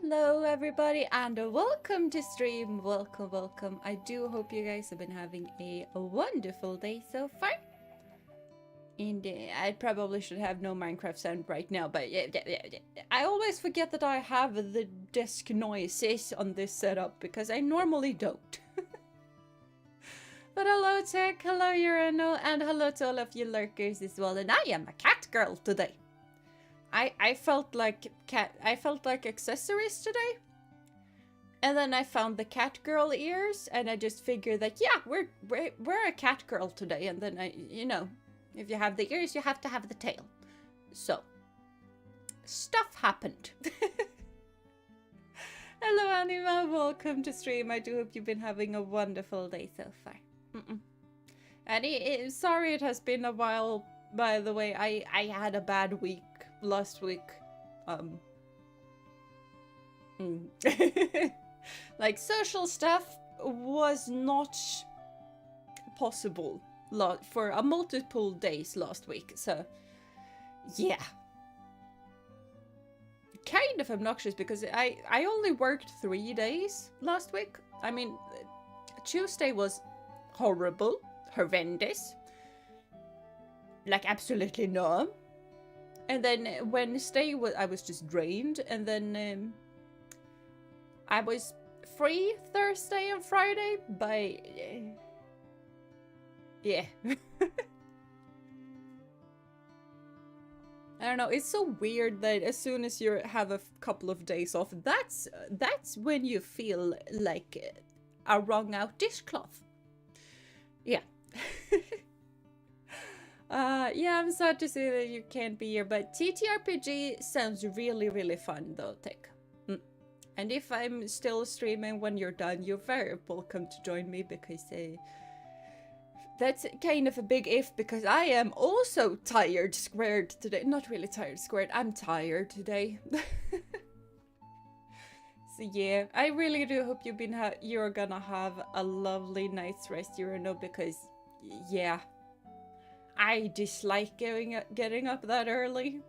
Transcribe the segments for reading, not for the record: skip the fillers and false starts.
Hello everybody and welcome to stream. Welcome. I do hope you guys have been having a wonderful day so far. And I probably should have no Minecraft sound right now, but I always forget that I have the desk noises on this setup because I normally don't. But hello Tech, hello Urano, and hello to all of you lurkers as well. And I am a cat girl today. I felt like accessories today. And then I found the cat girl ears and I just figured that yeah, we're a cat girl today, and then if you have the ears, you have to have the tail. So stuff happened. Hello Anima, welcome to stream. I do hope you've been having a wonderful day so far. And sorry it has been a while, by the way. I had a bad week last week. Like social stuff was not possible for a multiple days last week, so yeah, kind of obnoxious because I only worked 3 days last week. I mean, Tuesday was horrible, horrendous, like absolutely no. And then Wednesday I was just drained, and then I was free Thursday and Friday, but yeah. I don't know, it's so weird that as soon as you have a couple of days off, that's when you feel like a wrung out dishcloth. Yeah. Yeah, I'm sad to see that you can't be here, but TTRPG sounds really fun though, Tech. And if I'm still streaming when you're done, you're very welcome to join me, because that's kind of a big if, because I am also tired squared today. Not really tired squared, I'm tired today. So yeah, I really do hope you're gonna have a lovely night's rest, Urano, because yeah, I dislike getting up that early.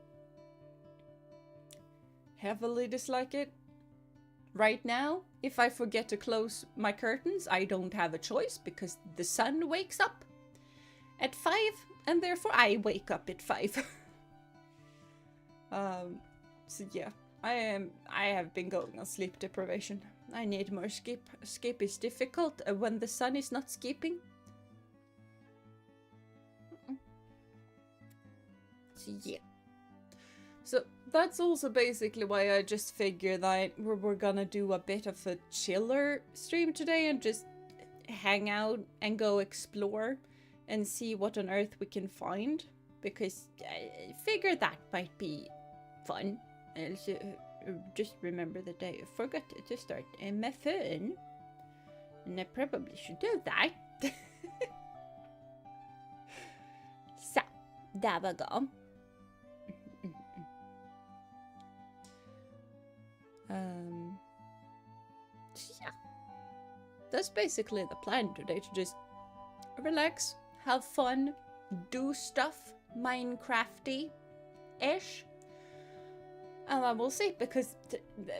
Heavily dislike it. Right now, if I forget to close my curtains, I don't have a choice because the sun wakes up at 5 and therefore I wake up at 5. So yeah, I have been going on sleep deprivation. I need more sleep. Sleep is difficult when the sun is not skipping. So yeah. So that's also basically why I just figured that we're gonna do a bit of a chiller stream today and just hang out and go explore and see what on earth we can find, because I figured that might be fun. And so, just remember that I forgot to start my phone, and I probably should do that. So, there we go. So yeah, that's basically the plan today, to just relax, have fun, do stuff Minecrafty-ish, and then we'll see, because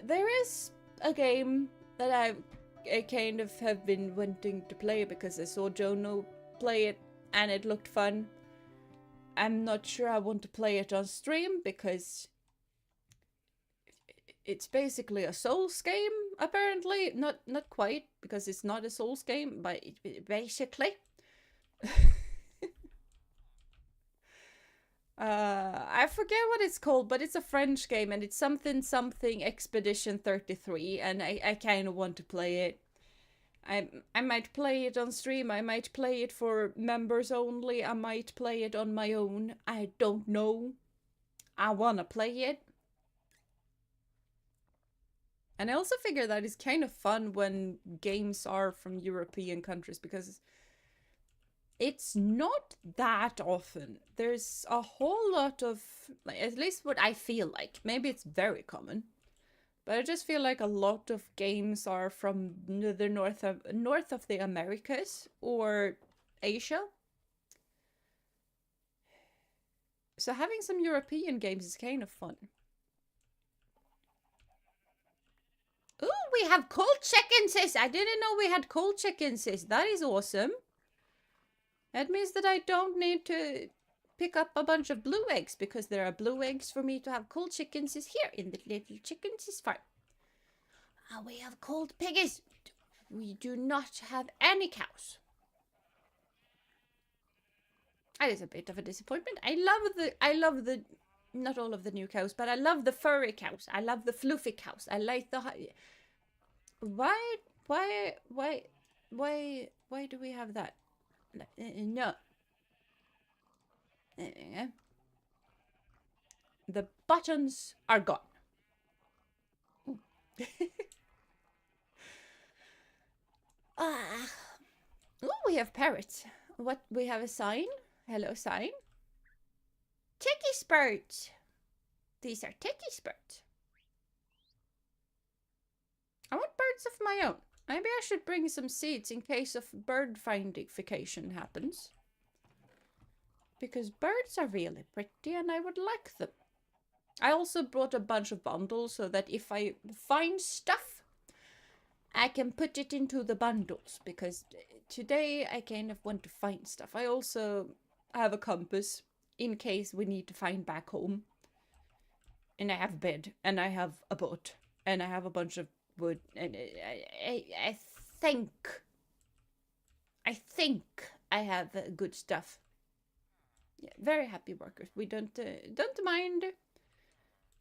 there is a game that I kind of have been wanting to play because I saw Jono play it and it looked fun. I'm not sure I want to play it on stream because it's basically a Souls game, apparently. Not quite, because it's not a Souls game, but basically. I forget what it's called, but it's a French game, and it's something Expedition 33, and I kind of want to play it. I might play it on stream, I might play it for members only, I might play it on my own, I don't know. I wanna play it. And I also figure that it's kind of fun when games are from European countries, because it's not that often. There's a whole lot of, like, at least what I feel like, maybe it's very common, but I just feel like a lot of games are from the north of the Americas or Asia. So having some European games is kind of fun. have cold chickens, sis. I didn't know we had cold chickens, sis. That is awesome. That means that I don't need to pick up a bunch of blue eggs because there are blue eggs for me to have cold chickens is here in the little chickens farm. We have cold piggies. We do not have any cows. That is a bit of a disappointment. I love the, not all of the new cows, but I love the furry cows. I love the fluffy cows. I like the, why do we have that? No. The buttons are gone. Oh, we have parrots. What, we have a sign? Hello, sign. Techie spurt. These are techie spurt. I want birds of my own. Maybe I should bring some seeds in case of bird findification happens. Because birds are really pretty and I would like them. I also brought a bunch of bundles so that if I find stuff, I can put it into the bundles. Because today I kind of want to find stuff. I also have a compass in case we need to find back home. And I have a bed and I have a boat and I have a bunch of wood. And I think I have good stuff. Yeah, very happy workers. We don't mind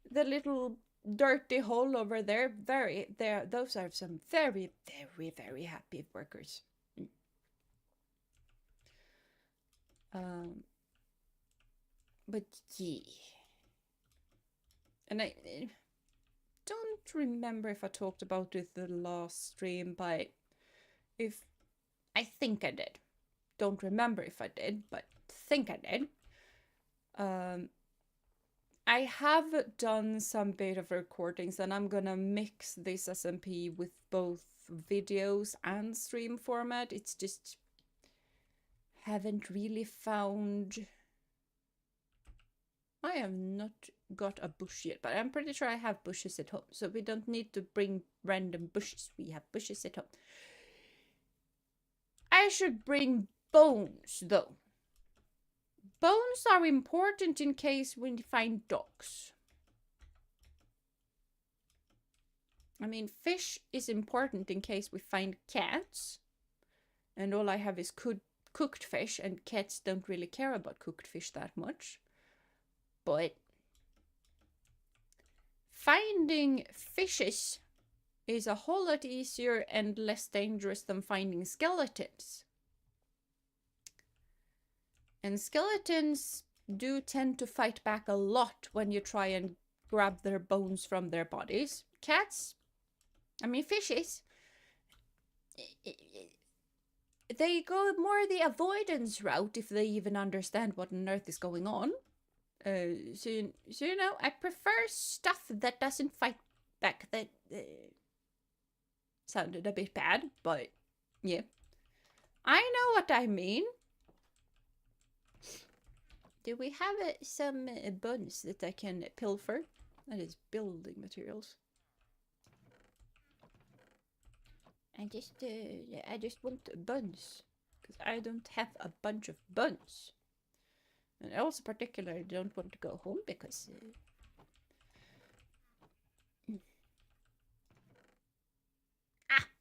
the little dirty hole over there. Those are some very happy workers. But yeah. And I don't remember if I talked about it the last stream, but I think I did. Don't remember if I did, but think I did. I have done some bit of recordings and I'm gonna mix this SMP with both videos and stream format. It's just haven't really found. I have not got a bush yet, but I'm pretty sure I have bushes at home, so we don't need to bring random bushes. We have bushes at home. I should bring bones though. Bones are important in case we find dogs. I mean, fish is important in case we find cats. And all I have is cooked fish, and cats don't really care about cooked fish that much. But finding fishes is a whole lot easier and less dangerous than finding skeletons. And skeletons do tend to fight back a lot when you try and grab their bones from their bodies. Cats, I mean fishes, they go more the avoidance route if they even understand what on earth is going on. So you know, I prefer stuff that doesn't fight back. That sounded a bit bad, but yeah. I know what I mean. Do we have some buns that I can pilfer? That is building materials. I just want buns. Because I don't have a bunch of buns. And I also particularly don't want to go home because...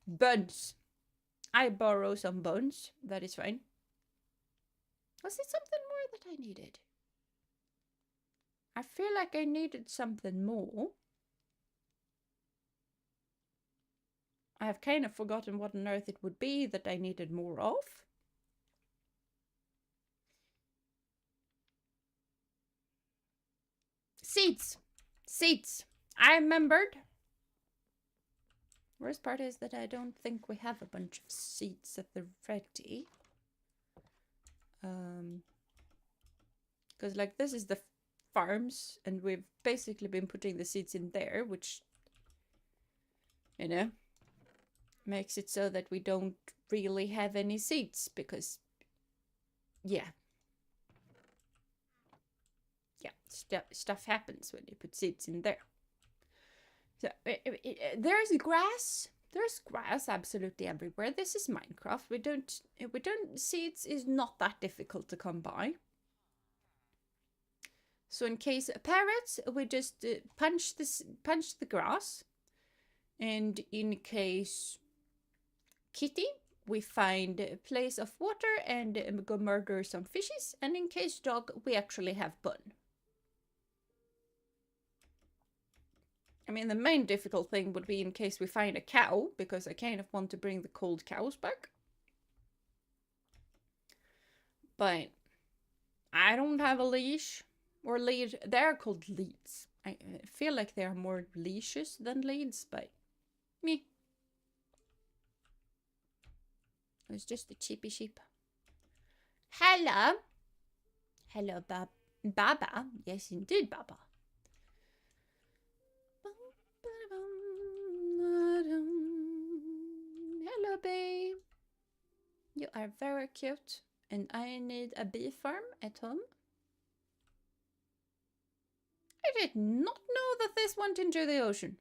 buns! I borrow some buns. That is fine. Was it something more that I needed? I feel like I needed something more. I have kind of forgotten what on earth it would be that I needed more of. Seeds! Seeds! I remembered. Worst part is that I don't think we have a bunch of seeds at the ready. Because like this is the farms and we've basically been putting the seeds in there, which, you know, makes it so that we don't really have any seeds because, yeah. Yeah, stuff happens when you put seeds in there. So there's grass There's grass absolutely everywhere. This is Minecraft. We don't seeds is not that difficult to come by. So in case parrots, we just punch the grass, and in case kitty, we find a place of water and go murder some fishes. And in case dog, we actually have bun. I mean, the main difficult thing would be in case we find a cow, because I kind of want to bring the cold cows back. But I don't have a leash or lead. They're called leads. I feel like they are more leashes than leads, but me. It's just a cheapy sheep. Hello. Hello, Baba. Yes, indeed, Baba. Hello, babe. You are very cute, and I need a bee farm at home. I did not know that this went into the ocean.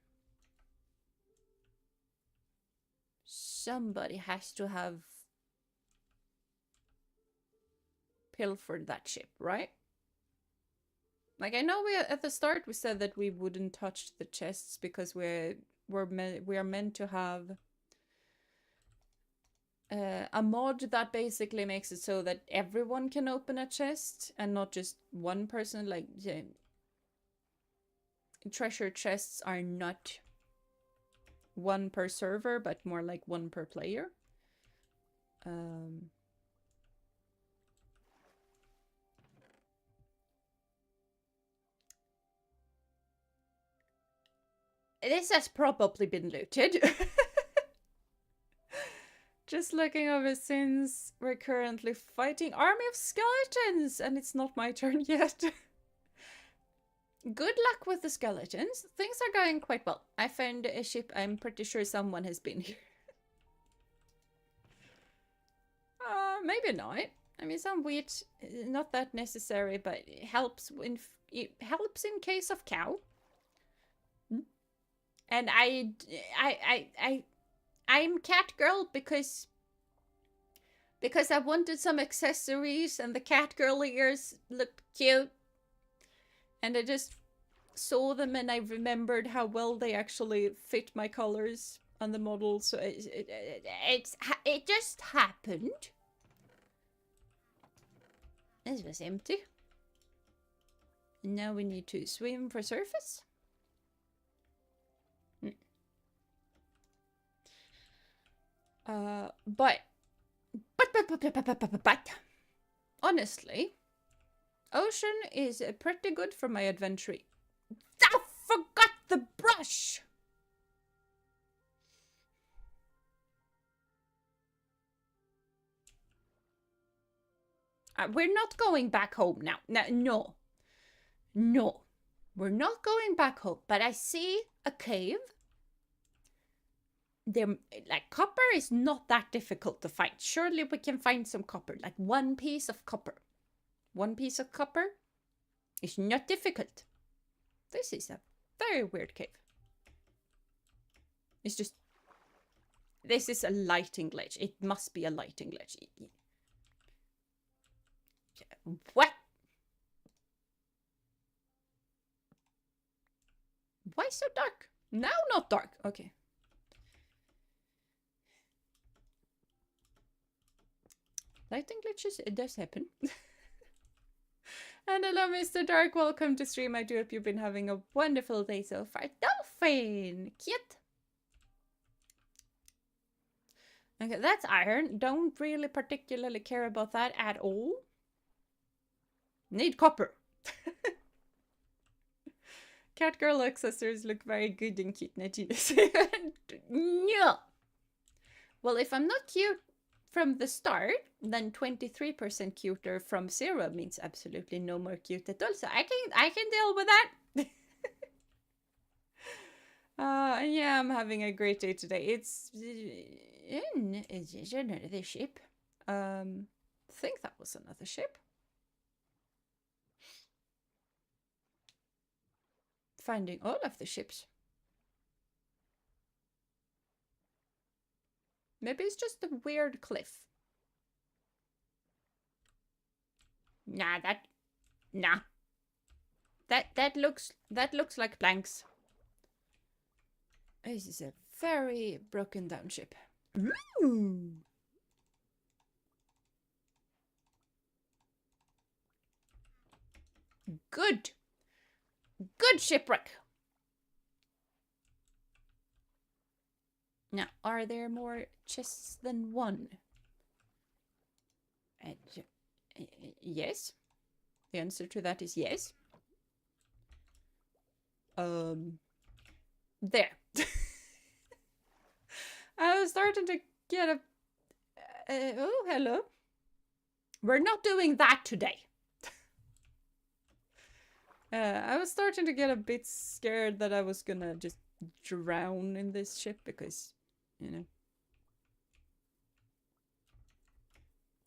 Somebody has to have pilfered that ship, right? Like, I know at the start we said that we wouldn't touch the chests because we are meant to have a mod that basically makes it so that everyone can open a chest and not just one person. Like, treasure chests are not one per server, but more like one per player. This has probably been looted. Just looking over, since we're currently fighting army of skeletons, and it's not my turn yet. Good luck with the skeletons. Things are going quite well. I found a ship. I'm pretty sure someone has been here. Maybe not. I mean, some wheat, not that necessary, but it helps in case of cow. And I'm cat girl because I wanted some accessories, and the cat girl ears looked cute. And I just saw them and I remembered how well they actually fit my colors on the model. So it just happened. This was empty. Now we need to swim for surface. But honestly, ocean is pretty good for my adventure. I forgot the brush! We're not going back home now. No. No. We're not going back home. But I see a cave. Like, copper is not that difficult to find. Surely we can find some copper. Like, one piece of copper. One piece of copper is not difficult. This is a very weird cave. It's just... This is a lighting glitch. It must be a lighting glitch. What? Why so dark? Now not dark. Okay. Lighting glitches, it does happen. And hello, Mr. Dark. Welcome to stream. I do hope you've been having a wonderful day so far. Dolphin! Cute! Okay, that's iron. Don't really particularly care about that at all. Need copper. Cat girl accessories look very good and cute. No. Well, if I'm not cute from the start, then 23% cuter from 0 means absolutely no more cute at all. So I can deal with that. Yeah, I'm having a great day today. It's another ship. I think that was another ship. Finding all of the ships. Maybe it's just a weird cliff. Nah, nah. That looks like planks. This is a very broken down ship. Ooh. Good shipwreck. Now, are there more chests than one? Yes. The answer to that is yes. There. I was starting to get a... oh, hello. We're not doing that today. I was starting to get a bit scared that I was gonna just drown in this ship because, you know,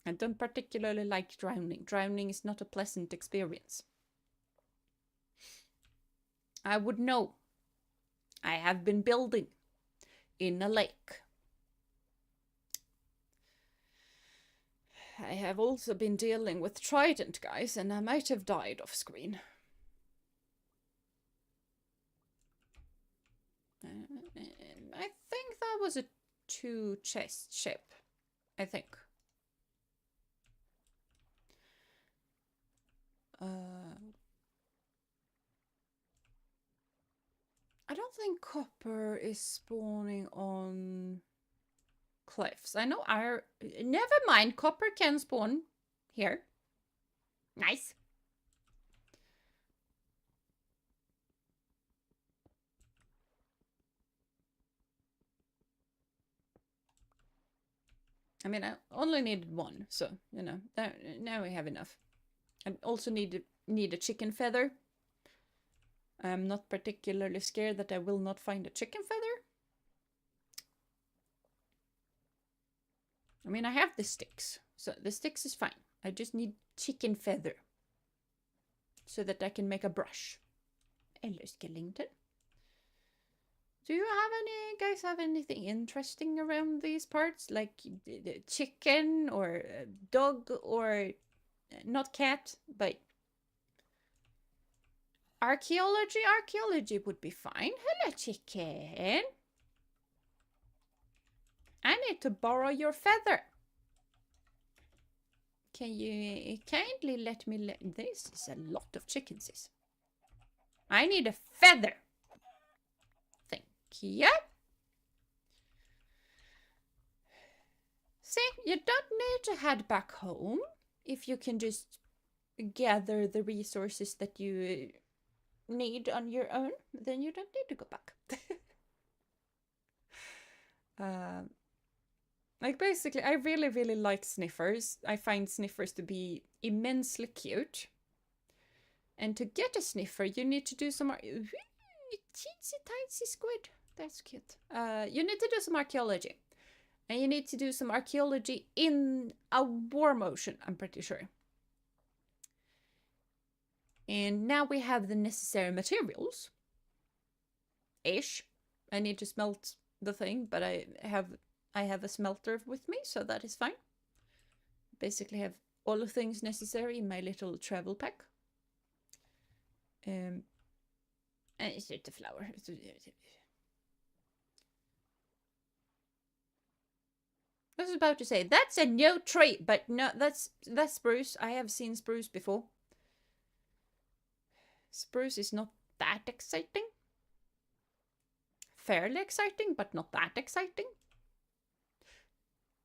I don't particularly like drowning. Drowning is not a pleasant experience. I would know. I have been building in a lake. I have also been dealing with trident guys, and I might have died off screen. I think that was a 2-chest ship. I think. I don't think copper is spawning on cliffs. I know iron... Never mind, copper can spawn here. Nice. I mean, I only needed one, so, you know, now we have enough. I also need a chicken feather. I'm not particularly scared that I will not find a chicken feather. I mean, I have the sticks, so the sticks is fine. I just need chicken feather so that I can make a brush. Hello, Skellington. Do you guys have anything interesting around these parts? Like chicken or dog or not cat, but archaeology? Archaeology would be fine. Hello, chicken. I need to borrow your feather. Can you kindly let me... This is a lot of chickens, sis. I need a feather. Thank you. See, you don't need to head back home if you can just gather the resources that you need on your own. Then you don't need to go back. Like, basically, I really, really like sniffers. I find sniffers to be immensely cute. And to get a sniffer, you need to do some... Teensy tiny squid. That's cute. You need to do some archaeology. And you need to do some archaeology in a warm ocean, I'm pretty sure. And now we have the necessary materials. Ish. I need to smelt the thing, but I have a smelter with me, so that is fine. Basically have all the things necessary in my little travel pack. And it's just a flower. I was about to say, that's a new tree, but no, that's spruce. I have seen spruce before. Spruce is not that exciting. Fairly exciting, but not that exciting.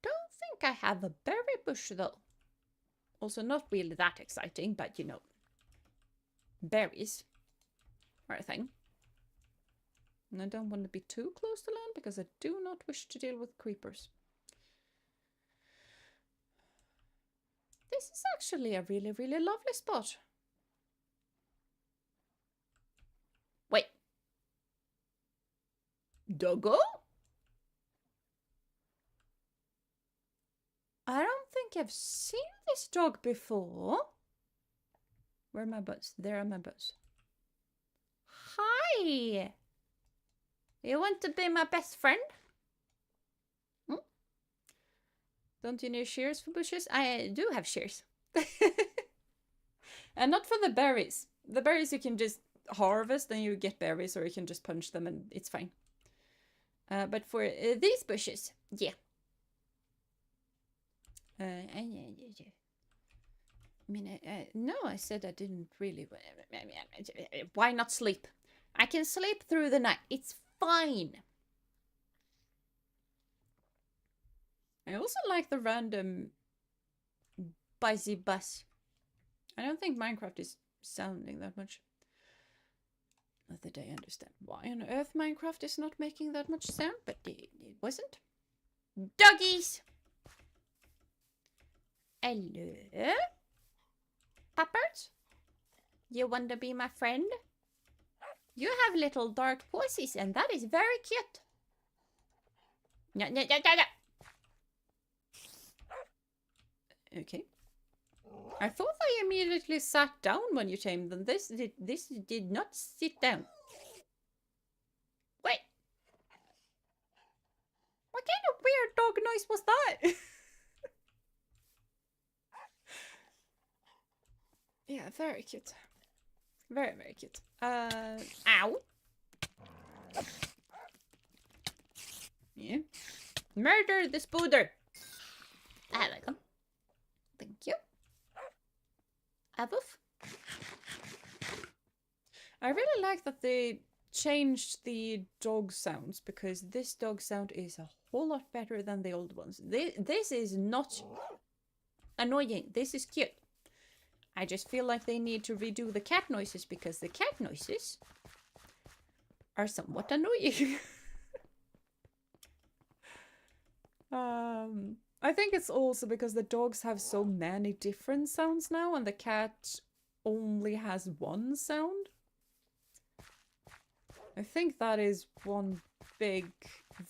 Don't think I have a berry bush, though. Also not really that exciting, but you know, berries are a thing. And I don't want to be too close to land because I do not wish to deal with creepers. This is actually a really, really lovely spot. Wait. Doggo? I don't think I've seen this dog before. Where are my boats? There are my boats. Hi! You want to be my best friend? Hmm? Don't you need shears for bushes? I do have shears. And not for the berries. The berries you can just harvest and you get berries, or you can just punch them and it's fine. But for these bushes, yeah. I mean, no, I said I didn't really. Why not sleep? I can sleep through the night. It's fine. I also like the random buzzy buzz. I don't think Minecraft is sounding that much. Not that I understand why on earth Minecraft is not making that much sound, but it wasn't. Doggies! Hello? Puppers? You want to be my friend? You have little dark pussies, and that is very cute. No, no, no, no, no. Okay. I thought I immediately sat down when you tamed them. This did not sit down. Wait. What kind of weird dog noise was that? Yeah, very cute. Very, very cute. Ow. Yeah. Murder the spooder. I like him. Thank you. A woof. I really like that they changed the dog sounds, because this dog sound is a whole lot better than the old ones. This is not annoying. This is cute. I just feel like they need to redo the cat noises, because the cat noises are somewhat annoying. I think it's also because the dogs have so many different sounds now, and the cat only has one sound. I think that is one big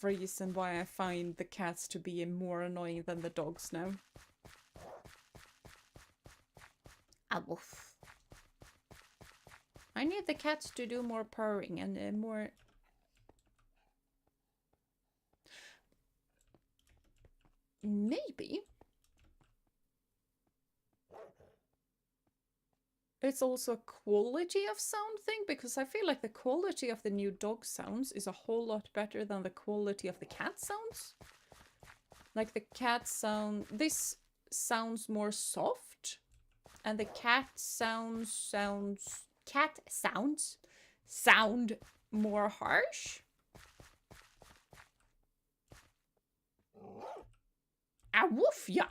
reason why I find the cats to be more annoying than the dogs now. A woof. I need the cats to do more purring and more... Maybe it's also a quality of sound thing, because I feel like the quality of the new dog sounds is a whole lot better than the quality of the cat sounds. Like the cat sound, this sounds more soft, and the cat sounds sound more harsh. A woof, yeah.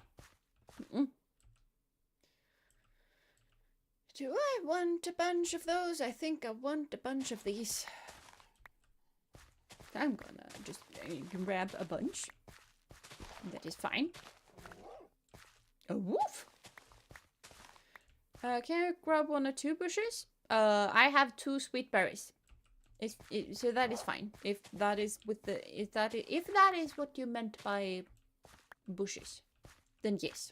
Do I want a bunch of those? I think I want a bunch of these. I'm gonna just grab a bunch. That is fine. A woof. Can I grab 1 or 2 bushes? I have 2 sweet berries. So that is fine. If that is what you meant by bushes, then yes.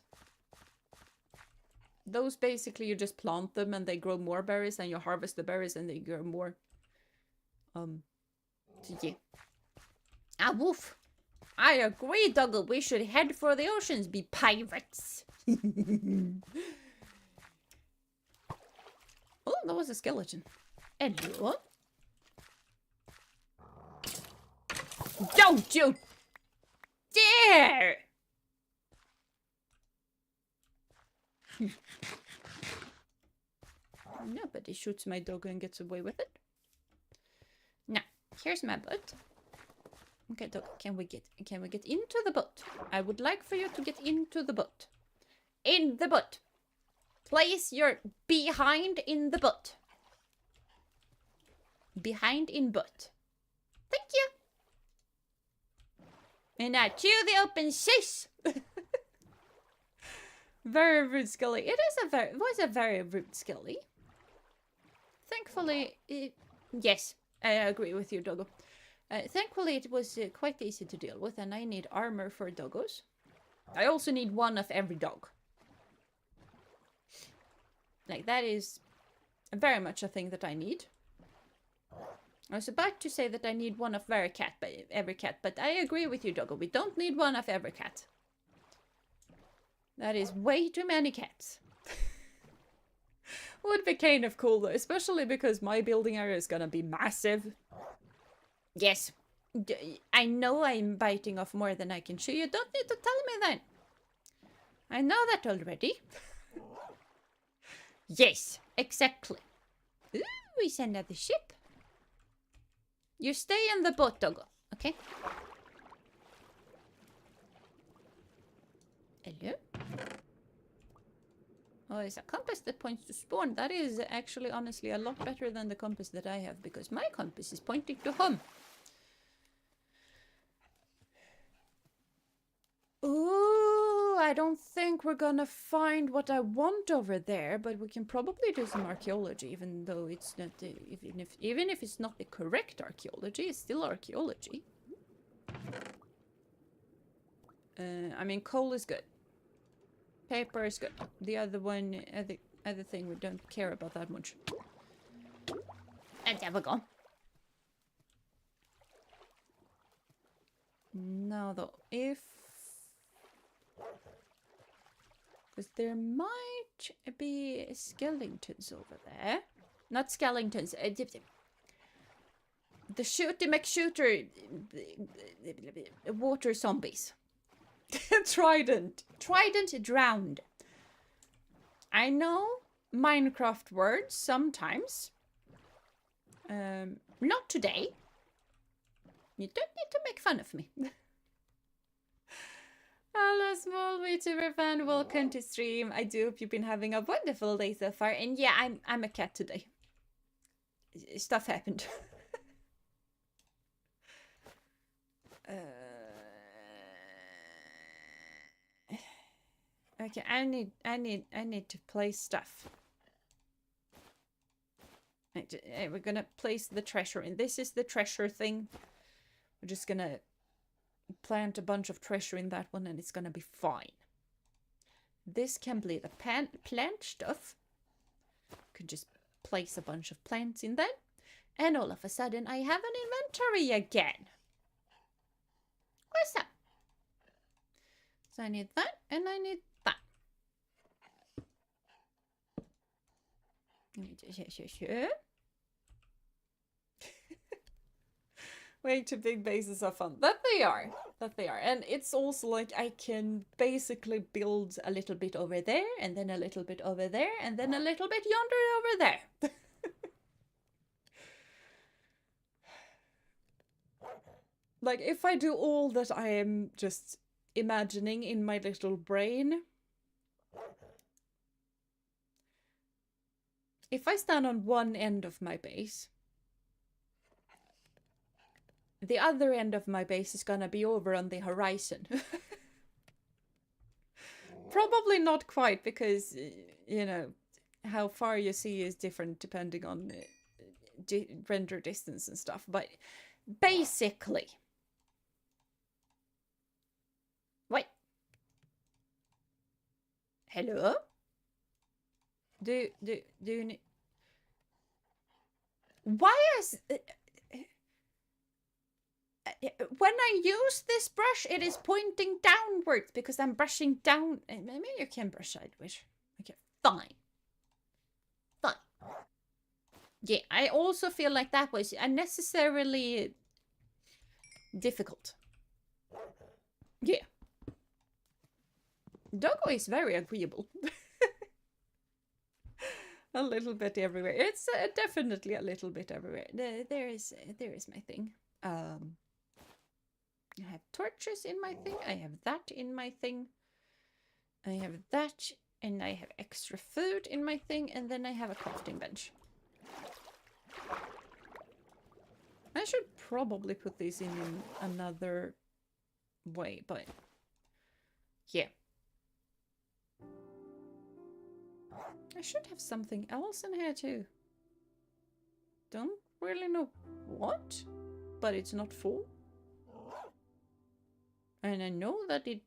Those basically you just plant them and they grow more berries, and you harvest the berries and they grow more. So yeah. Ah, woof. I agree, Dougal. We should head for the oceans, be pirates. Oh, that was a skeleton. Hello. Don't you dare! Nobody shoots my dog and gets away with it. Now, here's my boat. Okay, dog, can we get into the boat? I would like for you to get into the boat. In the boat. Place your behind in the boat. Behind in boat. Thank you. And now to the open seas. Very rude, Scully. It was a very rude, Scully. Thankfully, yes, I agree with you, Doggo. Thankfully, it was quite easy to deal with, and I need armor for doggos. I also need 1 of every dog. Like, that is very much a thing that I need. I was about to say that I need 1 of every cat, but I agree with you, Doggo. We don't need 1 of every cat. That is way too many cats. Would be kind of cool though, especially because my building area is gonna be massive. Yes. I know I'm biting off more than I can chew. You don't need to tell me that. I know that already. Yes, exactly. Ooh, we send out the ship. You stay in the boat, doggo, okay? Hello? Oh, it's a compass that points to spawn. That is actually, honestly, a lot better than the compass that I have, because my compass is pointing to home. Ooh, I don't think we're gonna find what I want over there, but we can probably do some archaeology, even though it's not, even if it's not the correct archaeology, it's still archaeology. I mean, coal is good. Paper is good. The other one, other thing, we don't care about that much. And there we go. Now though, if... because there might be skeletons over there. Not skeletons. The shooty McShooter... water zombies. Trident. Trident drowned. I know Minecraft words sometimes. Not today. You don't need to make fun of me. Hello, small VTuber fan. Welcome to stream. I do hope you've been having a wonderful day so far. And yeah, I'm a cat today. Stuff happened. Okay, I need to place stuff. We're gonna place the treasure in. This is the treasure thing. We're just gonna plant a bunch of treasure in that one and it's gonna be fine. This can be the plant stuff. Could just place a bunch of plants in there. And all of a sudden I have an inventory again. What's that? So I need that and I need that. Way too big bases are fun. That they are. That they are. And it's also like I can basically build a little bit over there, and then a little bit over there, and then a little bit yonder over there. Like, if I do all that I am just imagining in my little brain, if I stand on one end of my base, the other end of my base is gonna be over on the horizon. Probably not quite, because, you know, how far you see is different depending on render distance and stuff, but basically... Wait. Hello? Do you need... Why is... when I use this brush, it is pointing downwards because I'm brushing down. Maybe you can brush sideways. Okay, fine. Fine. Yeah, I also feel like that was unnecessarily difficult. Yeah. Doggo is very agreeable. A little bit everywhere. It's definitely a little bit everywhere. There is my thing. I have torches in my thing. I have that in my thing. I have that, and I have extra food in my thing, and then I have a crafting bench. I should probably put these in another way, but yeah. I should have something else in here too. Don't really know what, but it's not full. And I know that it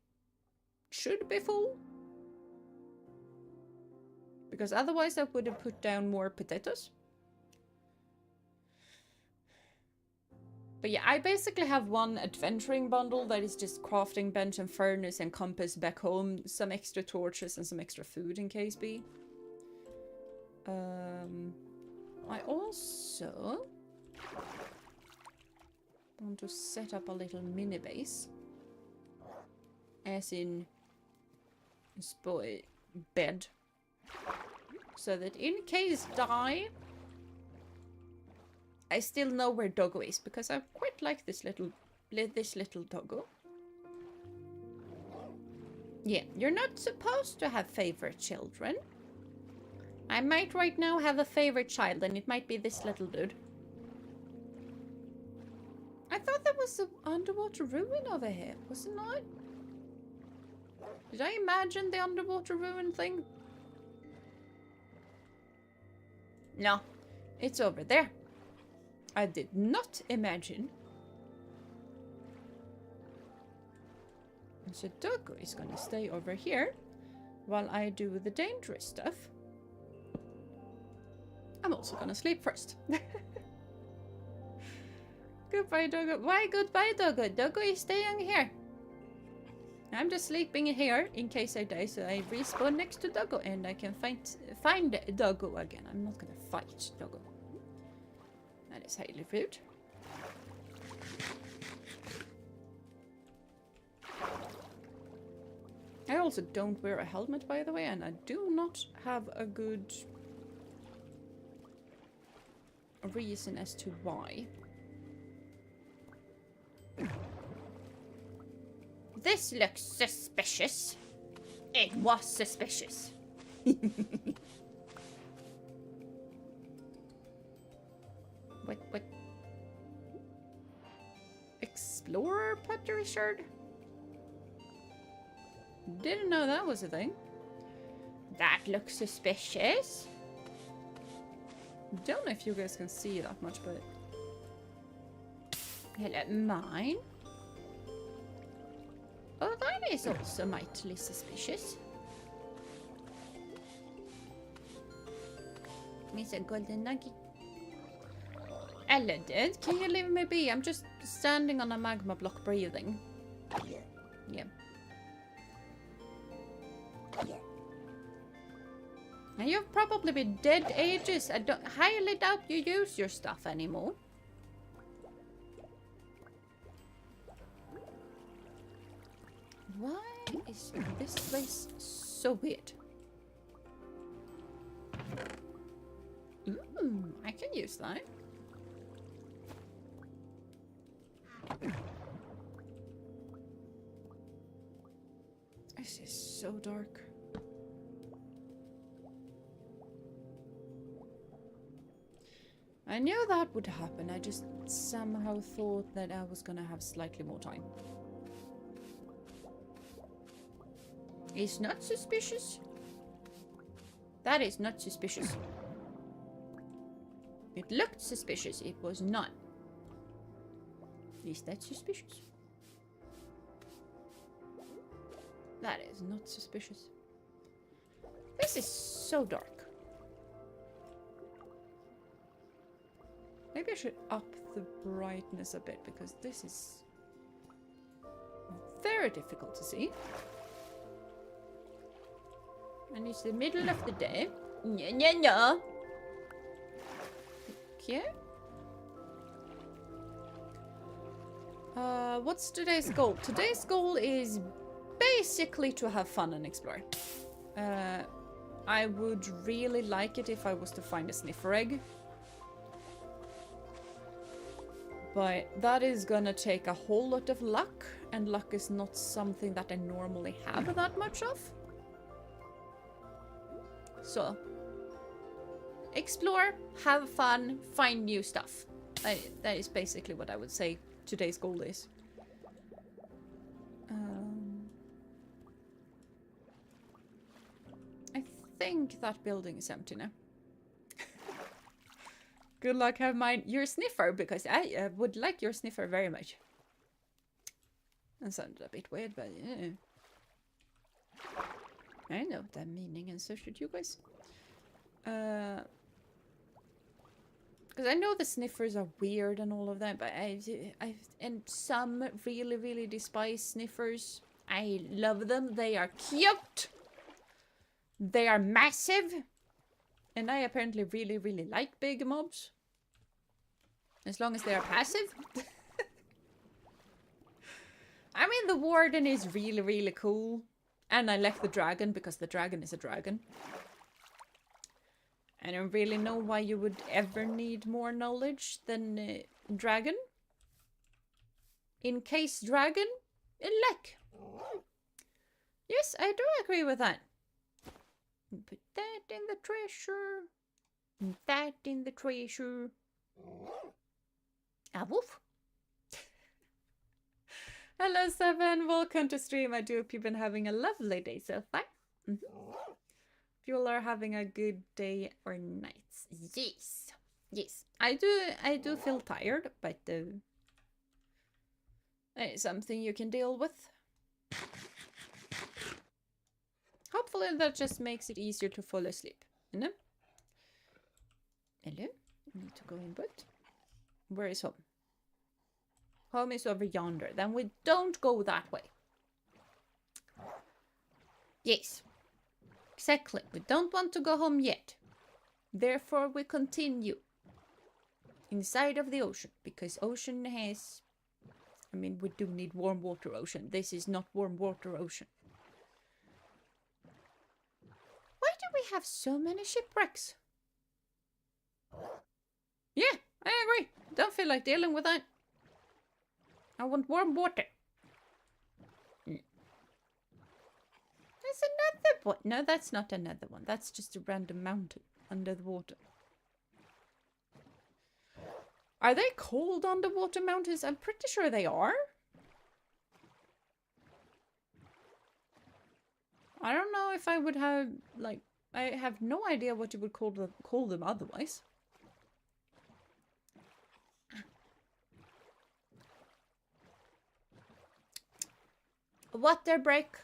should be full. Because otherwise I would have put down more potatoes. But yeah, I basically have one adventuring bundle that is just crafting bench and furnace and compass back home, some extra torches and some extra food in case be. I also want to set up a little mini base, as in bed, so that in case die, I still know where Doggo is, because I quite like this little doggo. Yeah, you're not supposed to have favorite children. I might right now have a favorite child, and it might be this little dude. I thought that was the underwater ruin over here, was it not? Did I imagine the underwater ruin thing? No, it's over there. I did not imagine. So Doggo is gonna stay over here while I do the dangerous stuff. I'm also gonna sleep first. Goodbye, Doggo. Why goodbye, Doggo? Doggo is staying here. I'm just sleeping here in case I die, so I respawn next to Doggo and I can find Doggo again. I'm not gonna fight Doggo. That is highly rude. I also don't wear a helmet, by the way, and I do not have a good reason as to why. This looks suspicious. It was suspicious. What? Explorer pottery shard? Didn't know that was a thing. That looks suspicious. Don't know if you guys can see that much, but... Hello, mine. Oh, that is also mightily suspicious. Miss a golden nugget. Ella did. Can you leave me be? I'm just standing on a magma block breathing. Yeah. And you've probably been dead ages. I highly doubt you use your stuff anymore. Why is this place so weird? Ooh, I can use that. This is so dark. I knew that would happen. I just somehow thought that I was gonna have slightly more time. It's not suspicious. That is not suspicious. It looked suspicious. It was not. Is that suspicious? That is not suspicious. This is so dark. Maybe I should up the brightness a bit, because this is very difficult to see. And it's the middle of the day. Nya. Okay. What's today's goal? Today's goal is basically to have fun and explore. I would really like it if I was to find a sniffer egg. But that is gonna take a whole lot of luck, and luck is not something that I normally have that much of. So, explore, have fun, find new stuff. That is basically what I would say today's goal is. I think that building is empty now. Good luck, have mine your sniffer, because I would like your sniffer very much. That sounded a bit weird, but yeah. I know that meaning, and so should you guys. Because I know the sniffers are weird and all of that, but and some really, really despise sniffers. I love them. They are cute. They are massive. And I apparently really, really like big mobs. As long as they are passive. I mean, the warden is really, really cool. And I like the dragon because the dragon is a dragon. I don't really know why you would ever need more knowledge than dragon. In case dragon, elect. Yes, I do agree with that. Put that in the treasure. That in the treasure. Ah, woof. Hello, Seven. Welcome to stream. I do hope you've been having a lovely day so far. If you all are having a good day or night. Yes. Yes. I do feel tired, but it's something you can deal with. Hopefully that just makes it easier to fall asleep. You know? Hello? I need to go in but where is home? Home is over yonder. Then we don't go that way. Yes. Exactly. We don't want to go home yet. Therefore we continue. Inside of the ocean. Because ocean has... I mean, we do need warm water ocean. This is not warm water ocean. Why do we have so many shipwrecks? Yeah, I agree. Don't feel like dealing with that. I want warm water. There's another one. No, that's not another one. That's just a random mountain under the water. Are they called underwater mountains? I'm pretty sure they are. I don't know if I would have, like, I have no idea what you would call them otherwise. Water break.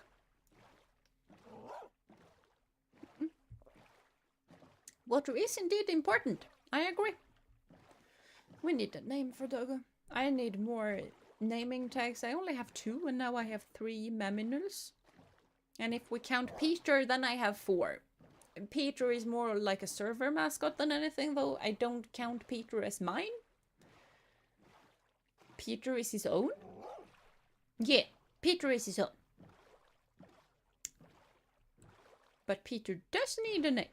Water is indeed important. I agree. We need a name for Doggo. I need more naming tags. I only have 2 and now I have 3 maminals. And if we count Peter, then I have 4. Peter is more like a server mascot than anything, though. I don't count Peter as mine. Peter is his own. Yeah, Peter is his own. But Peter does need a name.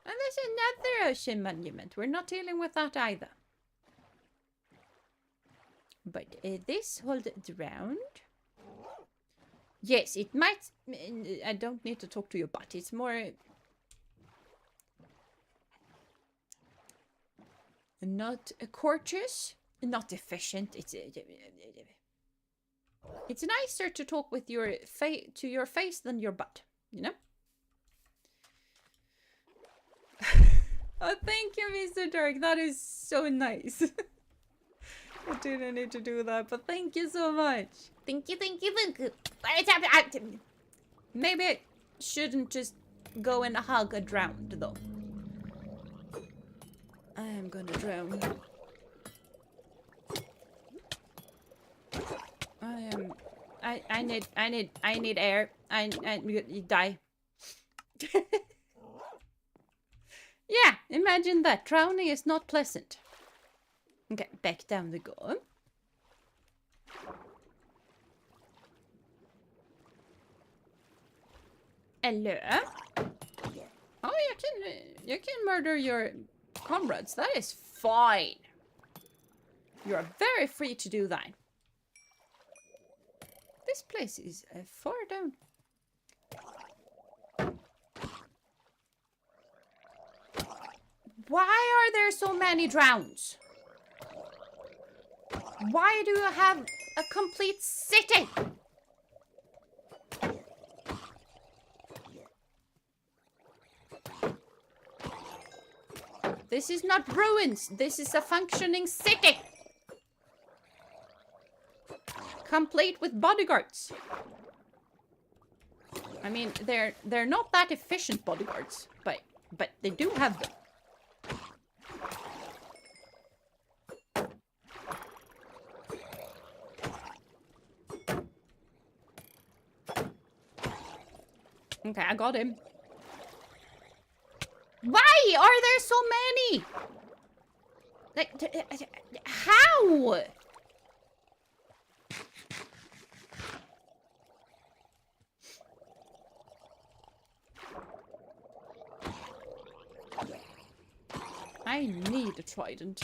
And there's another ocean monument. We're not dealing with that either. But this hold drowned. Yes, it might... I don't need to talk to you, but it's more... Not courteous, not efficient. It's nicer to talk with your face than your butt, you know? Oh, thank you, Mr. Dark. That is so nice. I didn't need to do that, but thank you so much. Thank you, thank you, thank you. Maybe I shouldn't just go and hug a drowned, though. I am gonna drown. I need air. I die. Yeah, imagine that. Drowning is not pleasant. Okay, back down we go. Hello. Oh, you can murder your comrades. That is fine. You are very free to do that. This place is far down. Why are there so many drowns? Why do you have a complete city? This is not ruins. This is a functioning city. Complete with bodyguards. I mean, they're not that efficient bodyguards, but they do have them. Okay, I got him. Why are there so many? Like, how? I need a trident.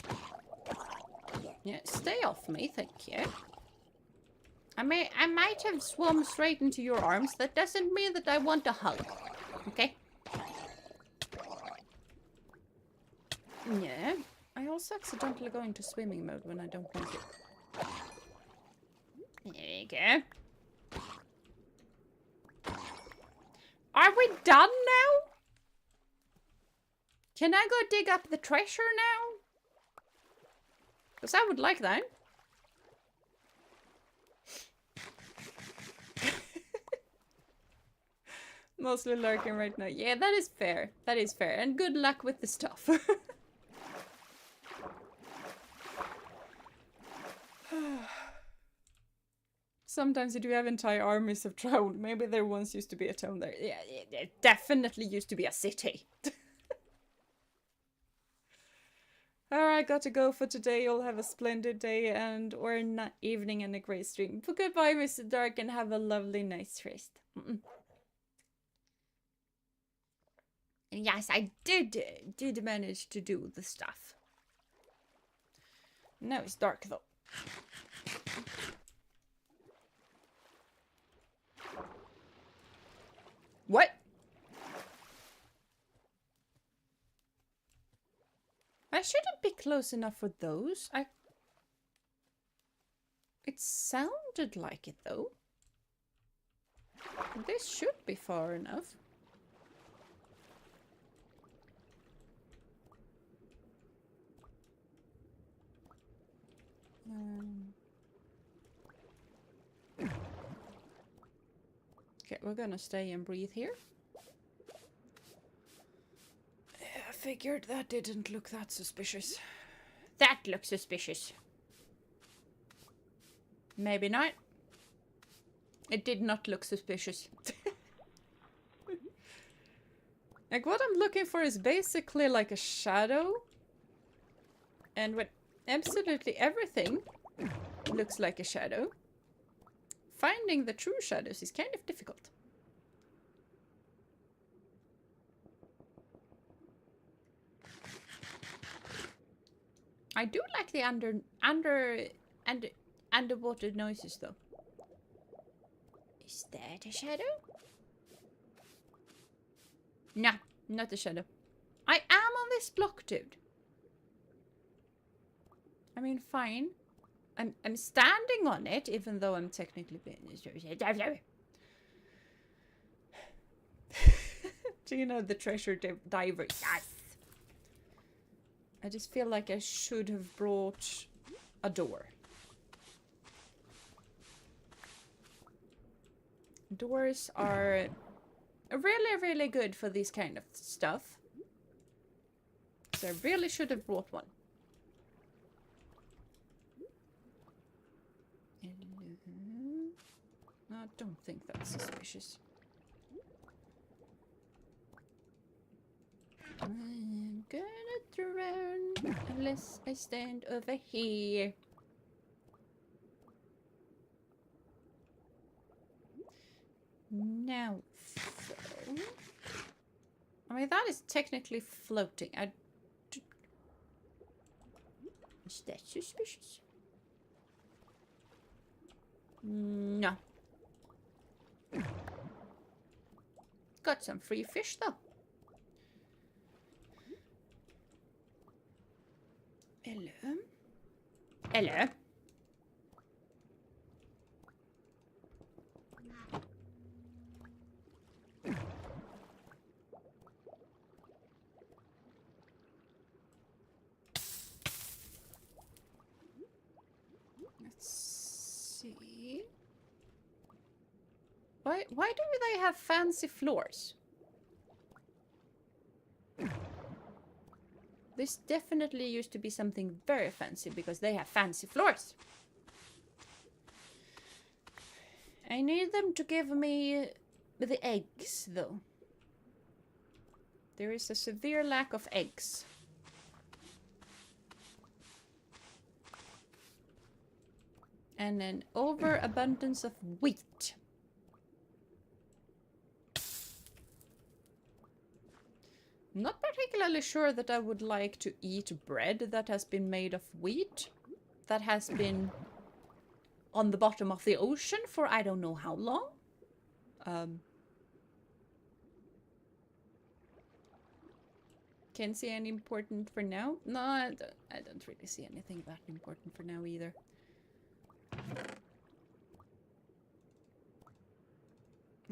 Yeah, stay off me, thank you. I might have swum straight into your arms. That doesn't mean that I want a hug. Okay? Yeah. I also accidentally go into swimming mode when I don't want it. There you go. Are we done now? Can I go dig up the treasure now? Because I would like that. Mostly lurking right now. Yeah, that is fair. That is fair. And good luck with the stuff. Sometimes you do have entire armies of troll. Maybe there once used to be a town there. Yeah, it definitely used to be a city. Alright, got to go for today. You'll have a splendid day and or evening and a great stream. But goodbye, Mr. Dark, and have a lovely night's rest. Yes, I did manage to do the stuff. Now it's dark though. What? I shouldn't be close enough for those. It sounded like it though. This should be far enough. Okay, we're gonna stay and breathe here. I figured that didn't look that suspicious. That looks suspicious. Maybe not. It did not look suspicious. Like, what I'm looking for is basically like a shadow. And when absolutely everything looks like a shadow, finding the true shadows is kind of difficult. I do like the underwater noises though. Is that a shadow? No, not a shadow. I am on this block, dude. I mean, fine. I'm standing on it, even though I'm technically being... Jeena, the treasure diver. Yes! I just feel like I should have brought a door. Doors are really, really good for this kind of stuff. So I really should have brought one. I don't think that's suspicious. I'm gonna drown unless I stand over here. Now, I mean, that is technically floating. Is that suspicious? No. Got some free fish though. Hello. Hello. Let's see. Why do they have fancy floors? This definitely used to be something very fancy because they have fancy floors. I need them to give me With the eggs, though. There is a severe lack of eggs. And an overabundance of wheat. Not particularly sure that I would like to eat bread that has been made of wheat. That has been on the bottom of the ocean for I don't know how long. Can't see any important for now. No, I don't really see anything that important for now either.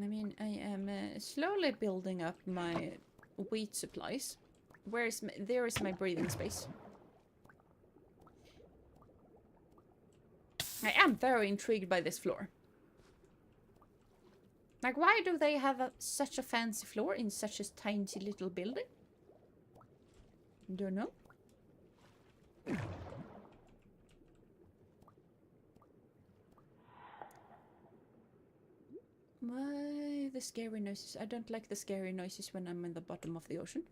I mean, I am slowly building up my wheat supplies. There is my breathing space. I am very intrigued by this floor. Like, why do they have such a fancy floor in such a tiny little building? Don't know. Why the scary noises? I don't like the scary noises when I'm in the bottom of the ocean.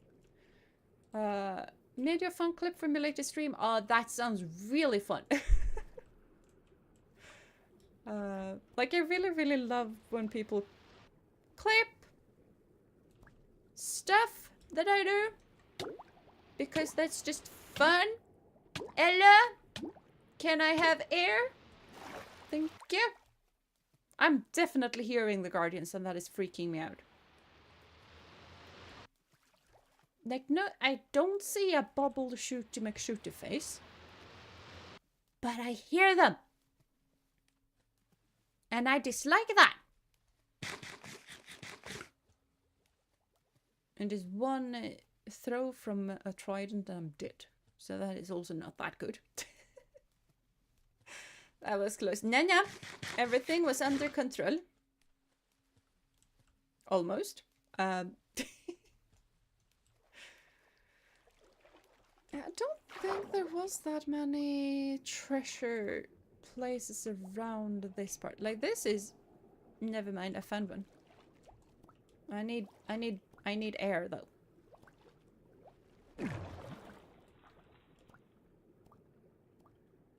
Made a fun clip from your latest stream. Oh, that sounds really fun. Like, I really love when people clip stuff that I do. Because that's just fun. Ella, can I have air? Thank you. I'm definitely hearing the Guardians and that is freaking me out. Like, no, I don't see a bubble shooty McShooty face. But I hear them. And I dislike that. And there's one throw from a trident and I'm dead. So that is also not that good. That was close. Nah. Everything was under control. Almost. I don't think there was that many treasure places around this part. Like, this is... Never mind, I found one. I need air, though.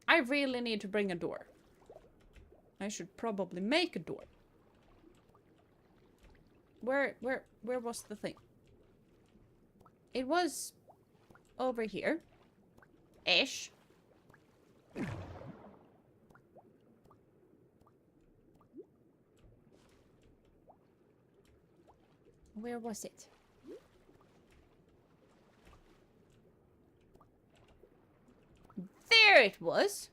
I really need to bring a door. I should probably make a door. Where was the thing? It was over here. Ish. Where was it? There it was!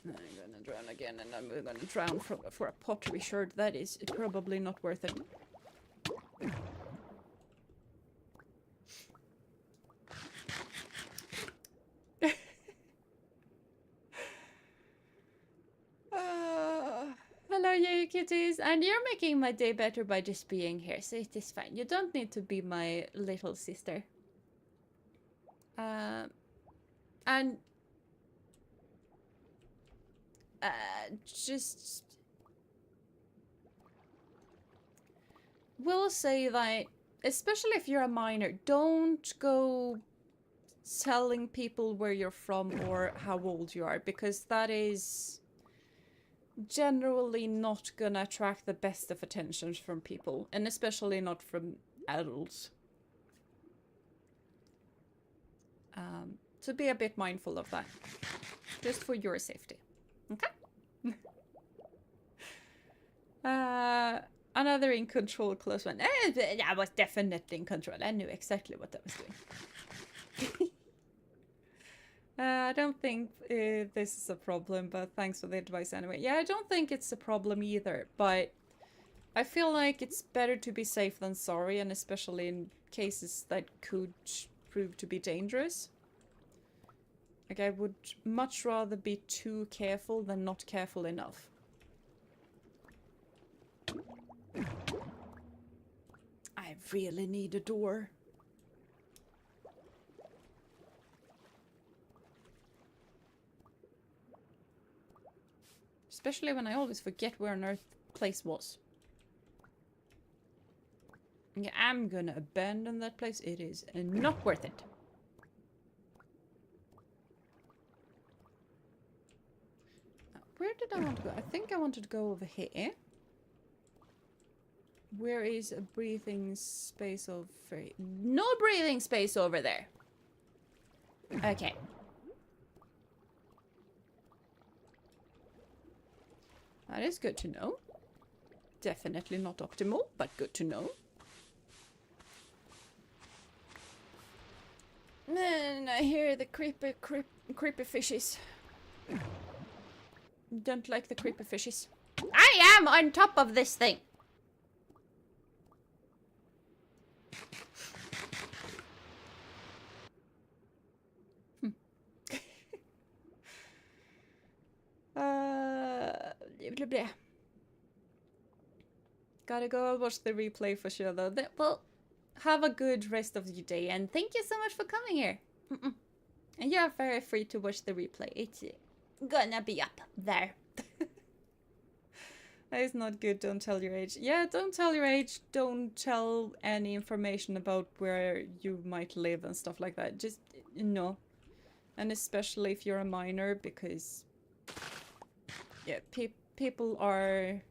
I'm gonna drown again and I'm gonna drown for a pottery shirt. That is probably not worth it. Hello, you kitties, and you're making my day better by just being here, so it is fine. You don't need to be my little sister. And just will say that, especially if you're a minor, don't go telling people where you're from or how old you are, because that is generally not gonna attract the best of attentions from people, and especially not from adults. So be a bit mindful of that, just for your safety. Okay? Another in control close one. I was definitely in control. I knew exactly what I was doing. I don't think this is a problem, but thanks for the advice anyway. Yeah, I don't think it's a problem either, but I feel like it's better to be safe than sorry, and especially in cases that could prove to be dangerous. Like, I would much rather be too careful than not careful enough. I really need a door. There's Especially when I always forget where on earth place was. Okay, I'm gonna abandon that place. It is not worth it. Now, where did I want to go? I think I wanted to go over here. Where is a breathing space over? No breathing space over there. Okay. That is good to know. Definitely not optimal, but good to know. Man, I hear the creepy fishies. Don't like the creepy fishies. I am on top of this thing. Blah, blah. Gotta go watch the replay for sure though. Well, have a good rest of your day and thank you so much for coming here. And you're very free to watch the replay. It's gonna be up there. That is not good. Don't tell your age. Yeah, don't tell your age. Don't tell any information about where you might live and stuff like that. Just, no. And especially if you're a minor, because yeah, people are...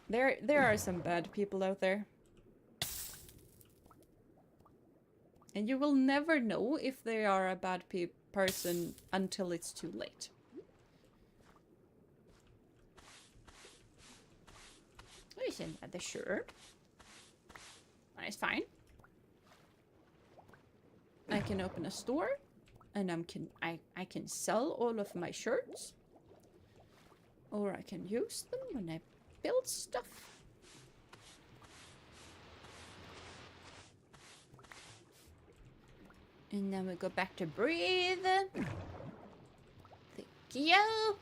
There are some bad people out there. And you will never know if they are a bad person until it's too late. There's another shirt. That's fine. I can open a store. And I can sell all of my shirts. Or I can use them when I build stuff. And then we go back to breathe. Thank you.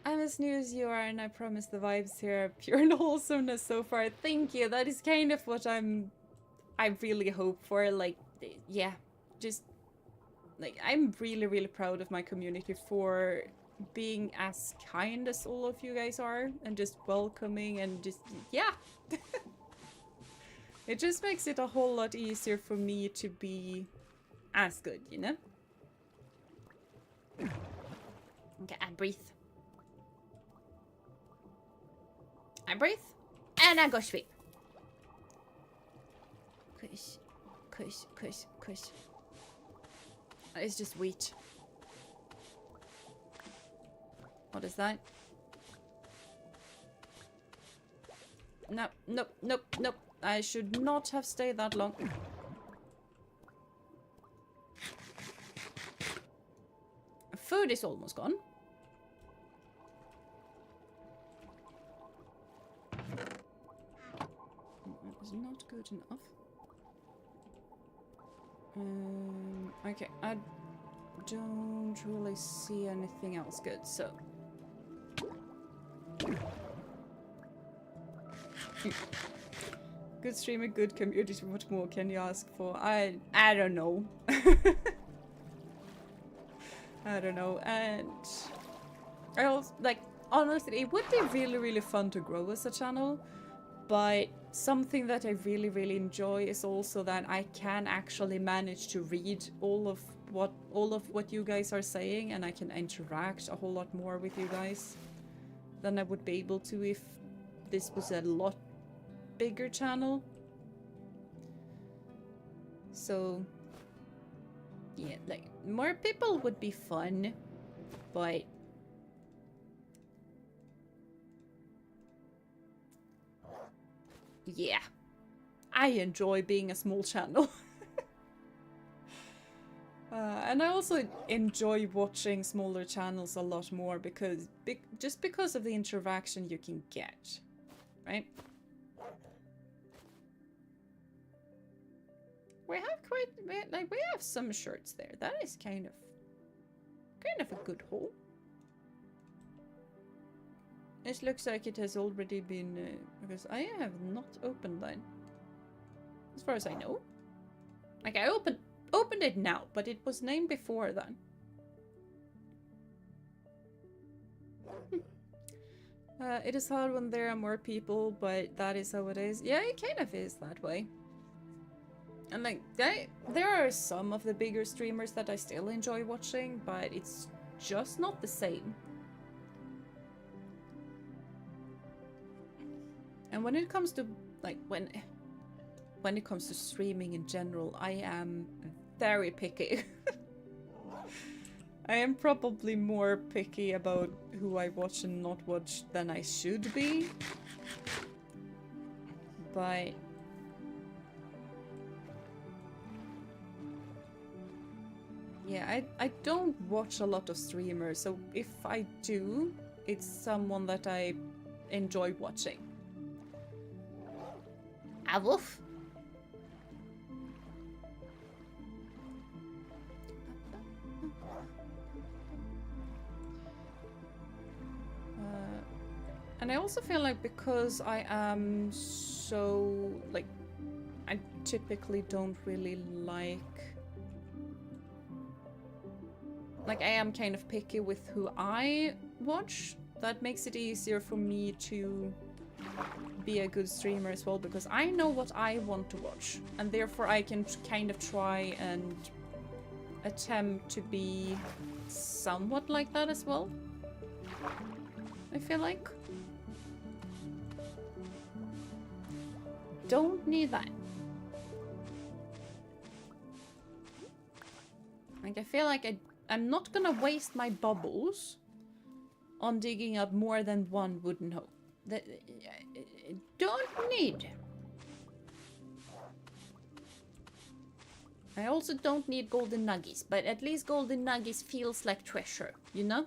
I'm as new as you are, and I promise the vibes here are pure and wholesomeness so far. Thank you. That is kind of what I really hope for. Like, yeah, just like I'm really, really proud of my community for being as kind as all of you guys are, and just welcoming and just yeah. It just makes it a whole lot easier for me to be as good, you know? Okay, I breathe. I breathe. And I go sweep. Kush. Kush, kush, kush. It's just wheat. What is that? No, nope, nope, nope. I should not have stayed that long. Food is almost gone. That was not good enough. Okay, I don't really see anything else good, so... Good streamer, good community, what more can you ask for? I don't know. I don't know, and I also, like, honestly, it would be really, really fun to grow as a channel, but something that I really, really enjoy is also that I can actually manage to read all of what you guys are saying, and I can interact a whole lot more with you guys than I would be able to if this was a lot bigger channel. So yeah, like more people would be fun, but yeah, I enjoy being a small channel. And I also enjoy watching smaller channels a lot more because just because of the interaction you can get, right? We have we have some shirts there. That is kind of a good haul. This looks like it has already been because I have not opened that, as far as I know. Like I opened it now, but it was named before then. It is hard when there are more people, but that is how it is. Yeah, it kind of is that way. And like, there are some of the bigger streamers that I still enjoy watching, but it's just not the same. And when it comes to, like, when it comes to streaming in general, I am very picky. I am probably more picky about who I watch and not watch than I should be. But yeah, I don't watch a lot of streamers, so if I do, it's someone that I enjoy watching. Ah, woof. And I also feel like because I am so, like, I typically don't really like I am kind of picky with who I watch. That makes it easier for me to be a good streamer as well, because I know what I want to watch, and therefore I can kind of try and attempt to be somewhat like that as well, I feel like. Don't need that. Like, I feel like I'm not gonna waste my bubbles on digging up more than one wooden hoe. That don't need. I also don't need golden nuggies, but at least golden nuggies feels like treasure, you know?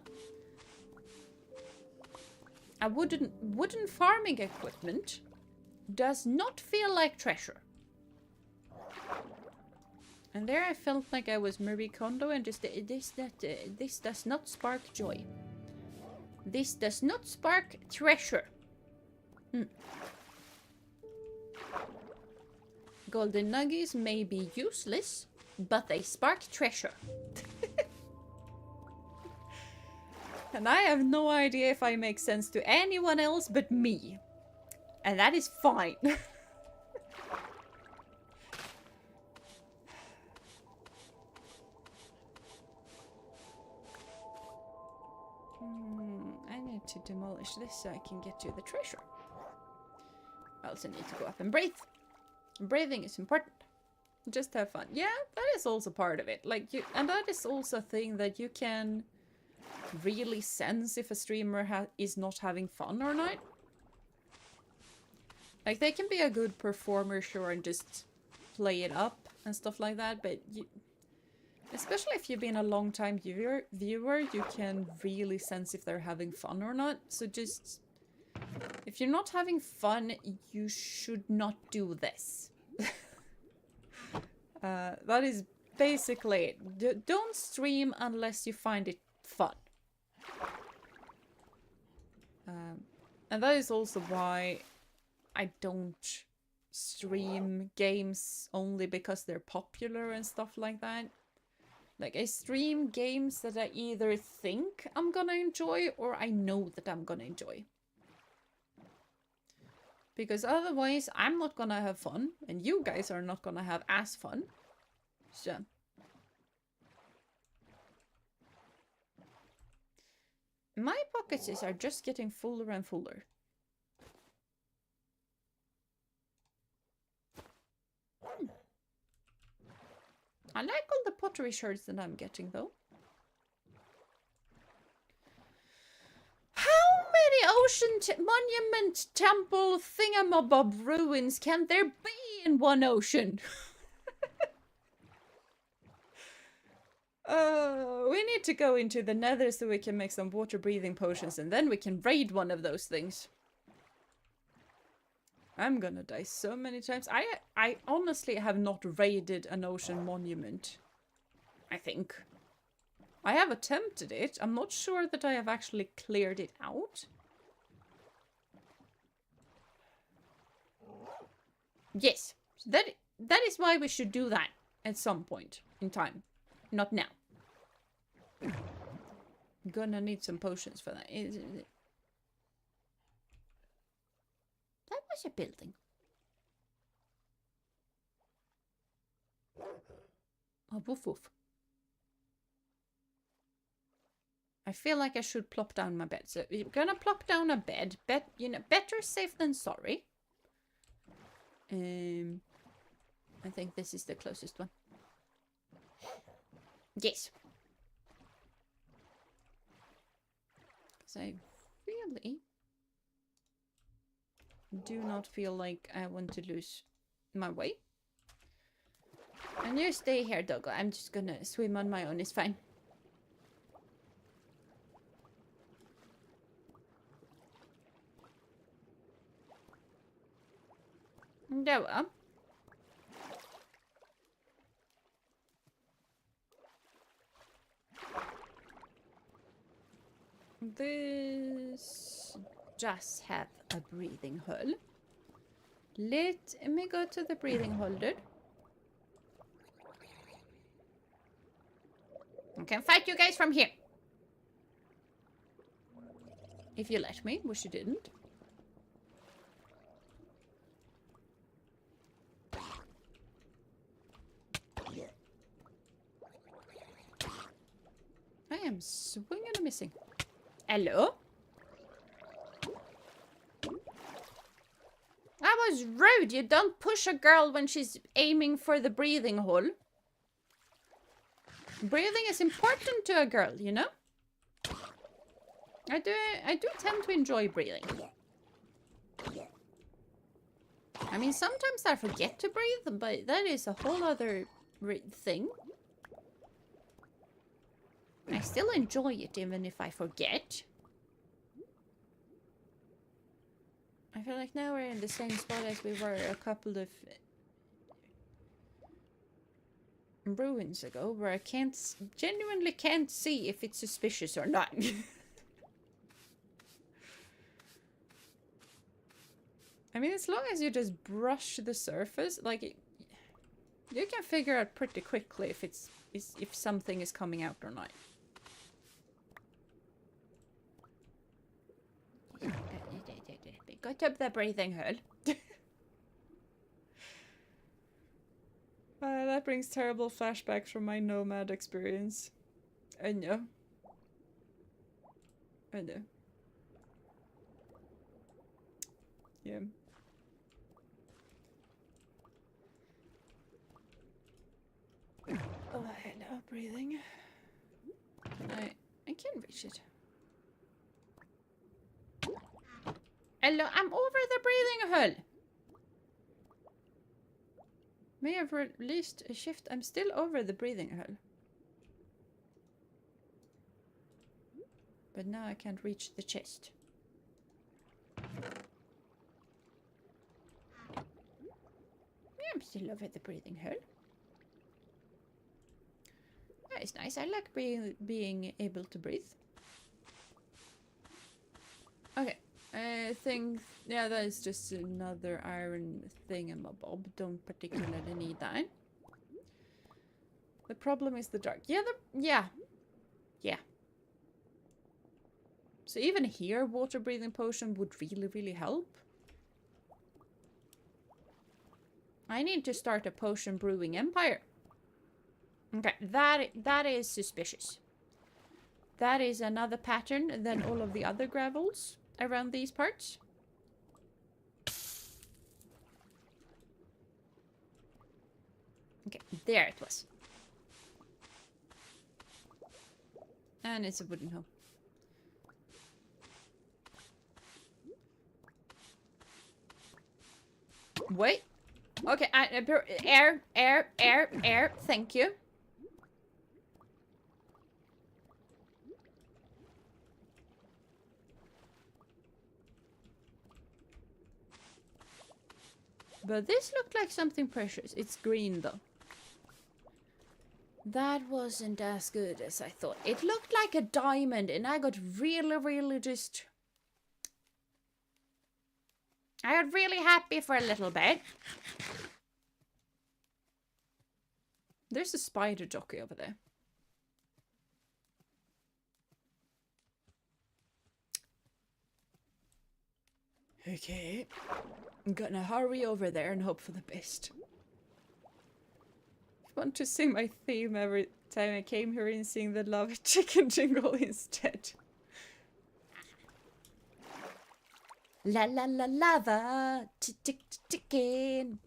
A wooden farming equipment does not feel like treasure. And there I felt like I was Marie Kondo and just this does not spark joy. This does not spark treasure. Golden nuggies may be useless, but they spark treasure. And I have no idea if I make sense to anyone else but me. And that is fine. I need to demolish this so I can get to the treasure. I also need to go up and breathe. Breathing is important. Just have fun. Yeah, that is also part of it. Like, and that is also a thing that you can really sense if a streamer is not having fun or not. Like, they can be a good performer, sure, and just play it up and stuff like that, but especially if you've been a long time viewer, you can really sense if they're having fun or not. So just, if you're not having fun, you should not do this. That is basically it. Don't stream unless you find it fun. And that is also why I don't stream games only because they're popular and stuff like that. Like, I stream games that I either think I'm gonna enjoy or I know that I'm gonna enjoy. Because otherwise, I'm not gonna have fun, and you guys are not gonna have as fun. So. My pockets are just getting fuller and fuller. I like all the pottery shards that I'm getting, though. How many ocean monument temple thingamabob ruins can there be in one ocean? We need to go into the nether so we can make some water breathing potions, and then we can raid one of those things. I'm gonna die so many times. I honestly have not raided an ocean monument, I think. I have attempted it. I'm not sure that I have actually cleared it out. Yes, that is why we should do that at some point. in time. Not now. I'm gonna need some potions for that. That was a building. Oh, woof woof. I feel like I should plop down my bed. So we're gonna plop down a bed. You know, better safe than sorry. I think this is the closest one. Yes. Because I really do not feel like I want to lose my way. And you stay here, Doggo. I'm just gonna swim on my own. It's fine. There we are. This just have a breathing hole. Let me go to the breathing hole, dude. I can fight you guys from here. If you let me, which you didn't. I am swinging and missing. Hello? That was rude. You don't push a girl when she's aiming for the breathing hole. Breathing is important to a girl, you know? I do tend to enjoy breathing. I mean, sometimes I forget to breathe, but that is a whole other thing. I still enjoy it even if I forget. I feel like now we're in the same spot as we were a couple of ruins ago, where I genuinely can't see if it's suspicious or not. I mean, as long as you just brush the surface, like you can figure out pretty quickly if something is coming out or not. Got up the breathing hole. That brings terrible flashbacks from my nomad experience. I know. I know. Yeah. Oh, hello, breathing. I can reach it. Hello, I'm over the breathing hole. May have released a shift. I'm still over the breathing hole. But now I can't reach the chest. Yeah, I'm still over the breathing hole. That is nice. I like being able to breathe. Okay. I think, yeah, that is just another iron thingamabob. Don't particularly need that. The problem is the dark. Yeah. So even here, water breathing potion would really help. I need to start a potion brewing empire. Okay, that is suspicious. That is another pattern than all of the other gravels around these parts. Okay, there it was. And it's a wooden hoe. Wait. Okay, air, thank you. But this looked like something precious. It's green though. That wasn't as good as I thought. It looked like a diamond and I got really just... I got really happy for a little bit. There's a spider jockey over there. Okay. I'm gonna hurry over there and hope for the best. I want to sing my theme every time I came here and sing the Love Chicken jingle instead. La la la lava chicken.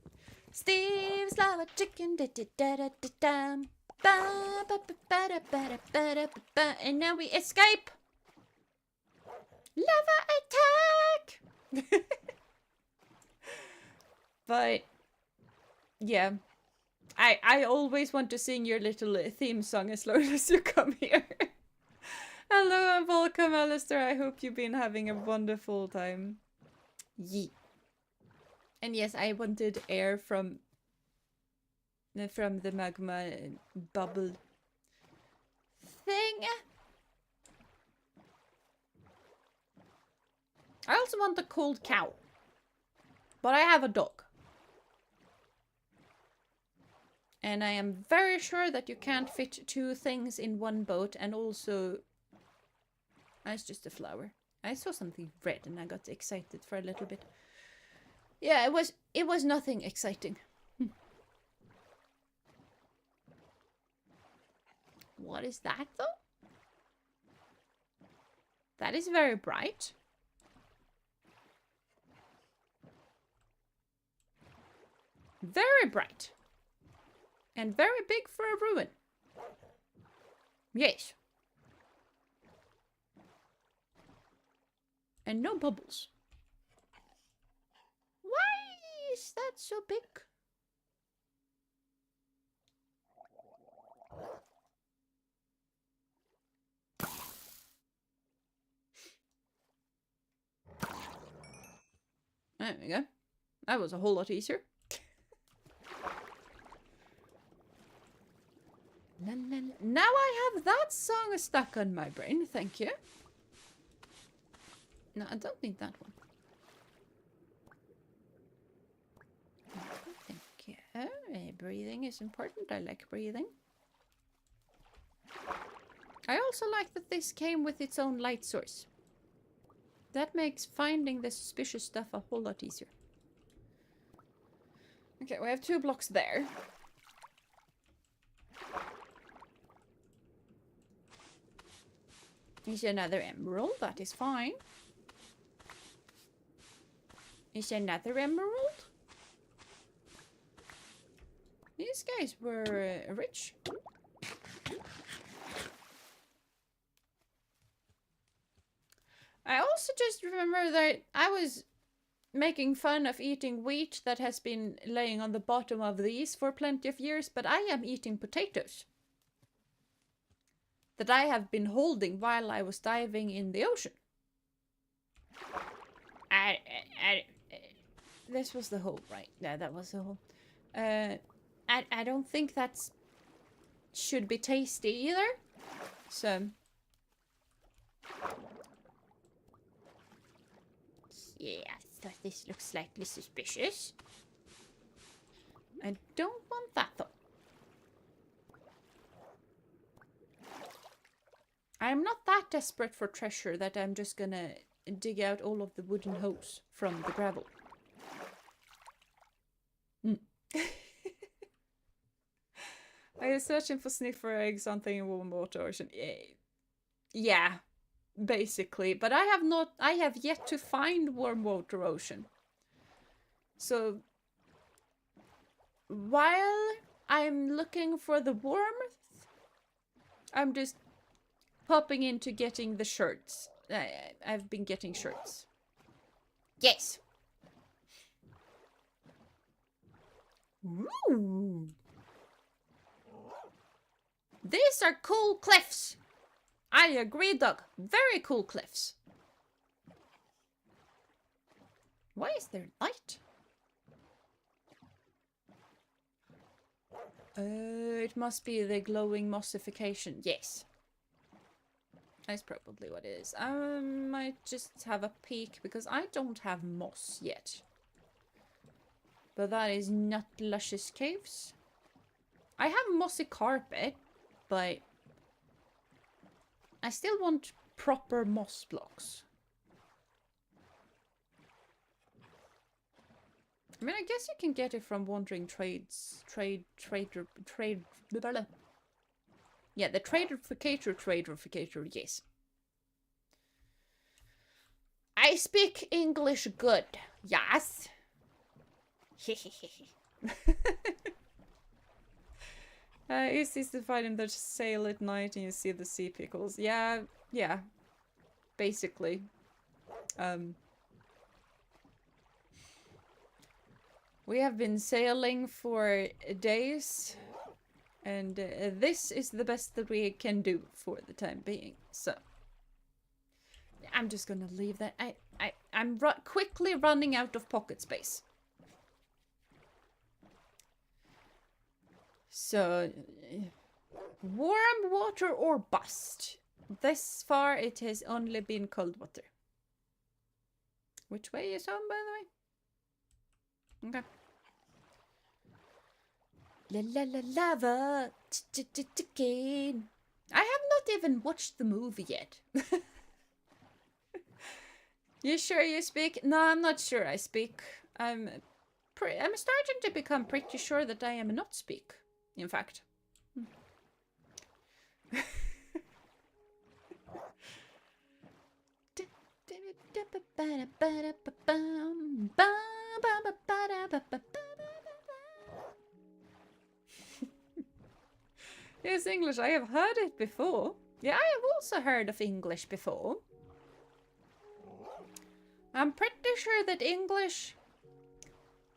Steve's lava chicken da da da da da da. Ba ba ba ba da ba da ba da ba ba. And now we escape. Lava attack. But yeah, I always want to sing your little theme song as long as you come here. Hello and welcome, Alistair. I hope you've been having a wonderful time. Yee. And yes, I wanted air from the magma bubble thing. I also want a cold cow. But I have a dog. And I am very sure that you can't fit two things in one boat, and also... It's just a flower. I saw something red and I got excited for a little bit. Yeah, it was nothing exciting. What is that though? That is very bright. Very bright. And very big for a ruin. Yes. And no bubbles. Why is that so big? There we go. That was a whole lot easier. La, la, la. Now I have that song stuck on my brain. Thank you. No, I don't need that one. Thank you. Breathing is important. I like breathing. I also like that this came with its own light source. That makes finding the suspicious stuff a whole lot easier. Okay, we have 2 blocks there. Is another emerald? That is fine. Is another emerald? These guys were rich. I also just remember that I was making fun of eating wheat that has been laying on the bottom of these for plenty of years, but I am eating potatoes that I have been holding while I was diving in the ocean. This was the hole, right? Yeah, that was the hole. I don't think that's should be tasty either. So yeah, I thought this looks slightly suspicious. I don't want that though. I'm not that desperate for treasure that I'm just gonna dig out all of the wooden hoes from the gravel. I was searching for sniffer eggs, something in warm water ocean. Yeah, basically. But I have yet to find warm water ocean. So, while I'm looking for the warmth, I'm just popping into getting the shirts. I've been getting shirts. Yes. Ooh. These are cool cliffs. I agree, Doug. Very cool cliffs. Why is there light? It must be the glowing mossification. Yes. That's probably what it is. I might just have a peek because I don't have moss yet. But that is not luscious caves. I have mossy carpet, but I still want proper moss blocks. I mean, I guess you can get it from wandering trades, yeah, the traderificator, yes. I speak English good, yes. It's easy to find in the sail at night and you see the sea pickles. Yeah, yeah, basically. We have been sailing for days, and this is the best that we can do for the time being. So I'm just gonna leave that. I'm quickly running out of pocket space. So warm water or bust. This far it has only been cold water. Which way is home, by the way? Okay. La la la lava. Again. I have not even watched the movie yet. You sure you speak? No, I'm not sure I speak. I'm starting to become pretty sure that I am not speak. In fact. Yes, English. I have heard it before. Yeah, I have also heard of English before. I'm pretty sure that English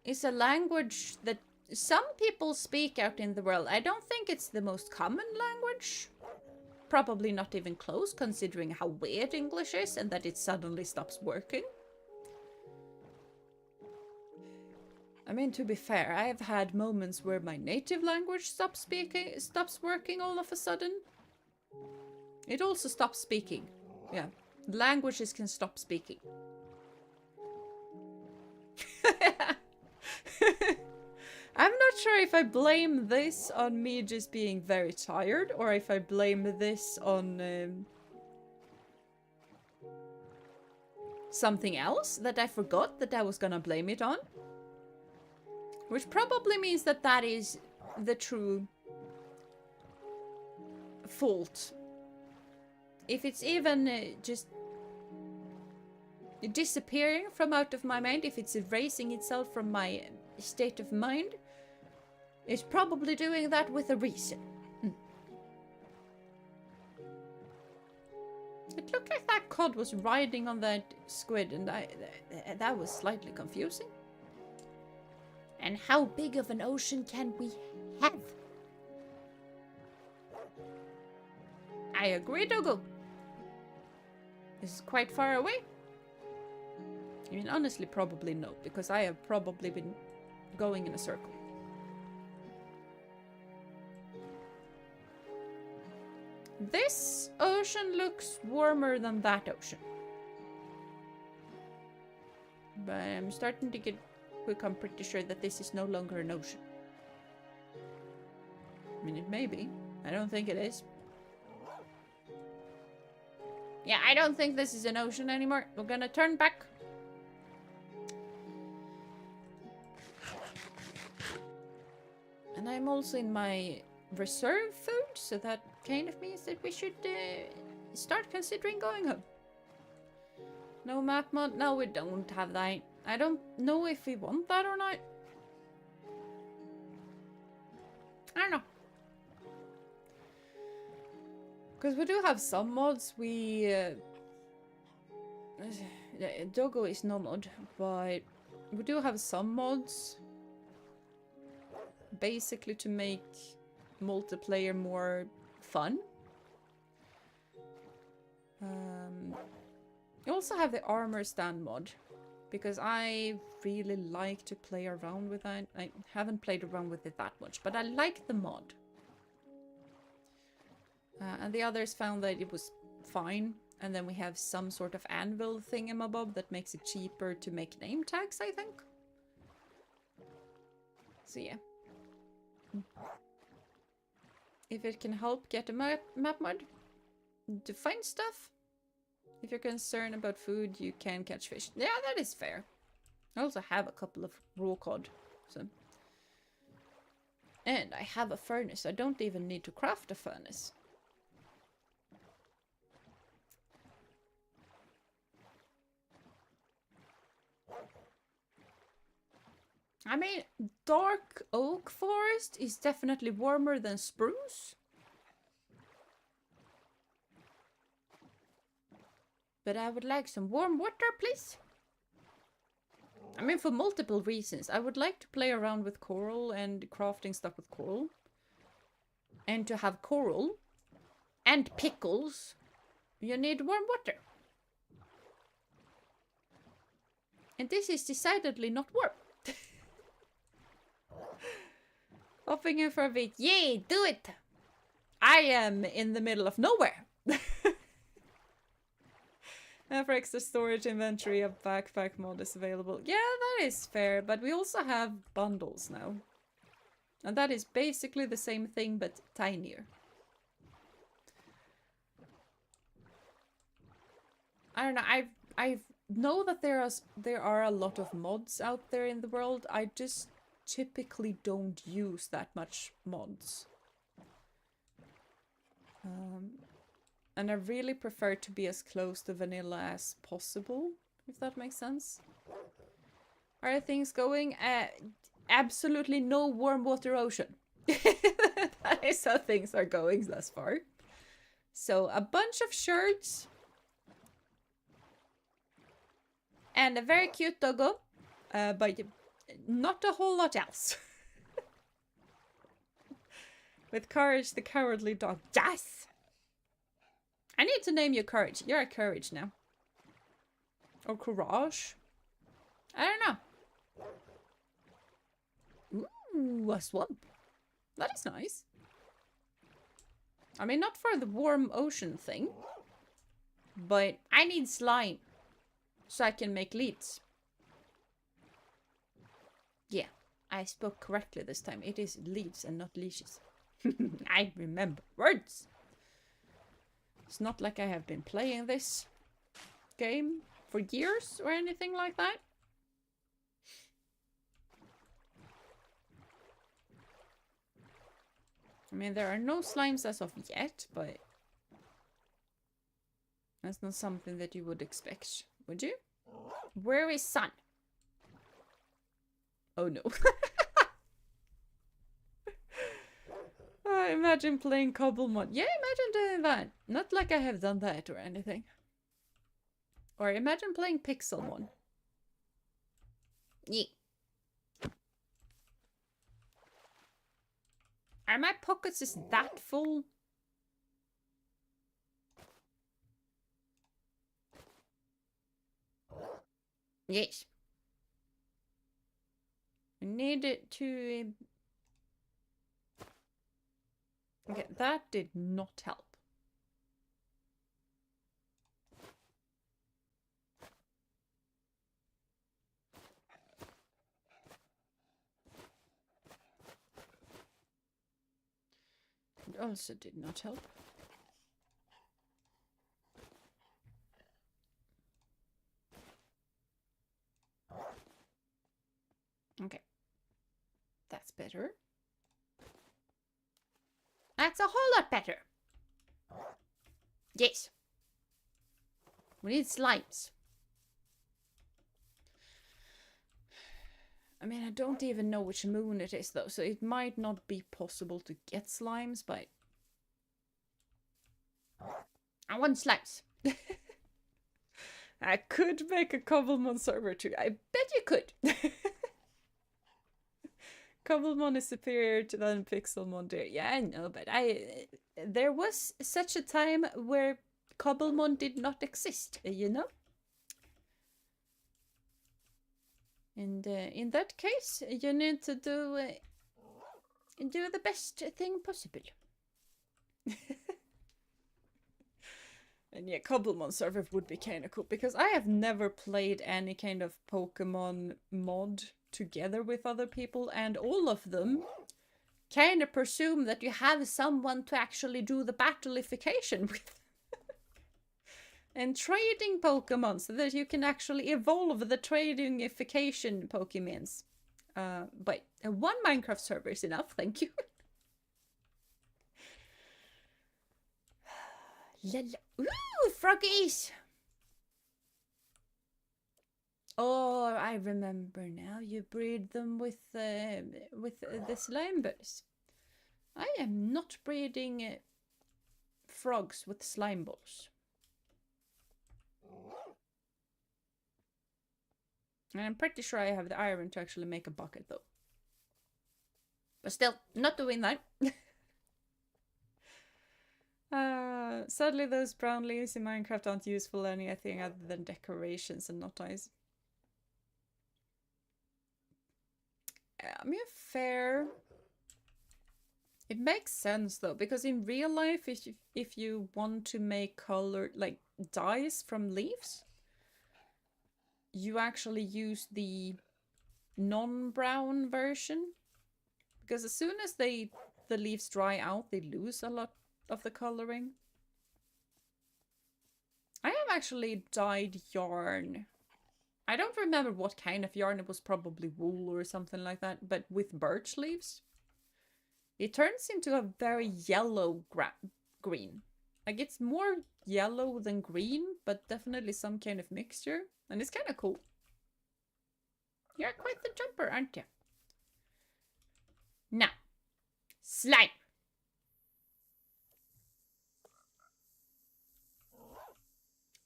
is a language that some people speak out in the world. I don't think it's the most common language. Probably not even close, considering how weird English is and that it suddenly stops working. I mean, to be fair, I have had moments where my native language stops working all of a sudden. It also stops speaking. Yeah, languages can stop speaking. I'm not sure if I blame this on me just being very tired or if I blame this on something else that I forgot that I was gonna blame it on. Which probably means that that is the true fault. If it's even just disappearing from out of my mind, if it's erasing itself from my state of mind, it's probably doing that with a reason. It looked like that cod was riding on that squid, and that was slightly confusing. And how big of an ocean can we have? I agree, Dogo. This is quite far away. I mean, honestly, probably no, because I have probably been going in a circle. This ocean looks warmer than that ocean. But I'm starting to become pretty sure that this is no longer an ocean. I mean, it may be. I don't think it is. Yeah, I don't think this is an ocean anymore. We're gonna turn back. And I'm also in my reserve food, so that kind of means that we should start considering going home. No map mod? No, we don't have that. I don't know if we want that or not. I don't know. Because we do have some mods. Dogo is no mod, but we do have some mods. Basically to make multiplayer more fun. You also have the armor stand mod, because I really like to play around with that. I haven't played around with it that much, but I like the mod. And the others found that it was fine. And then we have some sort of anvil thingamabob that makes it cheaper to make name tags, I think. So yeah. if it can help get a map mod to find stuff. If you're concerned about food, you can catch fish. Yeah, that is fair. I also have a couple of raw cod, so. And I have a furnace. I don't even need to craft a furnace. I mean, dark oak forest is definitely warmer than spruce. But I would like some warm water, please. I mean, for multiple reasons. I would like to play around with coral and crafting stuff with coral. And to have coral and pickles, you need warm water. And this is decidedly not warm. Hopping in for a bit. Yay, do it! I am in the middle of nowhere. For extra storage inventory, a backpack mod is available. Yeah, that is fair, but we also have bundles now. And that is basically the same thing, but tinier. I don't know, I know that there are a lot of mods out there in the world. I just typically don't use that much mods. And I really prefer to be as close to vanilla as possible, if that makes sense. Are things going? Absolutely no warm water ocean. That is how things are going thus far. So a bunch of shirts. And a very cute doggo. But not a whole lot else. With Courage the Cowardly Dog. Yes! I need to name you Courage. You're a Courage now. Or Courage. I don't know. Ooh, a swamp. That is nice. I mean, not for the warm ocean thing. But I need slime. So I can make leads. Yeah, I spoke correctly this time. It is leads and not leashes. I remember words. It's not like I have been playing this game for years or anything like that. I mean, there are no slimes as of yet, but that's not something that you would expect, would you? Where is Sun? Oh no. Imagine playing Cobblemon. Yeah, imagine doing that. Not like I have done that or anything. Or imagine playing Pixelmon. Yeah. Are my pockets just that full? Yes. I need it to... Okay, that did not help. It also did not help. Okay. That's better. That's a whole lot better. Yes. We need slimes. I mean, I don't even know which moon it is, though, so it might not be possible to get slimes, but... I want slimes. I could make a Cobblemon server, too. I bet you could. Cobblemon is superior to than Pixelmon, dear. Yeah, I know, but there was such a time where Cobblemon did not exist, you know? And in that case, you need to do the best thing possible. And yeah, Cobblemon server would be kind of cool, because I have never played any kind of Pokemon mod together with other people, and all of them kind of presume that you have someone to actually do the battleification with. And trading Pokemon so that you can actually evolve the tradingification Pokemons. But one Minecraft server is enough, thank you. Ooh, froggies! Oh, I remember now. You breed them with the slime balls. I am not breeding frogs with slime balls. And I'm pretty sure I have the iron to actually make a bucket, though. But still, not doing that. Sadly, those brown leaves in Minecraft aren't useful anything other than decorations and not eyes. I mean, fair. It makes sense though, because in real life, if you want to make color like dyes from leaves, you actually use the non-brown version, because as soon as the leaves dry out, they lose a lot of the coloring. I have actually dyed yarn. I don't remember what kind of yarn. It was probably wool or something like that, but with birch leaves. It turns into a very yellow green. Like, it's more yellow than green, but definitely some kind of mixture. And it's kind of cool. You're quite the jumper, aren't you? Now, slime.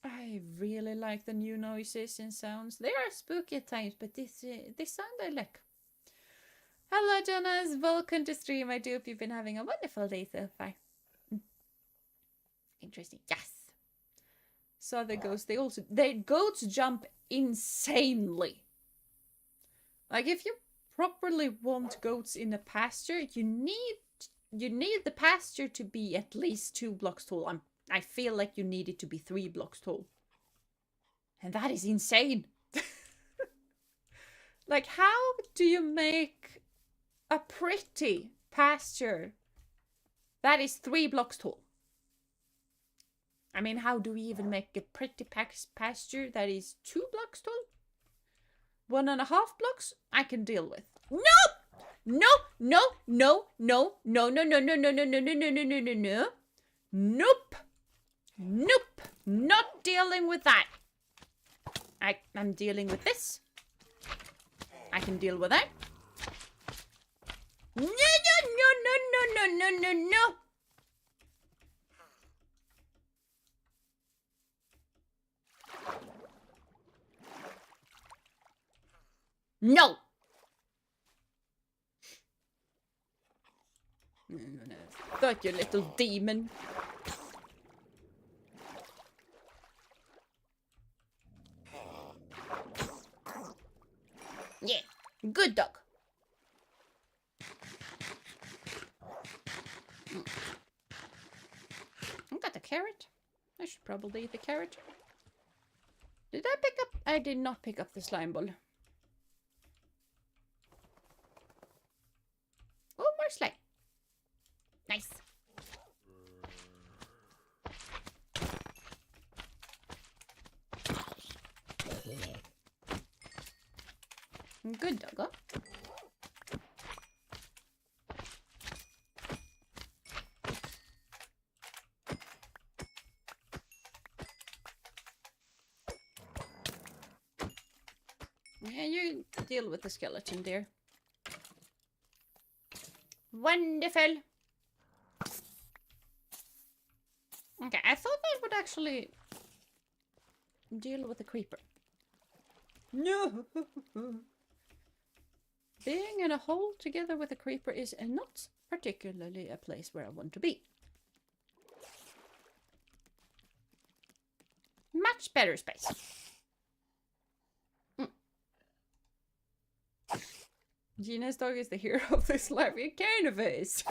I really like the new noises and sounds. They are spooky at times, but they sound I like. Hello, Jonas. Welcome to stream. I do hope you've been having a wonderful day so far. Interesting. Yes. So the ghosts, their goats jump insanely. Like, if you properly want goats in a pasture, you need the pasture to be at least 2 blocks tall. I feel like you need it to be 3 blocks tall. And that is insane. Like, how do you make a pretty pasture that is 3 blocks tall? I mean, how do we even make a pretty pasture that is 2 blocks tall? 1.5 blocks? I can deal with. No! No! No! No! No! No! No! No! No! No! No! No! No! No! No! No! No! No! Nope! Nope! Not dealing with that. I'm dealing with this. I can deal with that. No! No! No! No! No! No! No! No! No! No. Fuck you, little demon. Yeah, good dog. I got the carrot. I should probably eat the carrot. Did I pick up? I did not pick up the slime ball. Oh, more slime. Nice. Good doggo. Yeah, you deal with the skeleton, dear. Wonderful. Okay, I thought I would actually deal with the creeper. No! Being in a hole together with a creeper is not particularly a place where I want to be. Much better space. Jeena's dog is the hero of this life. It kind of is.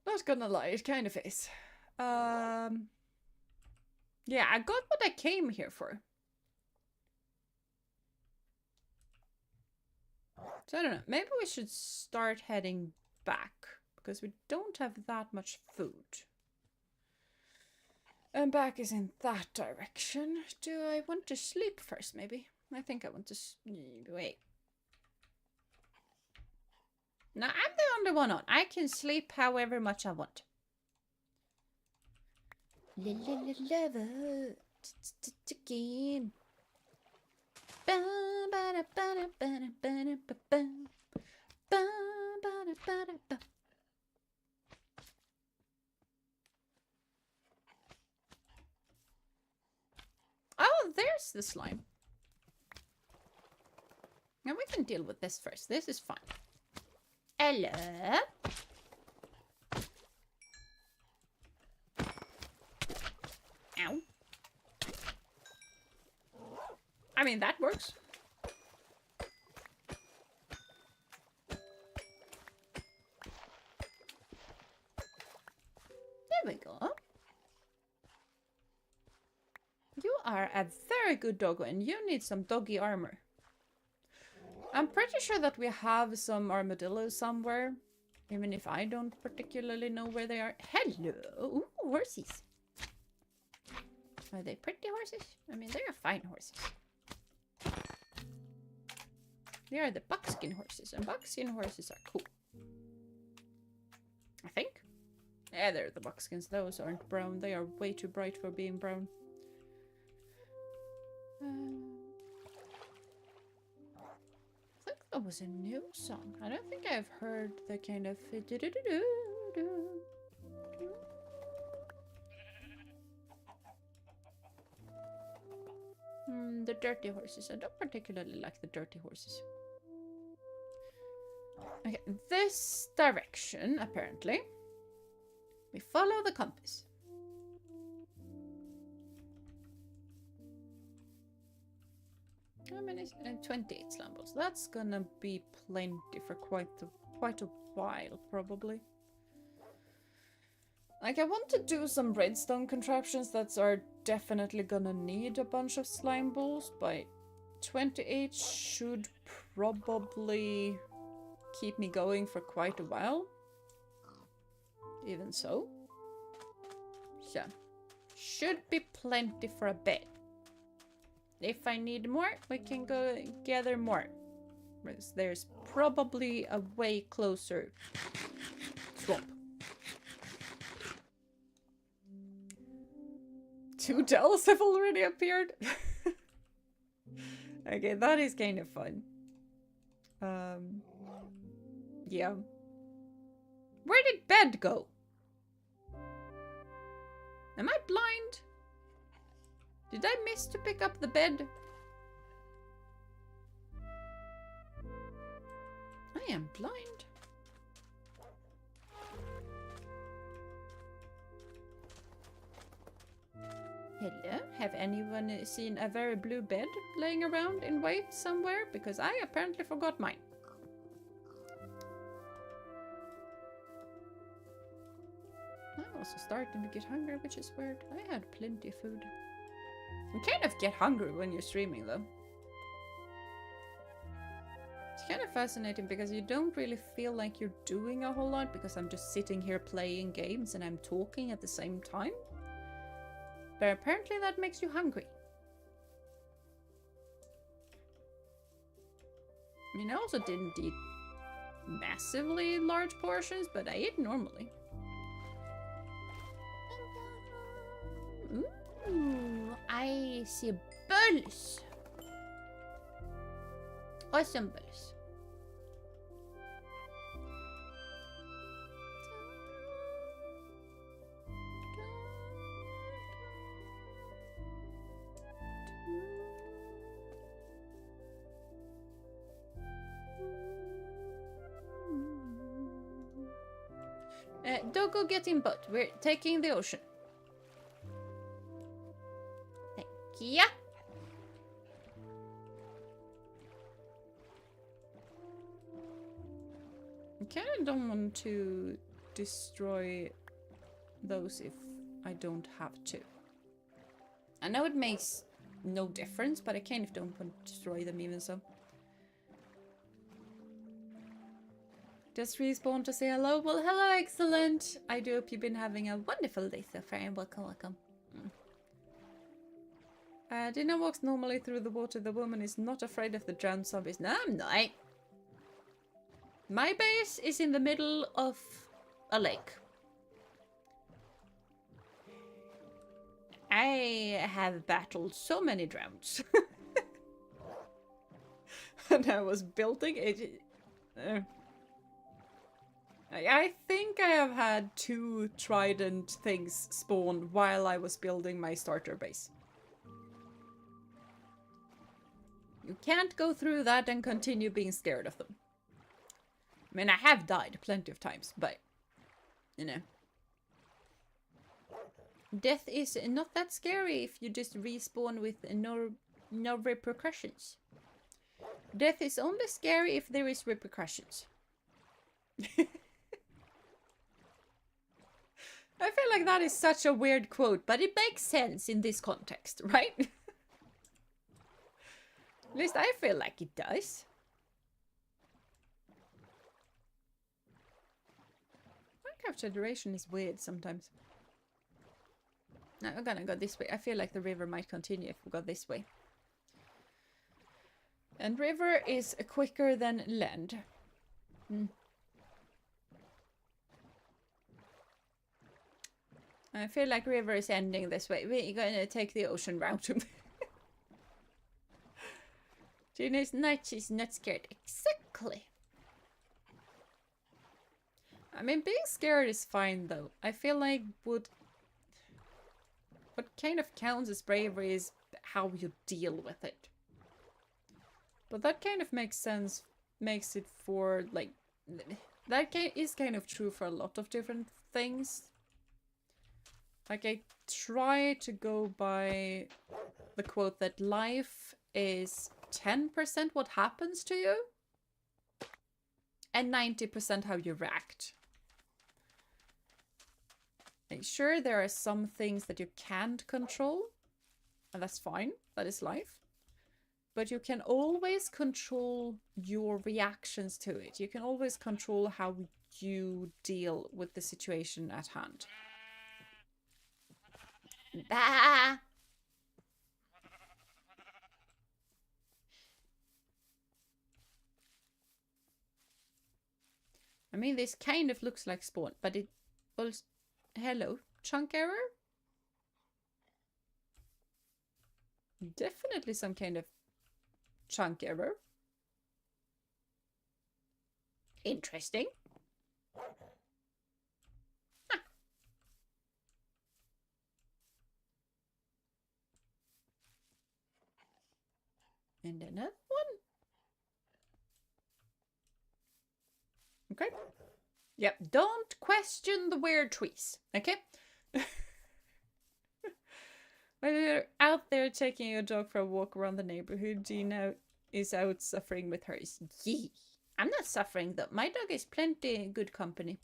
Not gonna lie, it kind of is. Yeah, I got what I came here for. So I don't know. Maybe we should start heading back because we don't have that much food. And back is in that direction. Do I want to sleep first, maybe? I think I want to... Wait. No, I'm the only one on. I can sleep however much I want. Lover. Again. Oh, there's the slime. Now we can deal with this first. This is fine. Hello. Ow. I mean, that works. There we go. You are a very good doggo and you need some doggy armor. I'm pretty sure that we have some armadillos somewhere. Even if I don't particularly know where they are. Hello! Ooh, horses. Are they pretty horses? I mean, they are fine horses. They are the buckskin horses. And buckskin horses are cool. I think. Yeah, they're the buckskins. Those aren't brown. They are way too bright for being brown. I think that was a new song. I don't think I've heard the kind of... the dirty horses. I don't particularly like the dirty horses. Okay, this direction, apparently. We follow the compass. How many? 28 slime balls. That's gonna be plenty for quite a while, probably. Like, I want to do some redstone contraptions that are definitely gonna need a bunch of slime balls, but 28 should probably keep me going for quite a while. Even so. So, should be plenty for a bit. If I need more, we can go gather more. There's probably a way closer swamp. 2 dells have already appeared. Okay, that is kind of fun. Yeah. Where did bed go? Am I blind? Did I miss to pick up the bed? I am blind. Hello? Have anyone seen a very blue bed laying around in white somewhere? Because I apparently forgot mine. I'm also starting to get hungry, which is weird. I had plenty of food. You kind of get hungry when you're streaming, though. It's kind of fascinating because you don't really feel like you're doing a whole lot because I'm just sitting here playing games and I'm talking at the same time. But apparently that makes you hungry. I mean, I also didn't eat massively large portions, but I ate normally. Ooh, I see bulls. Awesome bulls. Doggo, get in boat. We're taking the ocean. Thank you. I kind of don't want to destroy those if I don't have to. I know it makes no difference, but I kind of don't want to destroy them even so. Just respawn to say hello. Well, hello, excellent. I do hope you've been having a wonderful day so far, and welcome, welcome. Jeena walks normally through the water. The woman is not afraid of the drowned zombies. No, I'm not. My base is in the middle of a lake. I have battled so many drowns. And I was building it. I think I have had 2 trident things spawned while I was building my starter base. You can't go through that and continue being scared of them. I mean, I have died plenty of times, but, you know. Death is not that scary if you just respawn with no repercussions. Death is only scary if there is repercussions. I feel like that is such a weird quote, but it makes sense in this context, right? At least I feel like it does. Minecraft duration is weird sometimes. Now we're gonna go this way. I feel like the river might continue if we go this way. And river is quicker than land. I feel like river is ending this way. We're gonna take the ocean route. Jeena's night, she's not scared. Exactly. I mean, being scared is fine though. I feel like what kind of counts as bravery is how you deal with it. But that kind of makes sense, makes it for, like, that is kind of true for a lot of different things. Like, I try to go by the quote that life is 10% what happens to you and 90% how you react. Like, sure, there are some things that you can't control, and that's fine, that is life. But you can always control your reactions to it. You can always control how you deal with the situation at hand. Bah! I mean, this kind of looks like spawn, but it also... Hello, chunk error? Definitely some kind of chunk error. Interesting. Huh. And another one. Okay. Yep, don't question the weird trees, okay? When you're out there taking your dog for a walk around the neighborhood, Jeena is out suffering with hers. Yee. I'm not suffering though. My dog is plenty good company.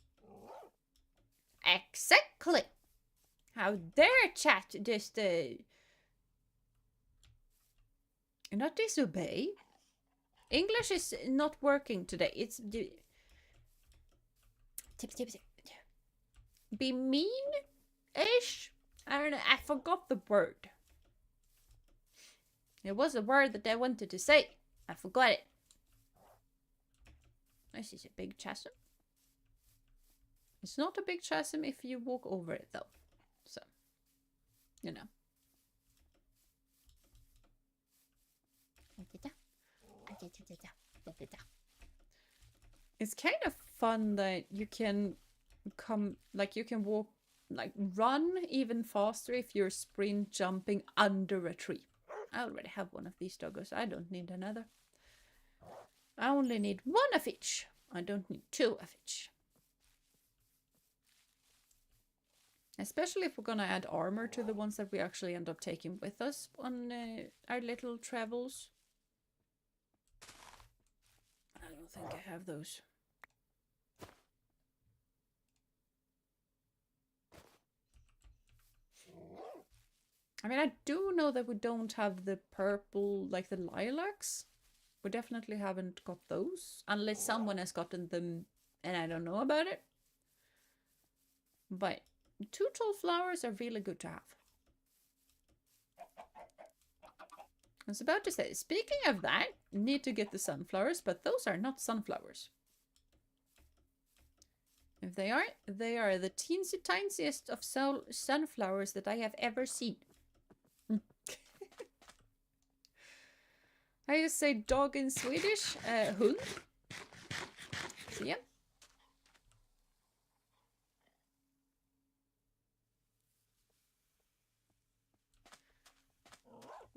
Exactly. How dare chat just not disobey. English is not working today. It's be mean-ish. I don't know. I forgot the word. It was a word that I wanted to say. I forgot it. This is a big chasm. It's not a big chasm if you walk over it, though. So, you know. It's kind of fun that you can you can walk, run even faster if you're sprint jumping under a tree. I already have one of these doggos. I don't need another. I only need one of each. I don't need 2 of each. Especially if we're gonna add armor to the ones that we actually end up taking with us on our little travels. I don't think I have those. I mean, I do know that we don't have the purple, like the lilacs. We definitely haven't got those. Unless someone has gotten them and I don't know about it. But 2 tall flowers are really good to have. I was about to say, speaking of that, need to get the sunflowers, but those are not sunflowers. If they are the teensy tiniest of sunflowers that I have ever seen. I just say dog in Swedish, hund. So yeah.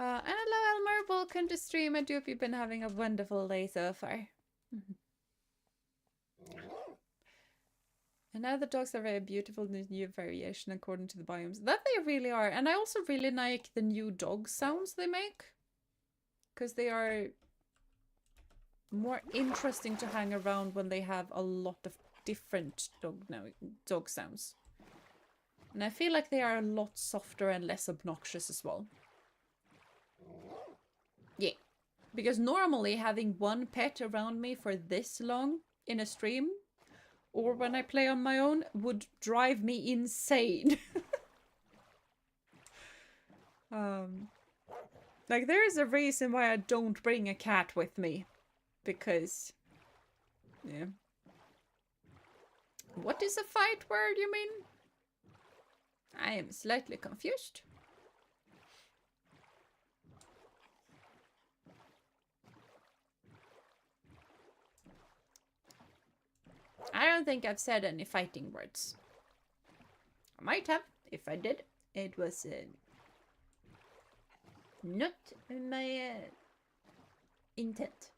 And hello Elmer, welcome to stream. I do hope you've been having a wonderful day so far. And now the dogs are very beautiful, the new variation according to the biomes. That they really are. And I also really like the new dog sounds they make. Because they are more interesting to hang around when they have a lot of different dog sounds. And I feel like they are a lot softer and less obnoxious as well. Yeah, because normally having one pet around me for this long in a stream or when I play on my own would drive me insane. Like there is a reason why I don't bring a cat with me. Because, yeah. What is a fight word, you mean? I am slightly confused. I don't think I've said any fighting words. I might have. If I did, it was not my intent.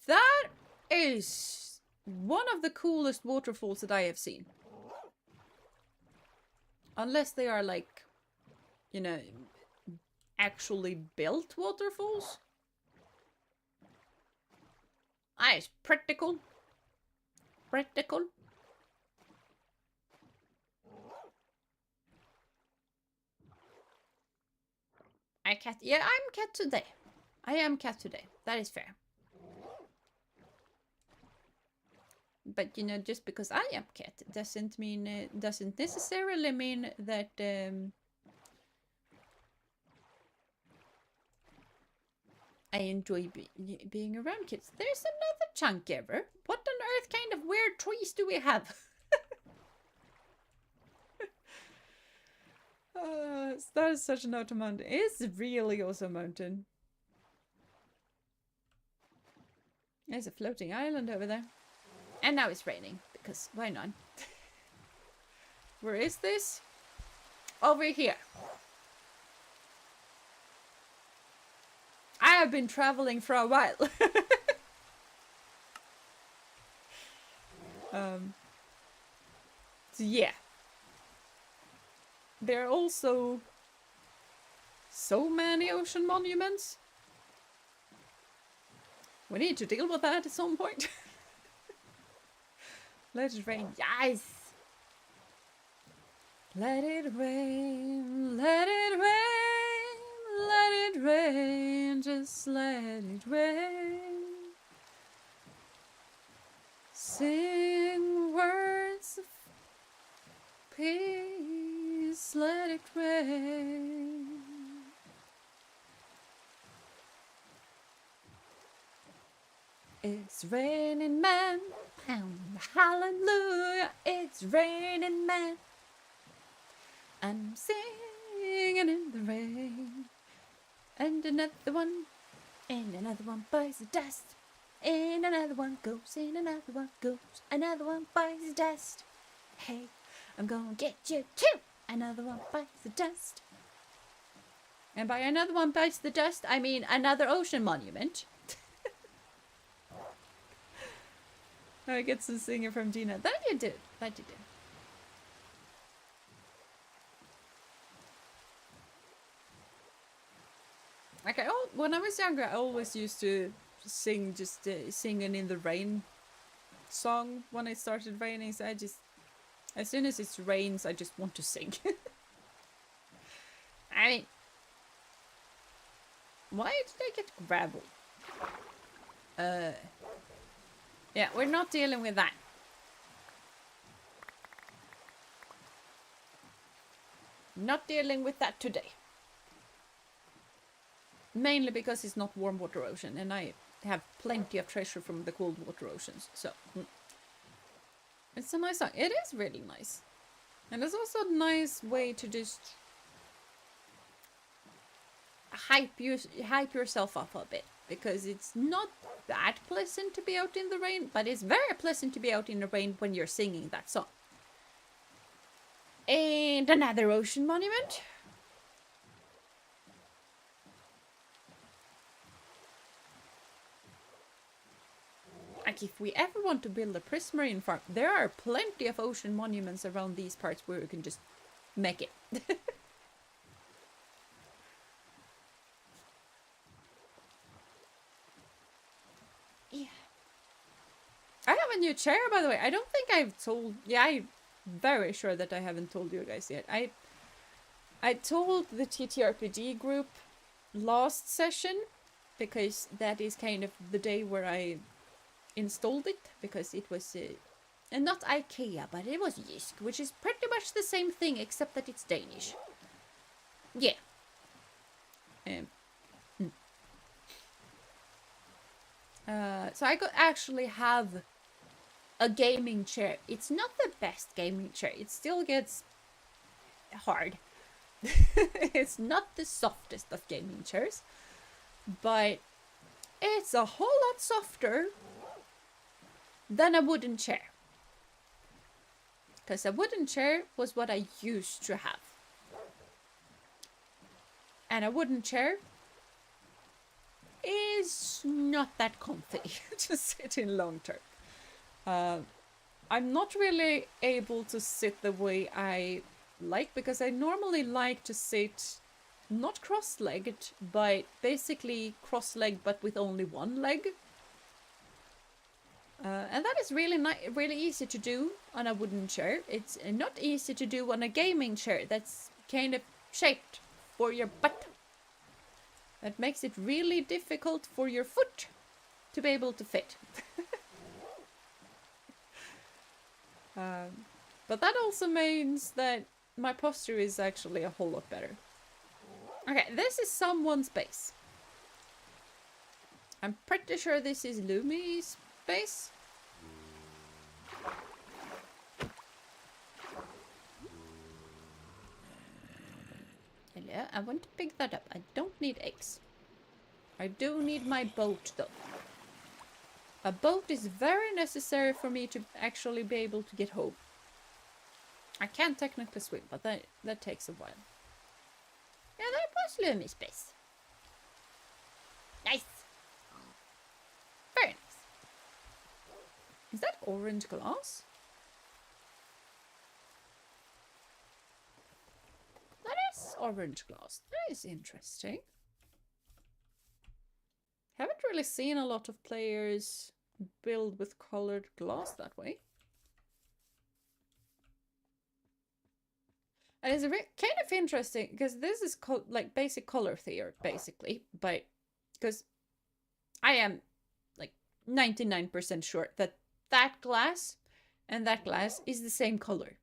That is one of the coolest waterfalls that I have seen. Unless they are like, you know, actually built waterfalls. Ah, it's pretty cool. Pretty cool. Yeah, I'm cat today. I am cat today. That is fair. But you know, just because I am cat doesn't mean doesn't necessarily mean that I enjoy being around kids. There's another chunk ever. What on earth kind of weird trees do we have? That is such an awesome mountain. It's really awesome mountain. There's a floating island over there. And now it's raining, because why not? Where is this? Over here. I have been traveling for a while. So yeah. There are also so many ocean monuments. We need to deal with that at some point. Let it rain. Yes! Let it rain, let it rain, let it rain, just let it rain. Sing words of peace, let it rain. It's raining man, hallelujah, it's raining man. I'm singing in the rain. And another one buys the dust. And another one goes, and another one goes. Another one buys the dust. Hey, I'm gonna get you too. Another one bites the dust. And by another one bites the dust, I mean another ocean monument. I get some singing from Jeena. That you do. That you do. Like when I was younger, I always used to sing just singing in the rain song when it started raining. So I just, as soon as it rains, I just want to sing. I mean, Why did I get gravel? Yeah, we're not dealing with that. Not dealing with that today. Mainly because it's not warm water ocean, and I have plenty of treasure from the cold water oceans, so... It's a nice song. It is really nice. And it's also a nice way to just... hype yourself up a bit. Because it's not that pleasant to be out in the rain, but it's very pleasant to be out in the rain when you're singing that song. And another ocean monument. Like, if we ever want to build a prismarine farm, there are plenty of ocean monuments around these parts where we can just make it. Yeah. I have a new chair, by the way. I don't think I've told... Yeah, I'm very sure that I haven't told you guys yet. I told the TTRPG group last session, because that is kind of the day where I installed it, because it was and not IKEA, but it was Jysk, which is pretty much the same thing except that it's Danish. Yeah. So I could actually have a gaming chair. It's not the best gaming chair. It still gets hard. It's not the softest of gaming chairs, but it's a whole lot softer than a wooden chair. Because a wooden chair was what I used to have. And a wooden chair is not that comfy to sit in long term. I'm not really able to sit the way I like, because I normally like to sit not cross-legged, but basically cross-legged but with only one leg. And that is really easy to do on a wooden chair. It's not easy to do on a gaming chair that's kind of shaped for your butt. That makes it really difficult for your foot to be able to fit. But that also means that my posture is actually a whole lot better. Okay, this is someone's base. I'm pretty sure this is Lumi's base. Hello, I want to pick that up. I don't need eggs. I do need my boat though. A boat is very necessary for me to actually be able to get home. I can technically swim, but that takes a while. Yeah, that was Lumi's base. Nice. Very nice. Is that orange glass? That is orange glass. That is interesting. Haven't really seen a lot of players build with colored glass that way. And it's kind of interesting, because this is like basic color theory, basically. But because I am like 99% sure that that glass and that glass is the same color.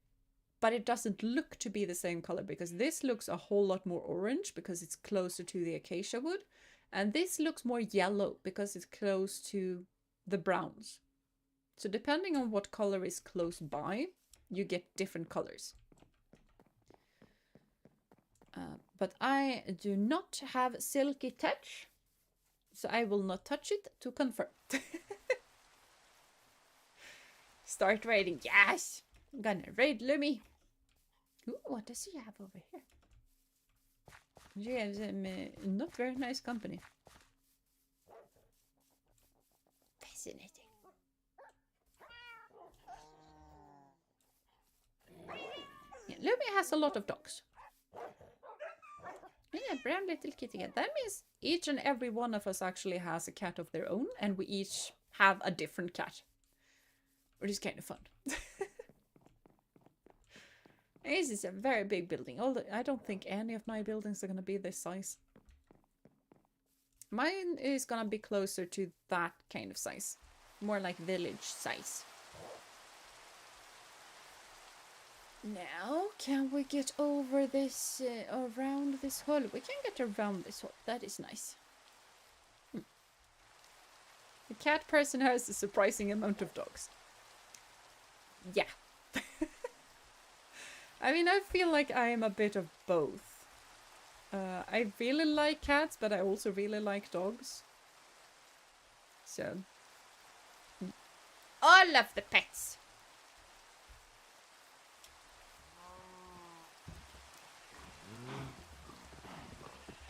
But it doesn't look to be the same color, because this looks a whole lot more orange because it's closer to the acacia wood. And this looks more yellow because it's close to the browns. So depending on what color is close by, you get different colors. But I do not have silky touch, so I will not touch it to confirm. Start raiding. Yes! I'm gonna raid Lumi. Ooh, what does he have over here? She has not very nice company. Fascinating. Yeah, Lumi has a lot of dogs. Yeah, brown little kitty cat. That means each and every one of us actually has a cat of their own, and we each have a different cat. Which is kind of fun. This is a very big building. Although I don't think any of my buildings are going to be this size. Mine is gonna be closer to that kind of size. More like village size. Now, can we get over this, around this hole? We can get around this hole. That is nice. The cat person has a surprising amount of dogs. Yeah. I mean, I feel like I am a bit of both. I really like cats, but I also really like dogs. So, all of the pets.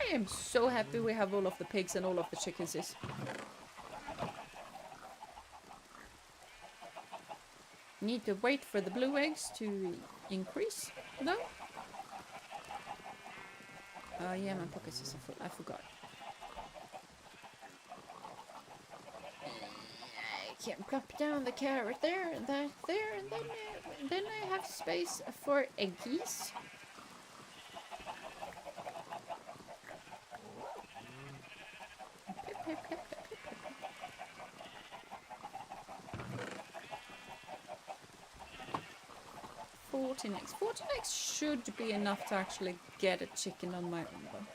I am so happy we have all of the pigs and all of the chickens. Need to wait for the blue eggs to increase, though. Yeah, my pockets is full. I forgot. I can plop down the carrot there and that there, and then I have space for eggies. 14 eggs. 14 eggs should be enough to actually get a chicken on my own, though.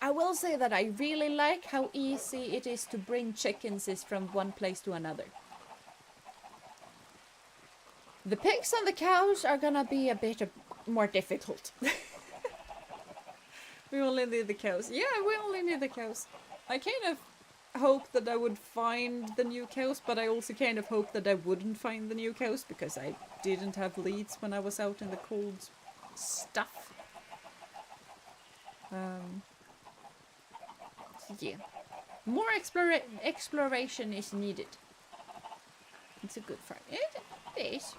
I will say that I really like how easy it is to bring chickens from one place to another. The pigs and the cows are gonna be a bit more difficult. We only need the cows. Yeah, we only need the cows. I kind of hoped that I would find the new cows, but I also kind of hoped that I wouldn't find the new cows because I didn't have leads when I was out in the cold stuff. Yeah. More exploration is needed. It's a good farm. It is.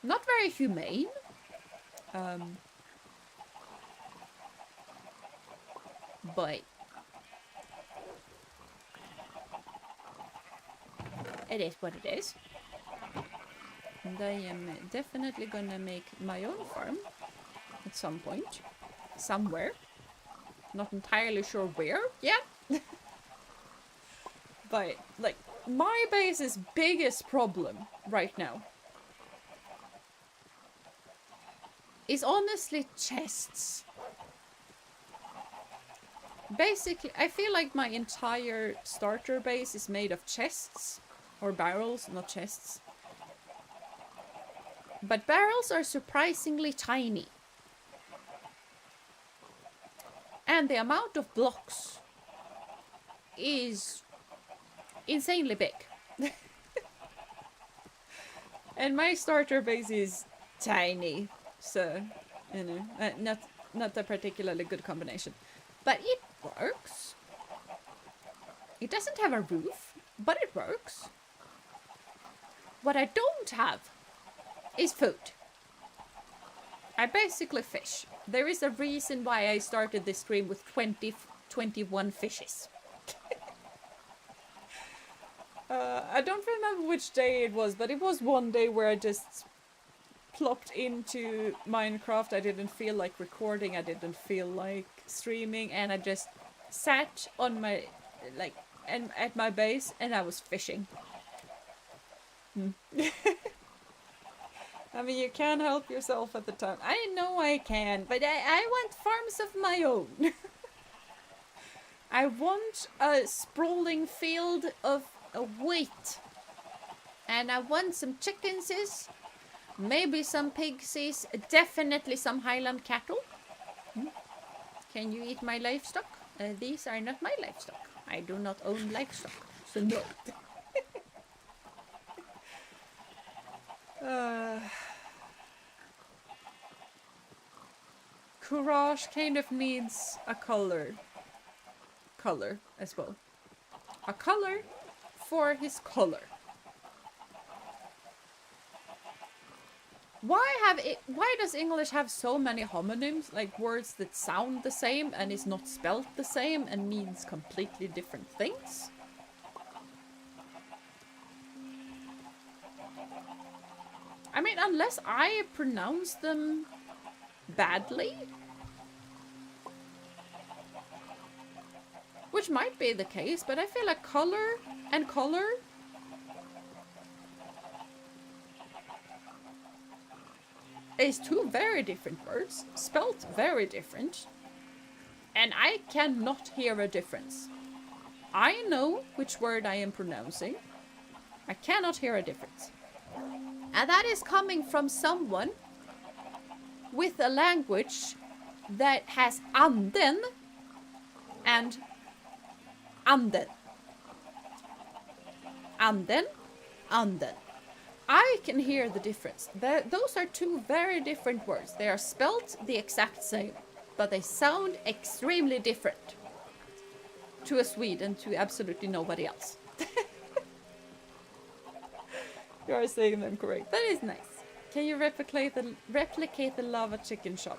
Not very humane. But it is what it is. And I am definitely gonna make my own farm at some point. Somewhere. Not entirely sure where yet. But, like, my base's biggest problem right now is honestly chests. Basically, I feel like my entire starter base is made of chests. Or barrels, not chests. But barrels are surprisingly tiny. And the amount of blocks is insanely big. And my starter base is tiny. So, you know, not a particularly good combination. But it works. It doesn't have a roof, but it works. What I don't have is food. I basically fish. There is a reason why I started this stream with 21 fishes. I don't remember which day it was, but it was one day where I just plopped into Minecraft. I didn't feel like recording, I didn't feel like streaming, and I just sat on my, like, and at my base, and I was fishing. I mean, you can't help yourself at the time. I know I can, but I want farms of my own. I want a sprawling field of wheat. And I want some chickenses, maybe some pigsies, definitely some Highland cattle. Can you eat my livestock? These are not my livestock. I do not own livestock, so no. Courage kind of needs a color as well. A color for his color. Why does English have so many homonyms, like words that sound the same and is not spelt the same and means completely different things? I mean, unless I pronounce them badly, Which might be the case, but I feel like color and color is two very different words, spelt very different, and I cannot hear a difference. I know which word I am pronouncing. I cannot hear a difference. And that is coming from someone with a language that has anden and anden. Anden, anden. I can hear the difference. Those are two very different words. They are spelled the exact same, but they sound extremely different to a Swede and to absolutely nobody else. You are saying them correct. That is nice. Can you replicate the lava chicken shop?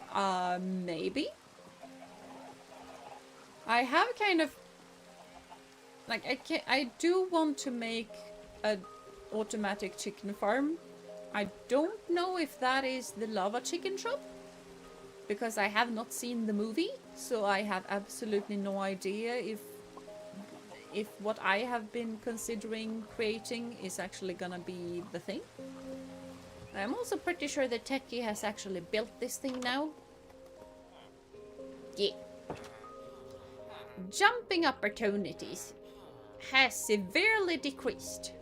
Maybe. I have kind of like I do want to make a automatic chicken farm. I don't know if that is the lava chicken shop because I have not seen the movie, so I have absolutely no idea if what I have been considering creating is actually gonna be the thing. I'm also pretty sure that Techie has actually built this thing now. Yeah. Jumping opportunities has severely decreased.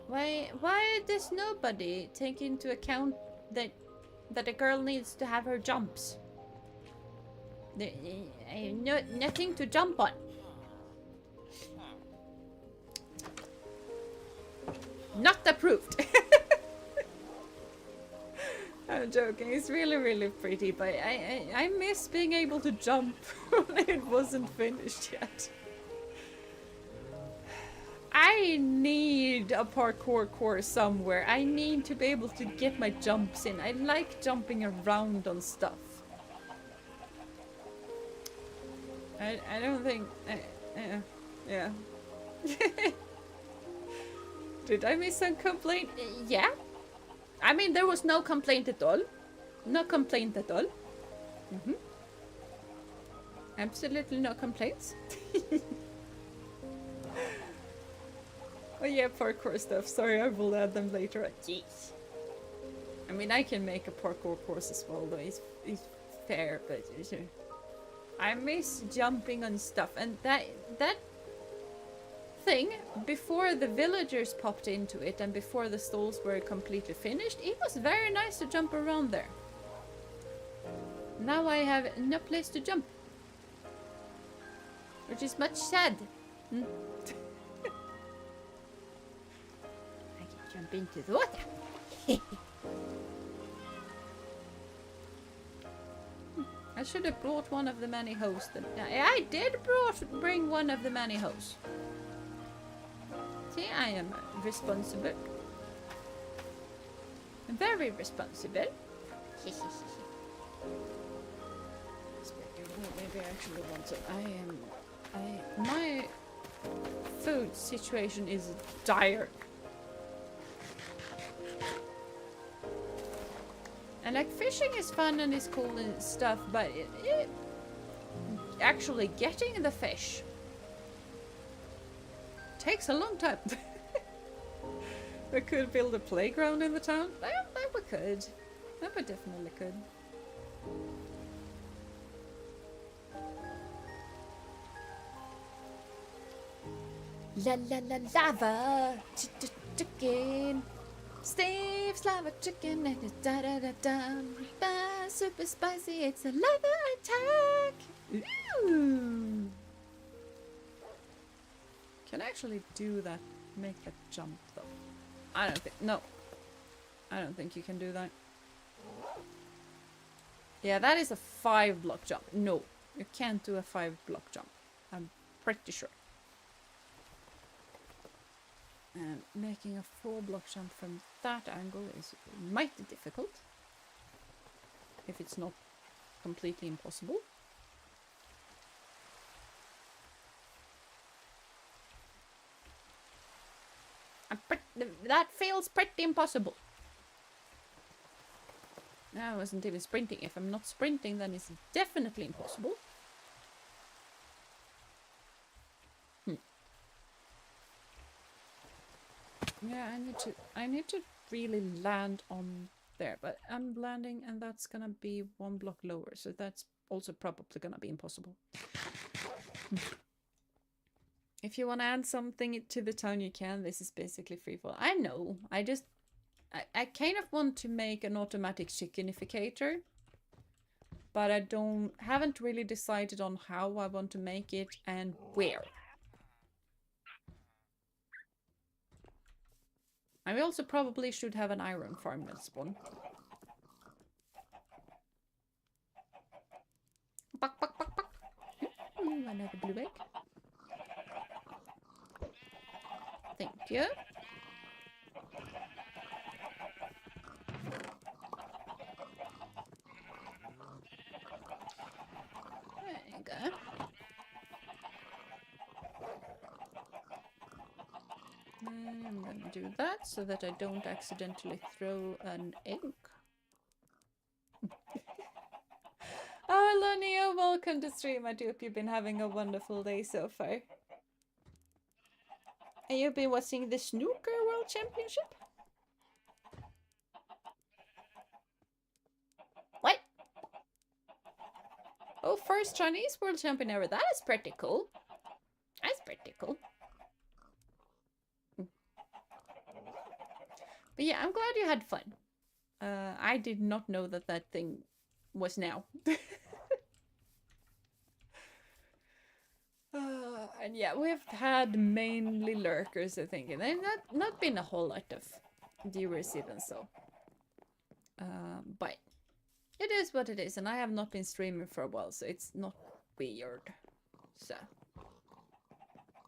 Why does nobody take into account that a girl needs to have her jumps? Nothing to jump on. Not approved. I'm joking. It's really, really pretty, but I miss being able to jump when it wasn't finished yet. I need a parkour course somewhere. I need to be able to get my jumps in. I like jumping around on stuff. I don't think... yeah. Did I miss some complaint? Yeah. I mean, there was no complaint at all. No complaint at all. Absolutely no complaints. Oh yeah, parkour stuff. Sorry, I will add them later. Jeez. I mean, I can make a parkour course as well, though. It's fair, but... I miss jumping on stuff, and that thing, before the villagers popped into it and before the stalls were completely finished, it was very nice to jump around there. Now I have no place to jump, which is much sad. I can jump into the water. I should have brought one of the many hoes. I did bring one of the many hoes. See, I am responsible. Very responsible. Maybe I actually want to. My food situation is dire. And like, fishing is fun and is cool and stuff, but actually getting the fish takes a long time. We could build a playground in the town. That we could. That we definitely could. La la la lava chicken. Steve's lava chicken and it's da da da da. Super spicy, it's a lava attack. Ooh. Can I actually do that? Make that jump though? I don't think. No. I don't think you can do that. Yeah, that is a 5-block jump. No, you can't do a 5-block jump. I'm pretty sure. And making a 4-block jump from that angle is mighty difficult. If it's not completely impossible. That feels pretty impossible. I wasn't even sprinting. If I'm not sprinting, then it's definitely impossible. Yeah, I need to really land on there, but I'm landing and that's gonna be one block lower, so that's also probably gonna be impossible. If you want to add something to the town, you can. This is basically free fall. I know. I kind of want to make an automatic chickenificator, but I haven't really decided on how I want to make it and where. I also probably should have an iron farm at spawn. Buck, buck, buck, buck. Ooh, another blue egg. Thank you. There you go. I'm gonna do that so that I don't accidentally throw an egg. Oh, hello Neo, welcome to stream. I do hope you've been having a wonderful day so far. And you've been watching the Snooker World Championship? What? Oh, first Chinese World Champion ever. That is pretty cool. That's pretty cool. But yeah, I'm glad you had fun. I did not know that that thing was now. And yeah, we've had mainly lurkers, I think, and there's not been a whole lot of viewers even so. But it is what it is, and I have not been streaming for a while, so it's not weird. So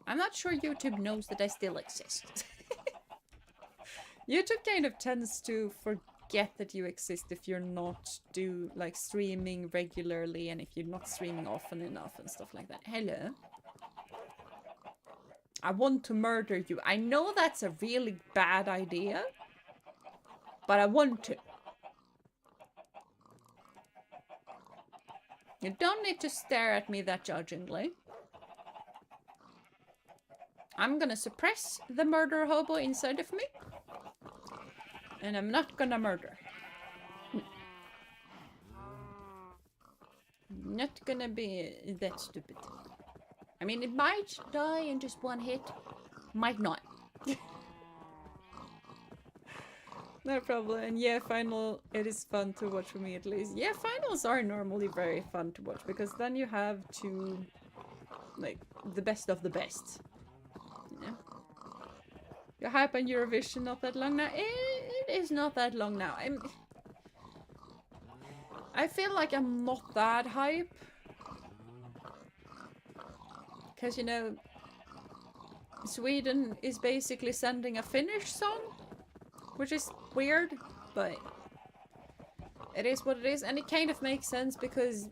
I'm not sure YouTube knows that I still exist. YouTube kind of tends to forget that you exist if you're not streaming regularly and if you're not streaming often enough and stuff like that. Hello. I want to murder you. I know that's a really bad idea, but I want to. You don't need to stare at me that judgingly. I'm gonna suppress the murder hobo inside of me. And I'm not gonna murder. Not gonna be that stupid. I mean, it might die in just one hit. Might not. No problem. And yeah, final, it is fun to watch for me at least. Yeah, finals are normally very fun to watch because then you have to, like, the best of the best. Yeah. Your hype on Eurovision not that long now? It is not that long now. I feel like I'm not that hype. Because, you know, Sweden is basically sending a Finnish song. Which is weird, but it is what it is. And it kind of makes sense because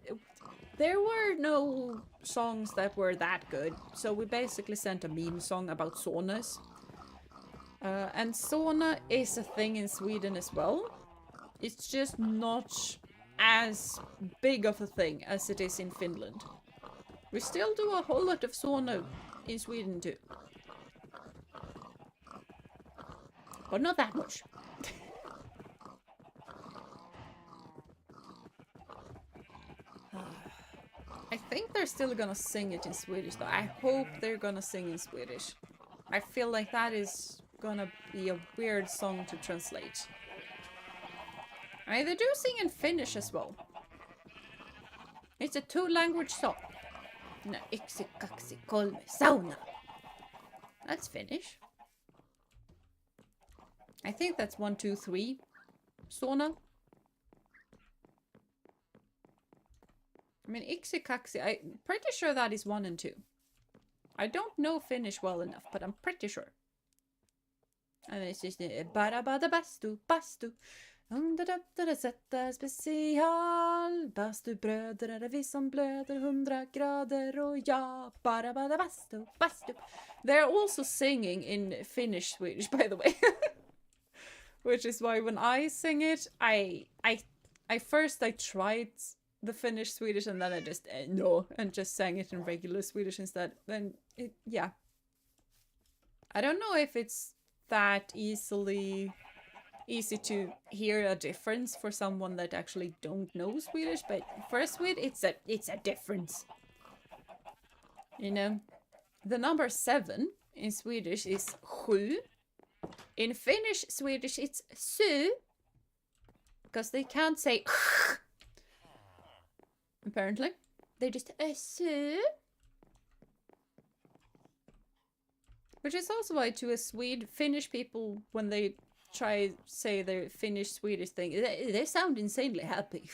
there were no songs that were that good. So we basically sent a meme song about saunas. And sauna is a thing in Sweden as well. It's just not as big of a thing as it is in Finland. We still do a whole lot of sauna in Sweden too. But not that much. I think they're still gonna sing it in Swedish though. I hope they're gonna sing in Swedish. I feel like that is gonna be a weird song to translate. I mean, they do sing in Finnish as well. It's a 2-language song. No, yksi, kaksi, kolme, sauna. That's Finnish. I think that's 1, 2, 3. Sauna. I mean, yksi, kaksi. I'm pretty sure that is 1 and 2. I don't know Finnish well enough, but I'm pretty sure. And it's just bara bastu, bastu. Sätta special. Bastubröder är det vi som blöder 100 grader och ja. Bara bastu, bastu. They're also singing in Finnish Swedish, by the way. Which is why when I sing it, I first tried the Finnish Swedish and then I just no and just sang it in regular Swedish instead. Then yeah. I don't know if it's that easy to hear a difference for someone that actually don't know Swedish, but for a Swede, it's a difference. You know, the number 7 in Swedish is 7. In Finnish, Swedish, it's sy, because they can't say apparently. They just sy. Which is also why to a Swede, Finnish people, when they try say their Finnish Swedish thing, they sound insanely happy.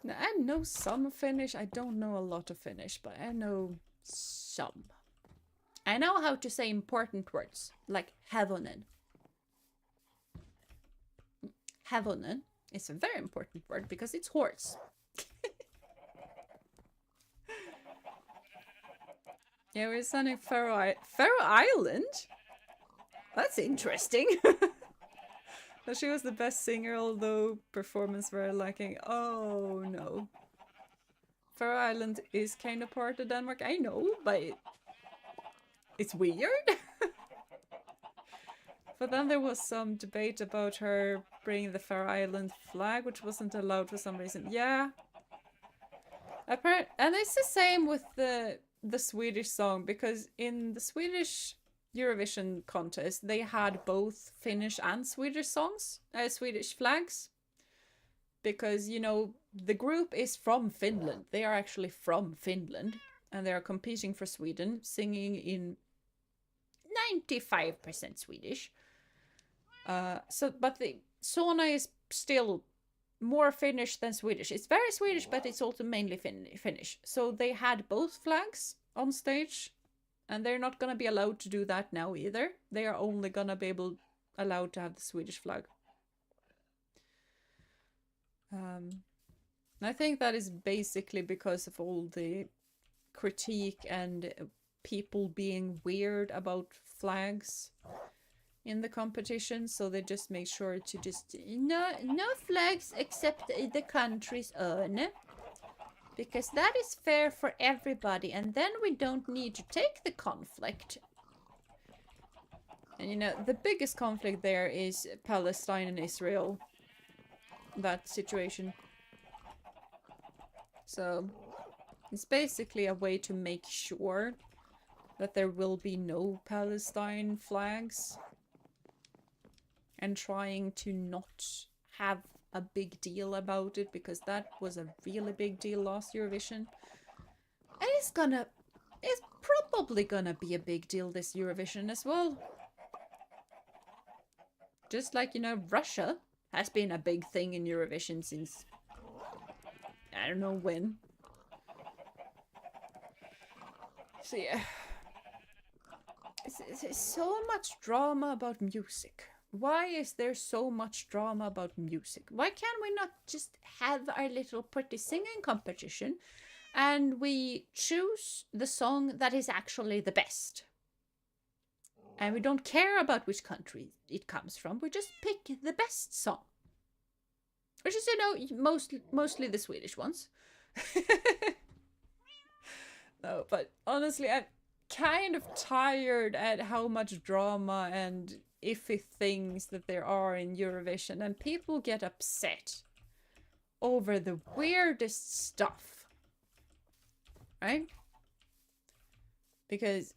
Now, I know some Finnish. I don't know a lot of Finnish, but I know some. I know how to say important words, like hevonen. Hevonen is a very important word because it's horse. Yeah, we're sending Faroe Island? That's interesting. She was the best singer, although performance very lacking. Oh no. Faroe Island is kind of part of Denmark, I know, but it's weird. But then there was some debate about her bringing the Faroe Island flag, which wasn't allowed for some reason. Yeah. And it's the same with the Swedish song, because in the Swedish Eurovision contest, they had both Finnish and Swedish songs, Swedish flags. Because, you know, the group is from Finland. They are actually from Finland. And they are competing for Sweden, singing in 95% Swedish. But the Sona is still more Finnish than Swedish. It's very Swedish, but it's also mainly Finnish. So they had both flags on stage, and they're not gonna be allowed to do that now either. They are only gonna be allowed to have the Swedish flag. I think that is basically because of all the critique and people being weird about flags in the competition, so they just make sure to just no flags except the country's own, because that is fair for everybody, and then we don't need to take the conflict. And you know, the biggest conflict there is Palestine and Israel, that situation. So it's basically a way to make sure that there will be no Palestine flags, and trying to not have a big deal about it, because that was a really big deal last Eurovision. And it's probably gonna be a big deal this Eurovision as well. Just like, you know, Russia has been a big thing in Eurovision since I don't know when. So yeah. There's so much drama about music. Why is there so much drama about music? Why can't we not just have our little pretty singing competition and we choose the song that is actually the best? And we don't care about which country it comes from. We just pick the best song. Which is, you know, mostly the Swedish ones. No, but honestly, I'm kind of tired at how much drama and iffy things that there are in Eurovision, and people get upset over the weirdest stuff, right? Because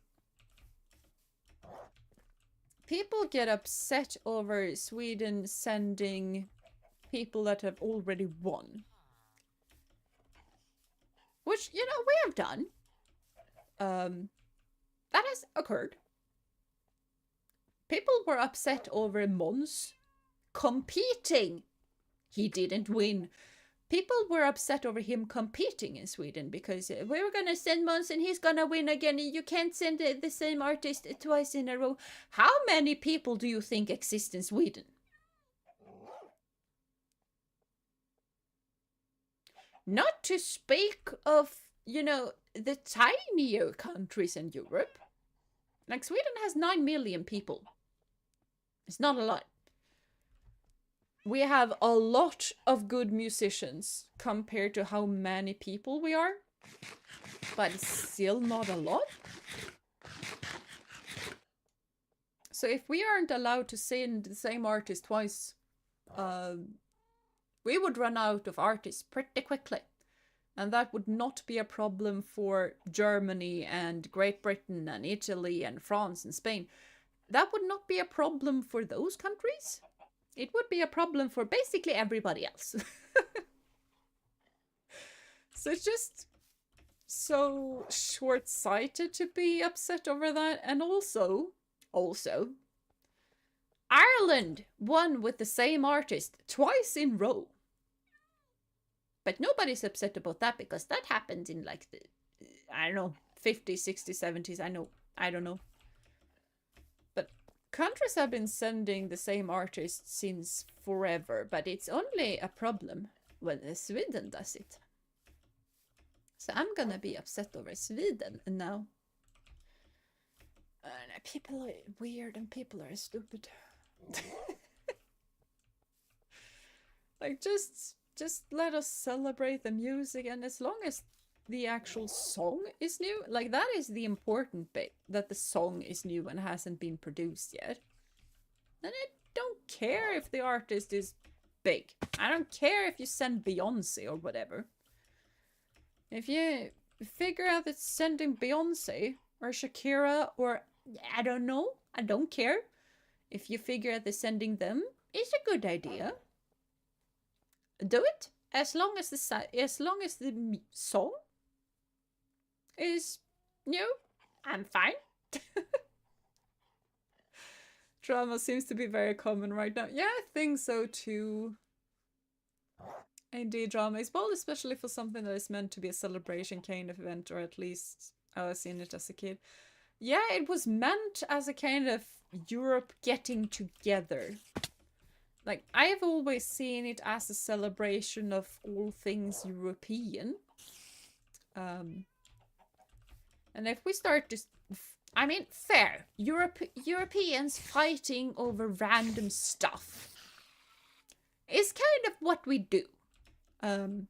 people get upset over Sweden sending people that have already won, which, you know, we have done. That has occurred. People were upset over Måns competing. He didn't win. People were upset over him competing in Sweden because we were gonna send Måns and he's gonna win again. You can't send the same artist twice in a row. How many people do you think exist in Sweden? Not to speak of, you know, the tinier countries in Europe. Like, Sweden has 9 million people. It's not a lot. We have a lot of good musicians compared to how many people we are. but it's still not a lot. So if we aren't allowed to send the same artist twice, we would run out of artists pretty quickly. And that would not be a problem for Germany and Great Britain and Italy and France and Spain. That would not be a problem for those countries. It would be a problem for basically everybody else. So it's just so short-sighted to be upset over that. And also, Ireland won with the same artist twice in row. But nobody's upset about that because that happened in like the, I don't know, 50s, 60s, 70s. I don't know. But countries have been sending the same artist since forever, but it's only a problem when Sweden does it. So I'm gonna be upset over Sweden now. People are weird and people are stupid. Like, just let us celebrate the music, and as long as the actual song is new, like, that is the important bit, that the song is new and hasn't been produced yet. Then I don't care if the artist is big. I don't care if you send Beyonce or whatever. If you figure out that sending Beyonce or Shakira or, I don't know, I don't care. If you figure out that sending them is a good idea, do it. As long as the song is new, I'm fine. Drama seems to be very common right now. Yeah, I think so too. Indeed, drama is bold, especially for something that is meant to be a celebration kind of event, or at least I was in it as a kid. Yeah, it was meant as a kind of Europe getting together. Like, I have always seen it as a celebration of all things European. And if we start to... I mean, fair. Europeans fighting over random stuff is kind of what we do. But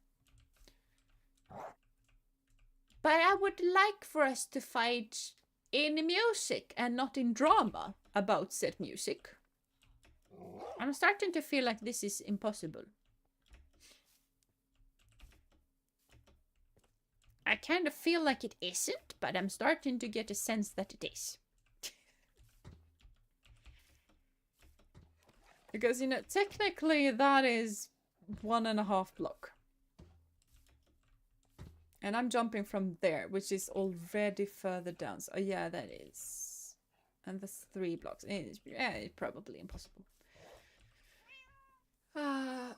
I would like for us to fight in music and not in drama about said music. I'm starting to feel like this is impossible. I kind of feel like it isn't, but I'm starting to get a sense that it is. Because, you know, technically that is 1.5 block. And I'm jumping from there, which is already further down. So, yeah, that is. And that's 3 blocks. It's probably impossible. I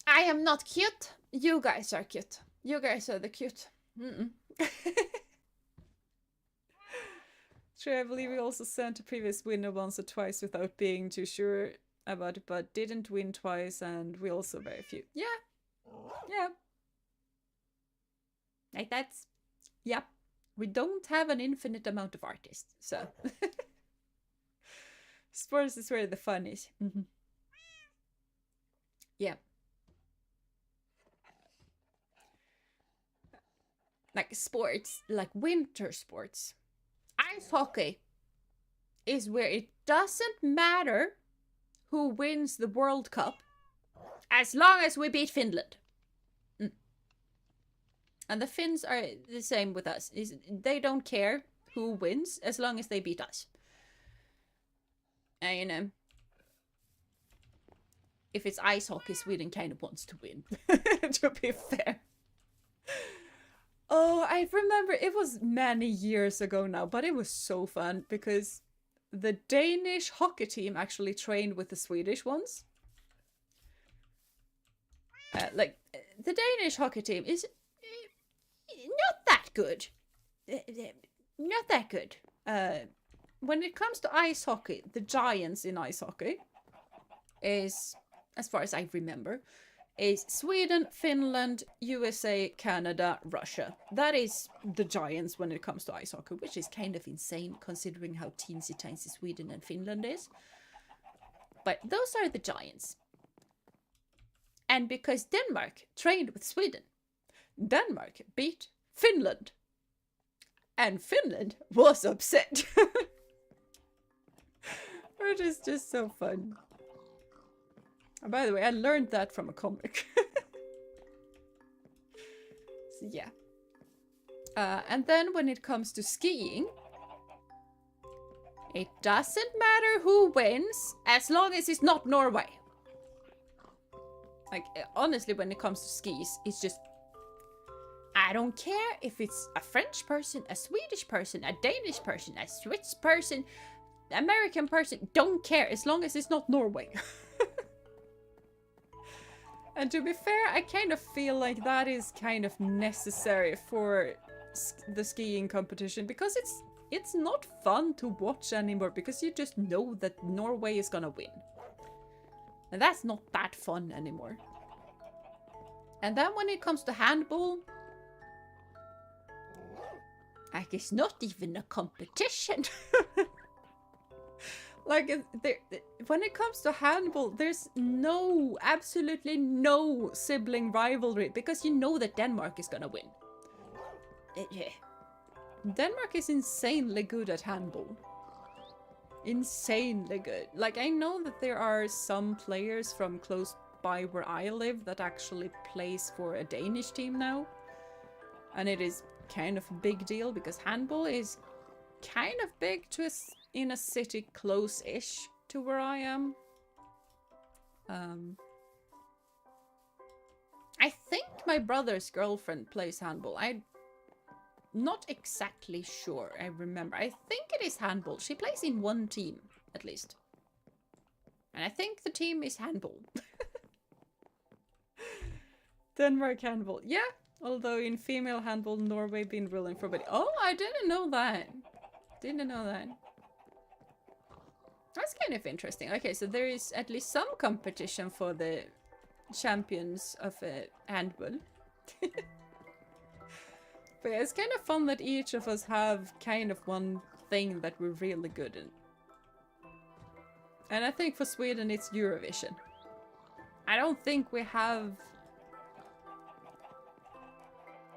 am not cute. You guys are cute. You guys are the cute. True, I believe we also sent a previous winner once or twice without being too sure about it, but didn't win twice, and we also very few. Yeah. Yeah. Like, that's... Yep. We don't have an infinite amount of artists, so... Sports is where the fun is. Yeah. Like sports, like winter sports. Ice hockey is where it doesn't matter who wins the World Cup as long as we beat Finland. And the Finns are the same with us. They don't care who wins as long as they beat us. And, you know, if it's ice hockey, Sweden kind of wants to win, to be fair. Oh, I remember, it was many years ago now, but it was so fun because the Danish hockey team actually trained with the Swedish ones. Like, the Danish hockey team is not that good. Not that good. When it comes to ice hockey, the giants in ice hockey is, as far as I remember, is Sweden, Finland, USA, Canada, Russia. That is the giants when it comes to ice hockey, which is kind of insane considering how teensy-tiny Sweden and Finland is. But those are the giants. And because Denmark trained with Sweden, Denmark beat Finland And Finland was upset. Which is just so fun. And by the way, I learned that from a comic. So yeah. And then when it comes to skiing, it doesn't matter who wins as long as it's not Norway. Like, honestly, when it comes to skis, it's just... I don't care if it's a French person, a Swedish person, a Danish person, a Swiss person, American person. Don't care as long as it's not Norway. And to be fair, I kind of feel like that is kind of necessary for the skiing competition, because it's not fun to watch anymore, because you just know that Norway is gonna win. And that's not that fun anymore. And then when it comes to handball, like, it's not even a competition. Like, when it comes to handball, there's absolutely no sibling rivalry, because you know that Denmark is gonna win. Denmark is insanely good at handball. Insanely good. Like, I know that there are some players from close by where I live that actually plays for a Danish team now. And it is kind of a big deal, because handball is kind of big in a city close-ish to where I am. I think my brother's girlfriend plays handball. I'm not exactly sure. I remember. I think it is handball. She plays in one team, at least. And I think the team is handball. Denmark handball. Yeah. Although in female handball, Norway been ruling for... But oh, I didn't know that. Didn't know that. That's kind of interesting. Okay, so there is at least some competition for the champions of handball. But yeah, it's kind of fun that each of us have kind of one thing that we're really good in. And I think for Sweden it's Eurovision. I don't think we have...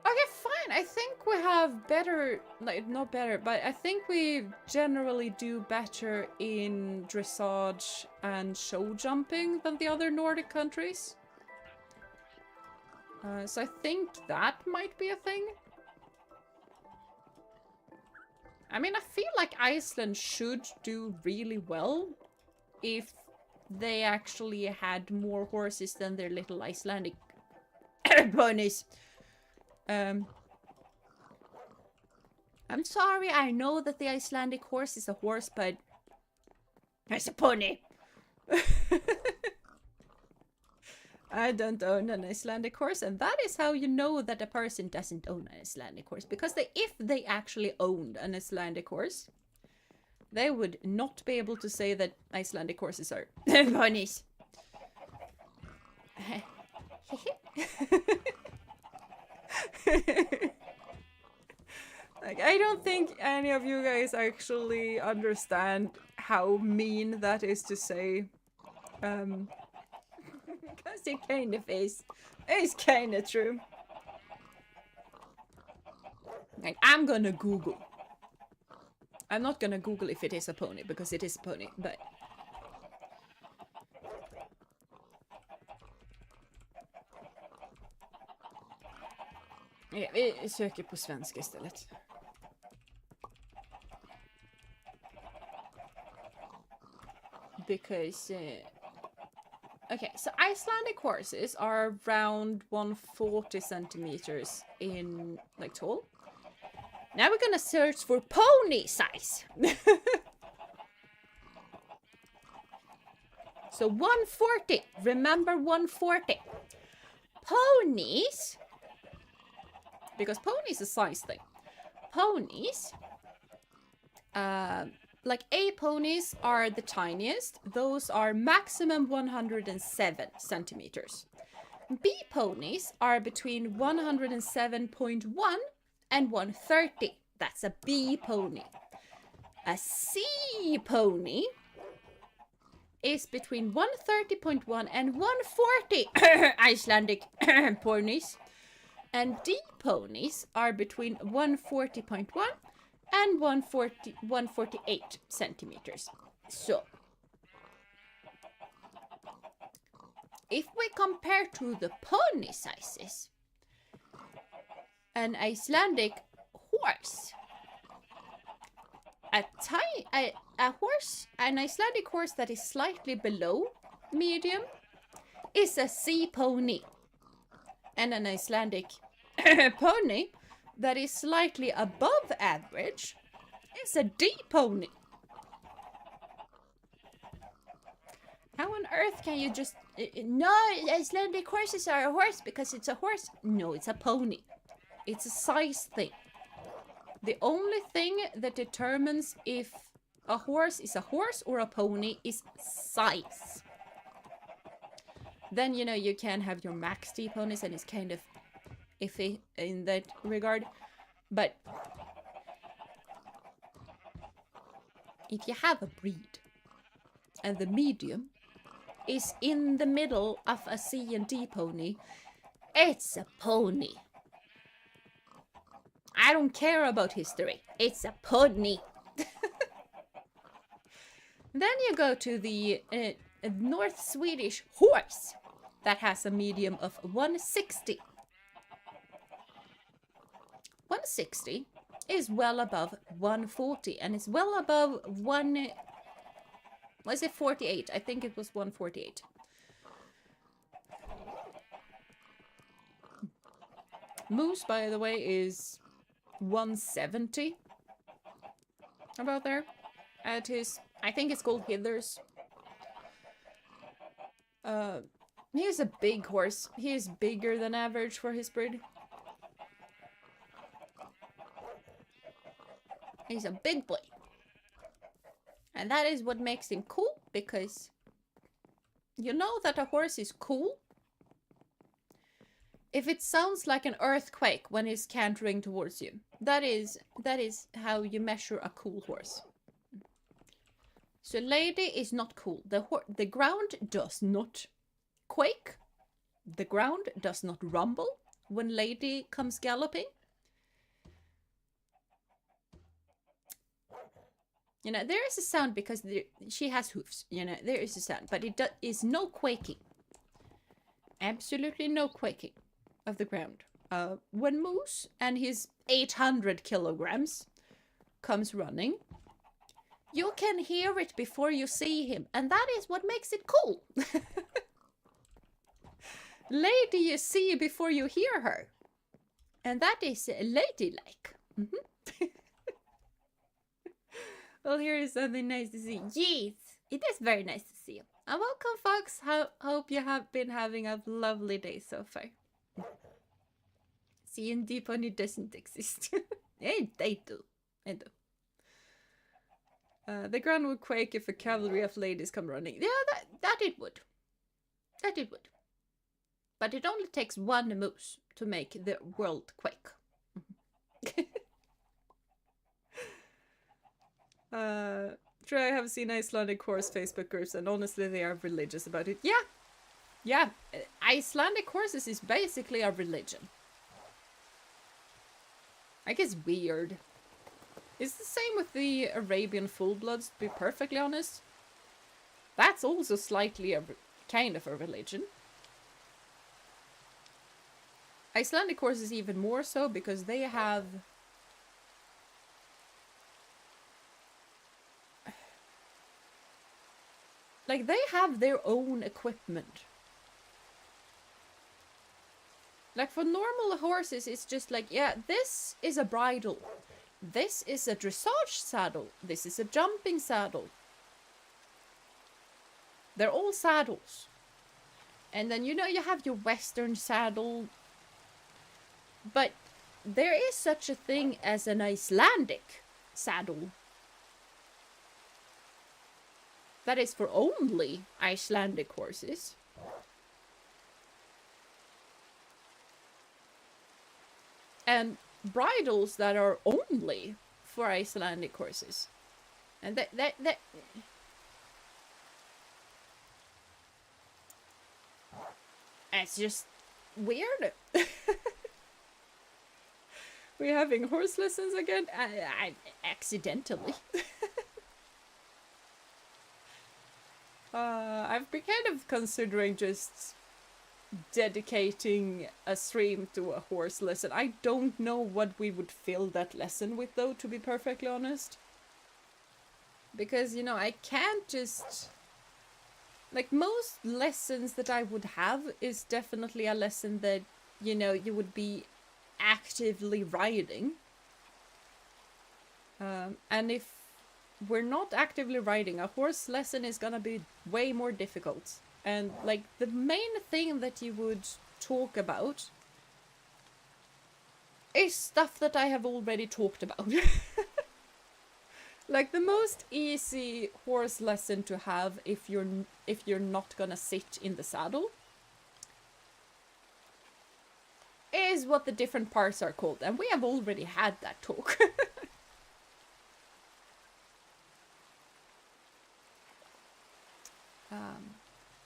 Okay, fine. I think we have better... Like, not better, but I think we generally do better in dressage and show jumping than the other Nordic countries. So I think that might be a thing. I mean, I feel like Iceland should do really well if they actually had more horses than their little Icelandic ponies. I'm sorry, I know that the Icelandic horse is a horse, but it's a pony. I don't own an Icelandic horse, and that is how you know that a person doesn't own an Icelandic horse. Because if they actually owned an Icelandic horse, they would not be able to say that Icelandic horses are ponies. Like, I don't think any of you guys actually understand how mean that is to say. Because it kind of is. It's kind of true. Like, I'm gonna Google. I'm not gonna Google if it is a pony, because it is a pony, but... Ja, vi söker på svenska istället. Because... Okay, so Icelandic horses are around 140 centimeters in, like, tall. Now we're gonna search for pony size. So 140, remember 140. Ponies, because ponies is a size thing. Ponies, like A ponies are the tiniest. Those are maximum 107 centimeters. B ponies are between 107.1 and 130. That's a B pony. A C pony is between 130.1 and 140 Icelandic ponies. And D ponies are between 140.1 and 148 centimeters. So, if we compare to the pony sizes, an Icelandic horse, an Icelandic horse that is slightly below medium is a C pony, and an Icelandic pony that is slightly above average is a D pony. How on earth can you just... No, Icelandic horses are a horse because it's a horse. No, it's a pony. It's a size thing. The only thing that determines if a horse is a horse or a pony is size. Then, you know, you can have your max D ponies and it's kind of iffy in that regard. But if you have a breed and the medium is in the middle of a C and D pony, it's a pony. I don't care about history. It's a pony. Then you go to the North Swedish horse that has a medium of 160. 160 is well above 140 and it's well above was it 48? I think it was 148. Moose, by the way, is 170. About there. At his, I think it's called Hithers. He is a big horse. He is bigger than average for his breed. He's a big boy. And that is what makes him cool, because you know that a horse is cool if it sounds like an earthquake when it's cantering towards you. That is how you measure a cool horse. So lady is not cool. The ground does not quake. The ground does not rumble when lady comes galloping. You know, there is a sound because she has hoofs. You know, there is a sound, but it is no quaking. Absolutely no quaking of the ground. When Moose and his 800 kilograms comes running, you can hear it before you see him, and that is what makes it cool. Lady you see before you hear her, and that is ladylike. Well, here is something nice to see. Yes, it is very nice to see you. And welcome, folks. Hope you have been having a lovely day so far. C&D pony doesn't exist. They do. They do. The ground would quake if a cavalry of ladies come running. Yeah, that it would. That it would. But it only takes one moose to make the world quake. True, I have seen Icelandic horse Facebook groups, and honestly, they are religious about it. Yeah, yeah. Icelandic horses is basically a religion. I guess weird. It's the same with the Arabian full-bloods, to be perfectly honest. That's also slightly a kind of a religion. Icelandic horses even more so because they have... like, they have their own equipment. Like, for normal horses, it's just like, yeah, this is a bridle. This is a dressage saddle. This is a jumping saddle. They're all saddles. And then, you know, you have your Western saddle. But there is such a thing as an Icelandic saddle. That is for only Icelandic horses. And bridles that are only for Icelandic horses. And that it's just weird. We're having horse lessons again? I accidentally. I've been kind of considering just dedicating a stream to a horse lesson. I don't know what we would fill that lesson with, though, to be perfectly honest. Because, you know, I can't just... Like, most lessons that I would have is definitely a lesson that, you know, you would be actively riding. And if we're not actively riding, a horse lesson is gonna be way more difficult. And, like, the main thing that you would talk about is stuff that I have already talked about. Like, the most easy horse lesson to have if you're not gonna sit in the saddle is what the different parts are called, and we have already had that talk.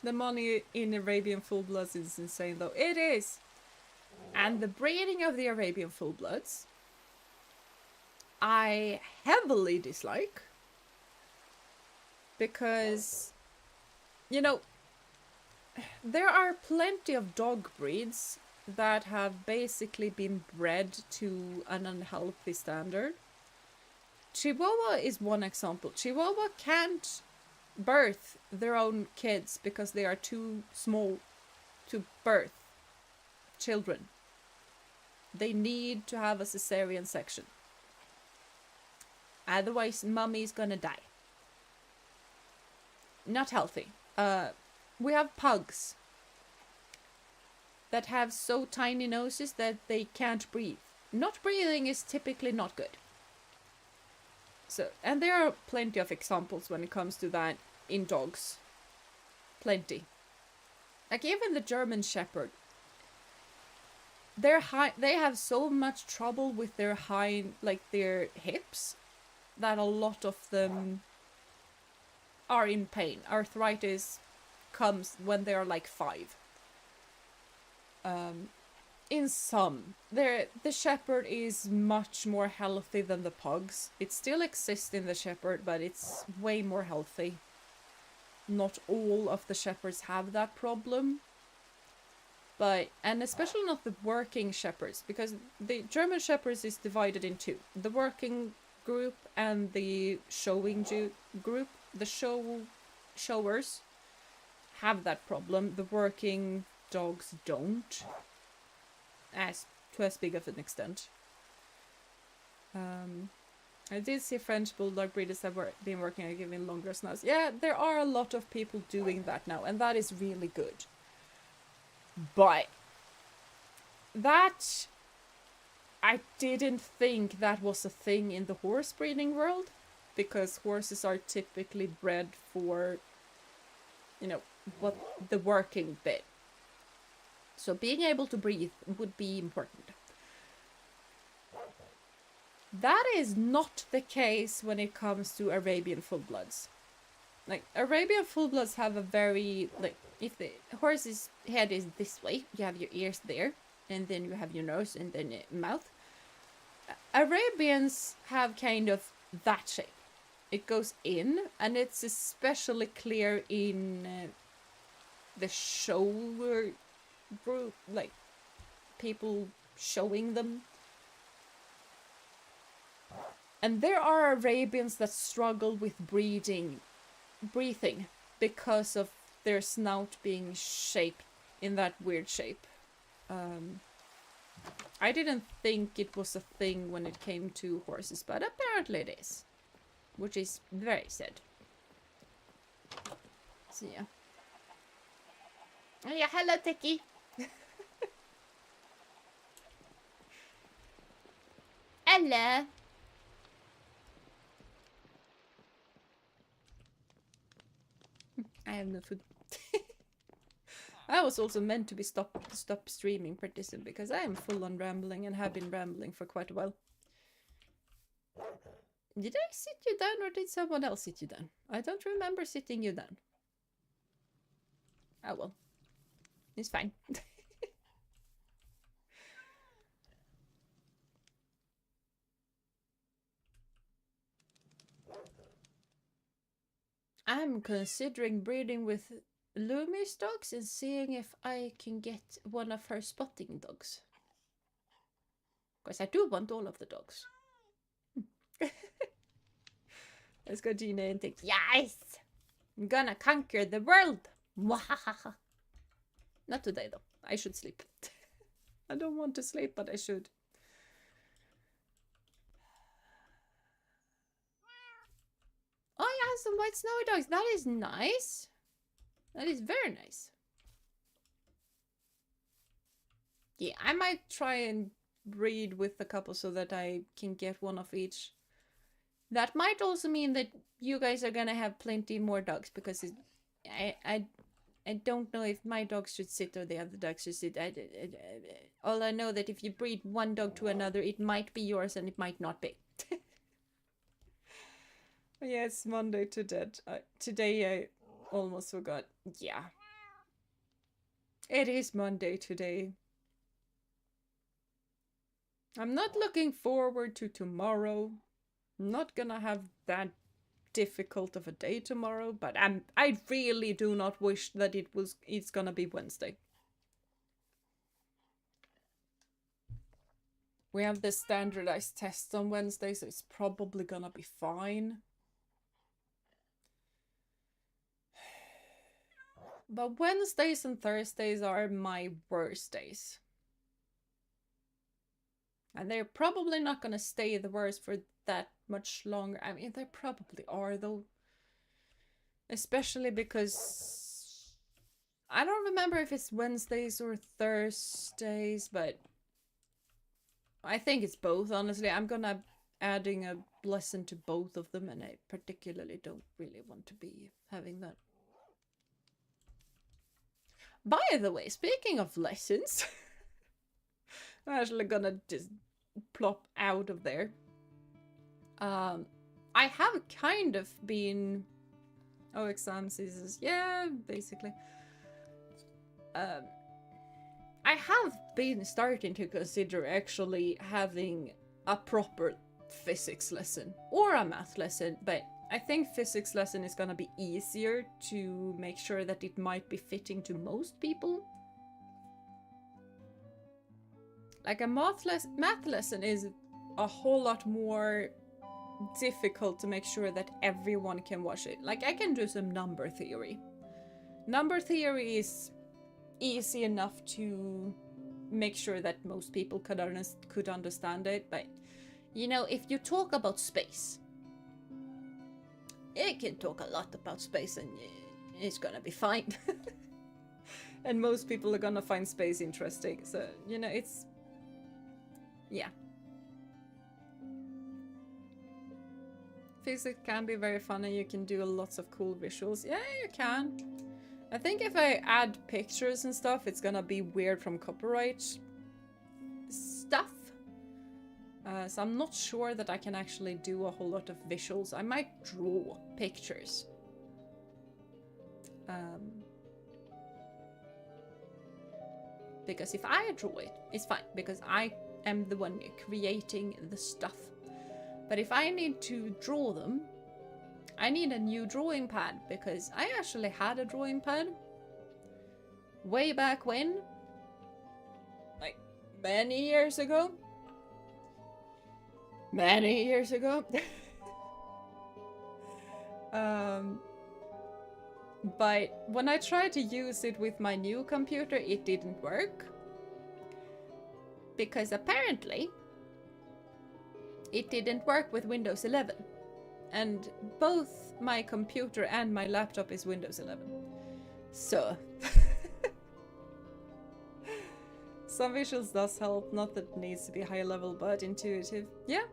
The money in Arabian full-bloods is insane, though. It is! And the breeding of the Arabian full-bloods, I heavily dislike. Because, you know, there are plenty of dog breeds that have basically been bred to an unhealthy standard. Chihuahua is one example. Chihuahua can't birth their own kids because they are too small to birth children. They need to have a cesarean section. Otherwise, mommy's gonna die. Not healthy. We have pugs that have so tiny noses that they can't breathe. Not breathing is typically not good. So, and there are plenty of examples when it comes to that in dogs. Plenty. Like even the German Shepherd. They have so much trouble with their their hips that a lot of them are in pain. Arthritis comes when they are like 5. In some, the Shepherd is much more healthy than the pugs. It still exists in the Shepherd, but it's way more healthy. Not all of the Shepherds have that problem. And especially not the working Shepherds, because the German Shepherds is divided in 2. The working group and the showing group. The showers have that problem. The working dogs don't. To as big of an extent. I did see French Bulldog breeders that have been working on giving longer snouts. Yeah, there are a lot of people doing that now, and that is really good. But that, I didn't think that was a thing in the horse breeding world, because horses are typically bred for, you know, what the working bit. So being able to breathe would be important. That is not the case when it comes to Arabian full-bloods. Like, Arabian full-bloods have a very, like, if the horse's head is this way, you have your ears there, and then you have your nose and then your mouth. Arabians have kind of that shape. It goes in, and it's especially clear in the shower group, like people showing them. And there are Arabians that struggle with breathing because of their snout being shaped in that weird shape. I didn't think it was a thing when it came to horses, but apparently it is. Which is very sad. So yeah. Oh yeah, hello Techie. Hello. I have no food. I was also meant to be stop streaming pretty soon because I am full on rambling and have been rambling for quite a while. Did I sit you down or did someone else sit you down? I don't remember sitting you down. Oh well. It's fine. am considering breeding with Lumi's dogs and seeing if I can get one of her spotting dogs. Because I do want all of the dogs. Let's go, Jeena, and think, yes! I'm gonna conquer the world! Mwahaha! Not today, though. I should sleep. I don't want to sleep, but I should. Oh, yeah, some white snowy dogs. That is nice. That is very nice. Yeah, I might try and breed with a couple so that I can get one of each. That might also mean that you guys are gonna have plenty more dogs, because I don't know if my dogs should sit or the other dogs should sit. All I know that if you breed one dog to another, it might be yours and it might not be. Yeah, it's Monday today. Today I almost forgot. Yeah. It is Monday today. I'm not looking forward to tomorrow. I'm not gonna have that difficult of a day tomorrow, but I really do not wish that it's gonna be Wednesday. We have the standardized tests on Wednesday, so it's probably gonna be fine. But Wednesdays and Thursdays are my worst days. And they're probably not gonna stay the worst for that much longer. I mean, they probably are, though. Especially because I don't remember if it's Wednesdays or Thursdays, but I think it's both, honestly. I'm gonna adding a lesson to both of them, and I particularly don't really want to be having that. By the way, speaking of lessons, I'm actually gonna just plop out of there. I have kind of been... Oh, exam seasons. Yeah, basically. I have been starting to consider actually having a proper physics lesson or a math lesson, but I think physics lesson is gonna be easier to make sure that it might be fitting to most people. Like a math lesson is a whole lot more difficult to make sure that everyone can watch it. Like, I can do some number theory. Number theory is easy enough to make sure that most people could understand it, but you know, if you talk about space, it can talk a lot about space and it's gonna be fine. And most people are gonna find space interesting, so you know, it's... yeah. Physics can be very funny. You can do lots of cool visuals. Yeah, you can. I think if I add pictures and stuff, it's gonna be weird from copyright stuff. So I'm not sure that I can actually do a whole lot of visuals. I might draw pictures. Because if I draw it, it's fine, because I am the one creating the stuff. But if I need to draw them, I need a new drawing pad, because I actually had a drawing pad way back when, like many years ago. Many years ago. But when I tried to use it with my new computer, it didn't work. Because apparently it didn't work with Windows 11. And both my computer and my laptop is Windows 11. So some visuals does help, not that it needs to be high level, but intuitive. Yeah.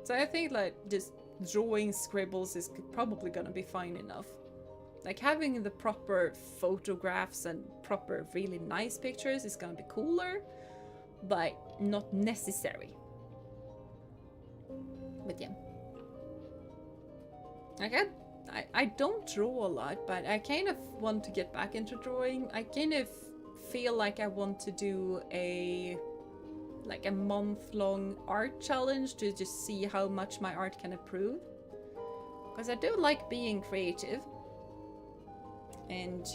So I think like just drawing scribbles is probably gonna be fine enough. Like having the proper photographs and proper really nice pictures is gonna be cooler, but not necessary. But yeah. Okay. I don't draw a lot, but I kind of want to get back into drawing. I kind of feel like I want to do a month-long art challenge to just see how much my art can improve. Because I do like being creative. And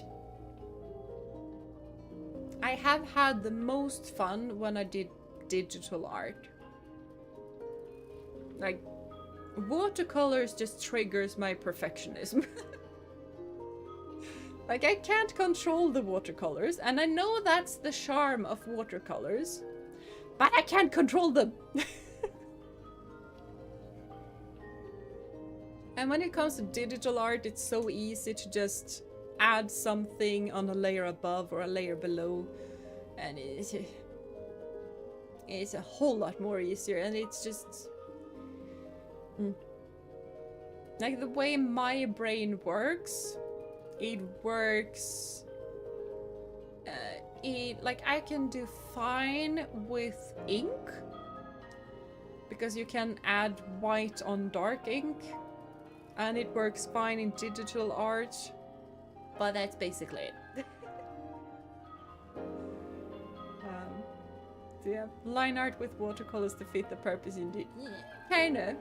I have had the most fun when I did digital art. Like, watercolors just triggers my perfectionism. Like, I can't control the watercolors, and I know that's the charm of watercolors, but I can't control them. And when it comes to digital art, it's so easy to just add something on a layer above or a layer below, and it's a whole lot more easier, and it's just like the way my brain works. It works. Like I can do fine with ink because you can add white on dark ink, and it works fine in digital art. But that's basically it. So yeah, line art with watercolors to fit the purpose indeed. Kinda.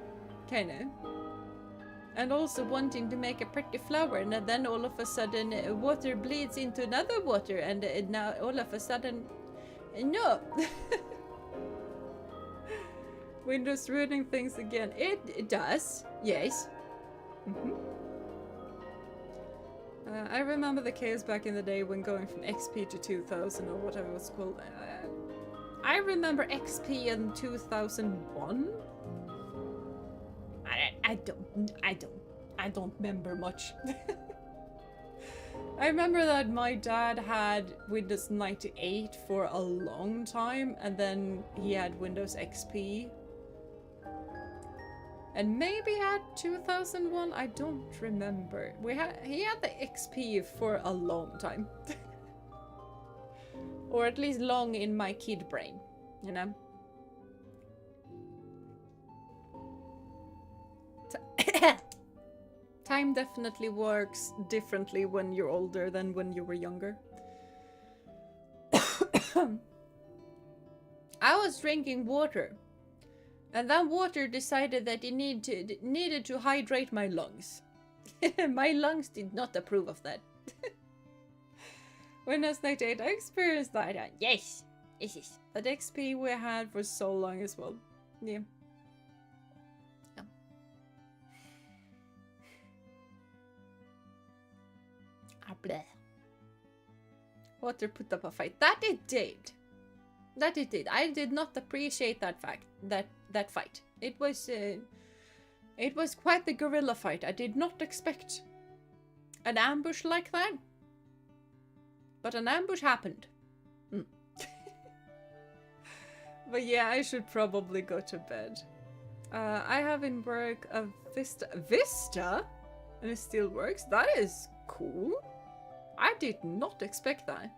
And also wanting to make a pretty flower, and then all of a sudden water bleeds into another water, and now all of a sudden, no. Windows ruining things again. It does, yes. I remember the chaos back in the day when going from XP to 2000 or whatever it was called. I remember XP in 2001. I don't remember much. I remember that my dad had Windows 98 for a long time, and then he had Windows XP. And maybe had 2001, I don't remember. He had the XP for a long time. Or at least long in my kid brain, you know? Time definitely works differently when you're older than when you were younger. I was drinking water, and that water decided that it needed to hydrate my lungs. My lungs did not approve of that. Windows 98, I experienced that. Yes. That XP we had for so long as well. Yeah. Water put up a fight. That it did. I did not appreciate that fact. That fight. It was quite the guerrilla fight. I did not expect an ambush like that. But an ambush happened. But yeah, I should probably go to bed. I have in work a Vista? And it still works? That is cool. I did not expect that.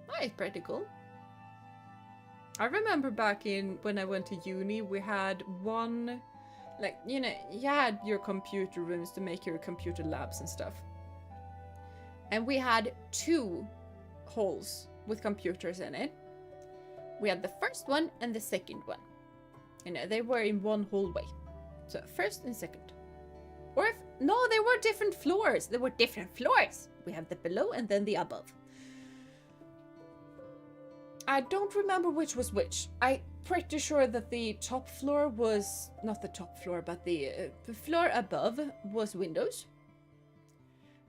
That is pretty cool. I remember back when I went to uni, we had one, like, you know, you had your computer rooms to make your computer labs and stuff. And we had 2 halls with computers in it. We had the first one and the second one. You know, they were in one hallway. So first and second. Or no, they were different floors. There were different floors. We have the below and then the above. I don't remember which was which. I'm pretty sure that the top floor was, not the top floor, but the floor above was Windows.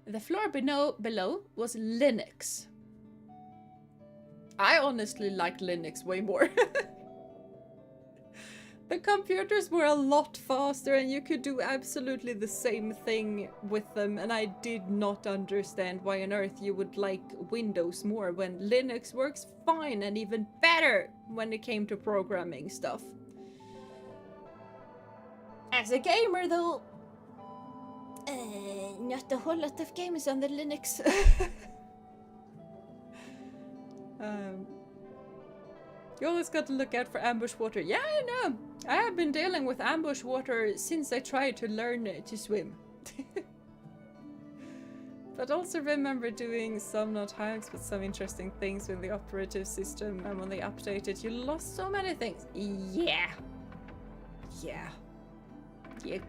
The floor below was Linux. I honestly liked Linux way more. The computers were a lot faster and you could do absolutely the same thing with them, and I did not understand why on earth you would like Windows more when Linux works fine and even better when it came to programming stuff. As a gamer though, not a whole lot of games on the Linux. You always got to look out for ambush water. Yeah, I know. I have been dealing with ambush water since I tried to learn to swim. But also remember doing some not hacks with some interesting things with the operative system, and when they updated, you lost so many things. Yeah. Yeah,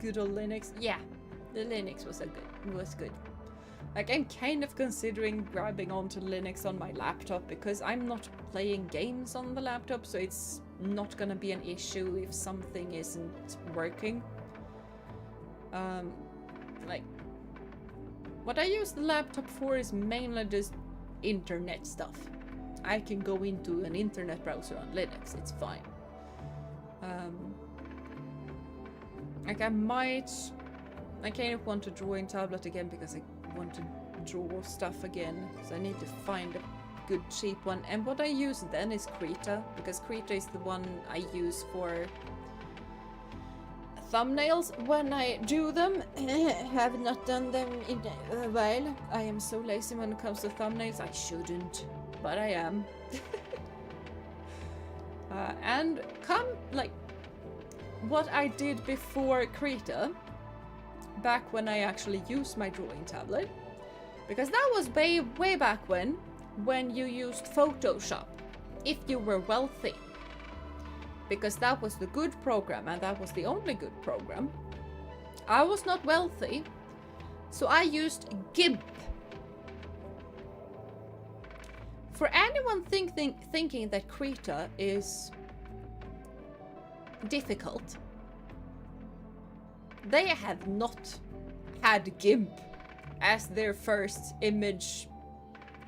good old Linux. Yeah. the Linux was good. Like, I'm kind of considering grabbing onto Linux on my laptop because I'm not playing games on the laptop, so it's not gonna be an issue if something isn't working. Like, what I use the laptop for is mainly just internet stuff. I can go into an internet browser on Linux, it's fine. Like, I kind of want a drawing tablet again because I want to draw stuff again, so I need to find a good cheap one. And what I use then is Krita, because Krita is the one I use for thumbnails when I do them. Have not done them in a while. I am so lazy when it comes to thumbnails. I shouldn't, but I am. And like what I did before Krita, back when I actually used my drawing tablet, because that was way back when you used Photoshop if you were wealthy, because that was the good program and that was the only good program. I was not wealthy, so I used GIMP. For anyone thinking that Krita is difficult, they have not had GIMP as their first image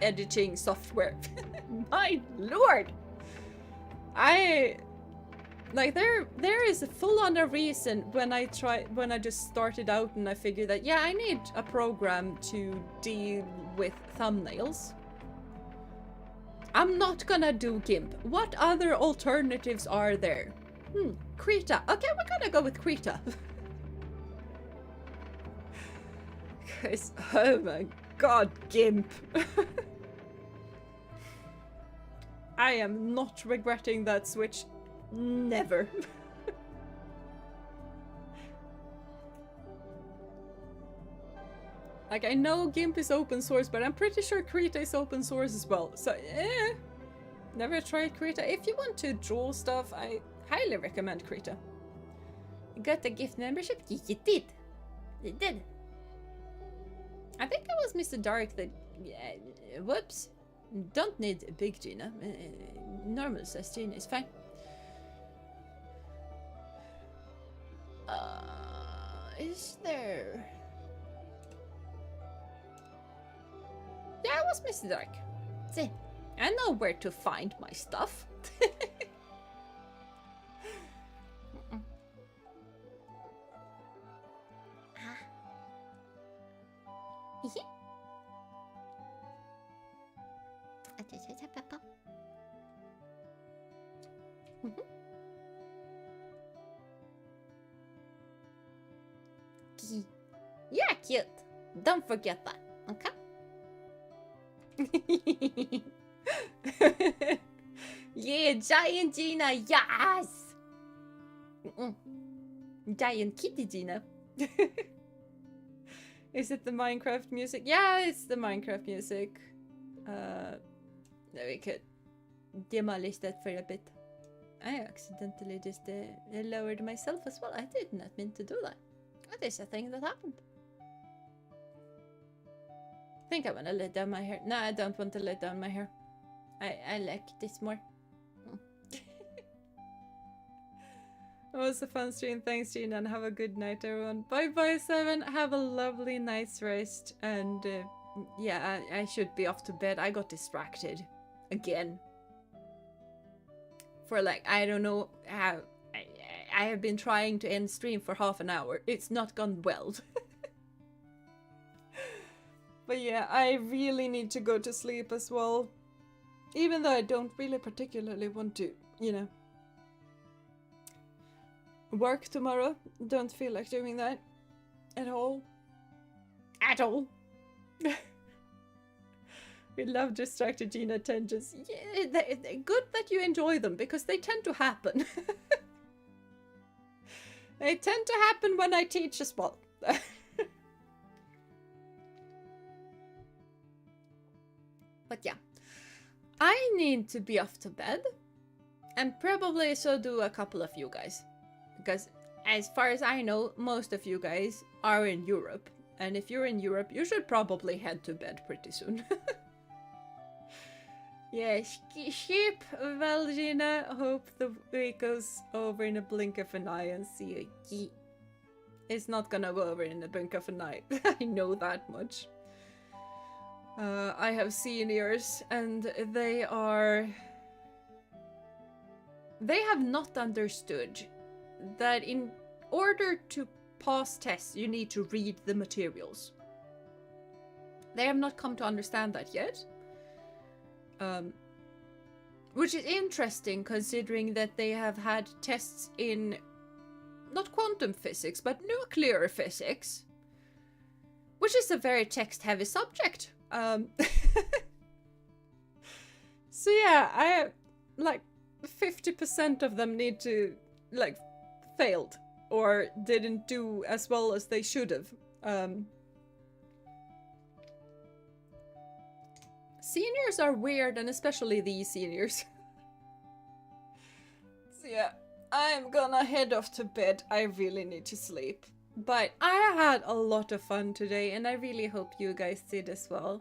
editing software. My lord! Like, there is a full-on reason when I just started out and I figured that, yeah, I need a program to deal with thumbnails. I'm not gonna do GIMP. What other alternatives are there? Krita. Okay, we're gonna go with Krita. Guys, oh my god, GIMP. I am not regretting that switch. Never. Like, I know GIMP is open source, but I'm pretty sure Krita is open source as well. So, never tried Krita. If you want to draw stuff, I highly recommend Krita. You got the gift membership? You did. You did. I think it was Mr. Dark that... whoops. Don't need a big Jeena. Normal size Jeena is fine. Is there... Yeah, it was Mr. Dark. See, I know where to find my stuff. Yeah, cute. Don't forget that, okay? Yeah, giant Jeena, yes! Giant kitty Jeena. Is it the Minecraft music? Yeah, it's the Minecraft music. We could demolish that for a bit. I accidentally just lowered myself as well. I did not mean to do that. That is a thing that happened. I think I want to let down my hair. No, I don't want to let down my hair. I like this more. It was a fun stream. Thanks, Jeena, and have a good night, everyone. Bye-bye, Seven. Have a lovely night's rest. And yeah, I should be off to bed. I got distracted again. For like, I don't know how... I have been trying to end stream for half an hour. It's not gone well. But yeah, I really need to go to sleep as well. Even though I don't really particularly want to, you know, work tomorrow. Don't feel like doing that at all. At all. We love distracted Jeena tangents. Yeah, they're good that you enjoy them because they tend to happen. They tend to happen when I teach as well. But yeah, I need to be off to bed, and probably so do a couple of you guys, because as far as I know, most of you guys are in Europe. And if you're in Europe, you should probably head to bed pretty soon. Yeah, sheep, well, Jeena, hope the week goes over in a blink of an eye and see you. It's not gonna go over in a blink of an eye. I know that much. I have seniors and they have not understood that in order to pass tests, you need to read the materials. They have not come to understand that yet. Which is interesting considering that they have had tests in not quantum physics, but nuclear physics, which is a very text-heavy subject. So yeah, I like 50% of them need to like failed or didn't do as well as they should have. Seniors are weird, and especially these seniors. So yeah, I'm gonna head off to bed. I really need to sleep. But I had a lot of fun today, and I really hope you guys did as well.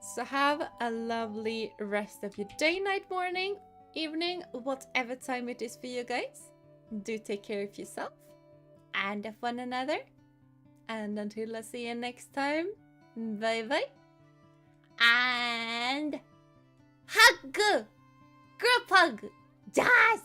So have a lovely rest of your day, night, morning, evening, whatever time it is for you guys. Do take care of yourself and of one another. And until I see you next time, bye bye. And hug! Group hug! Das!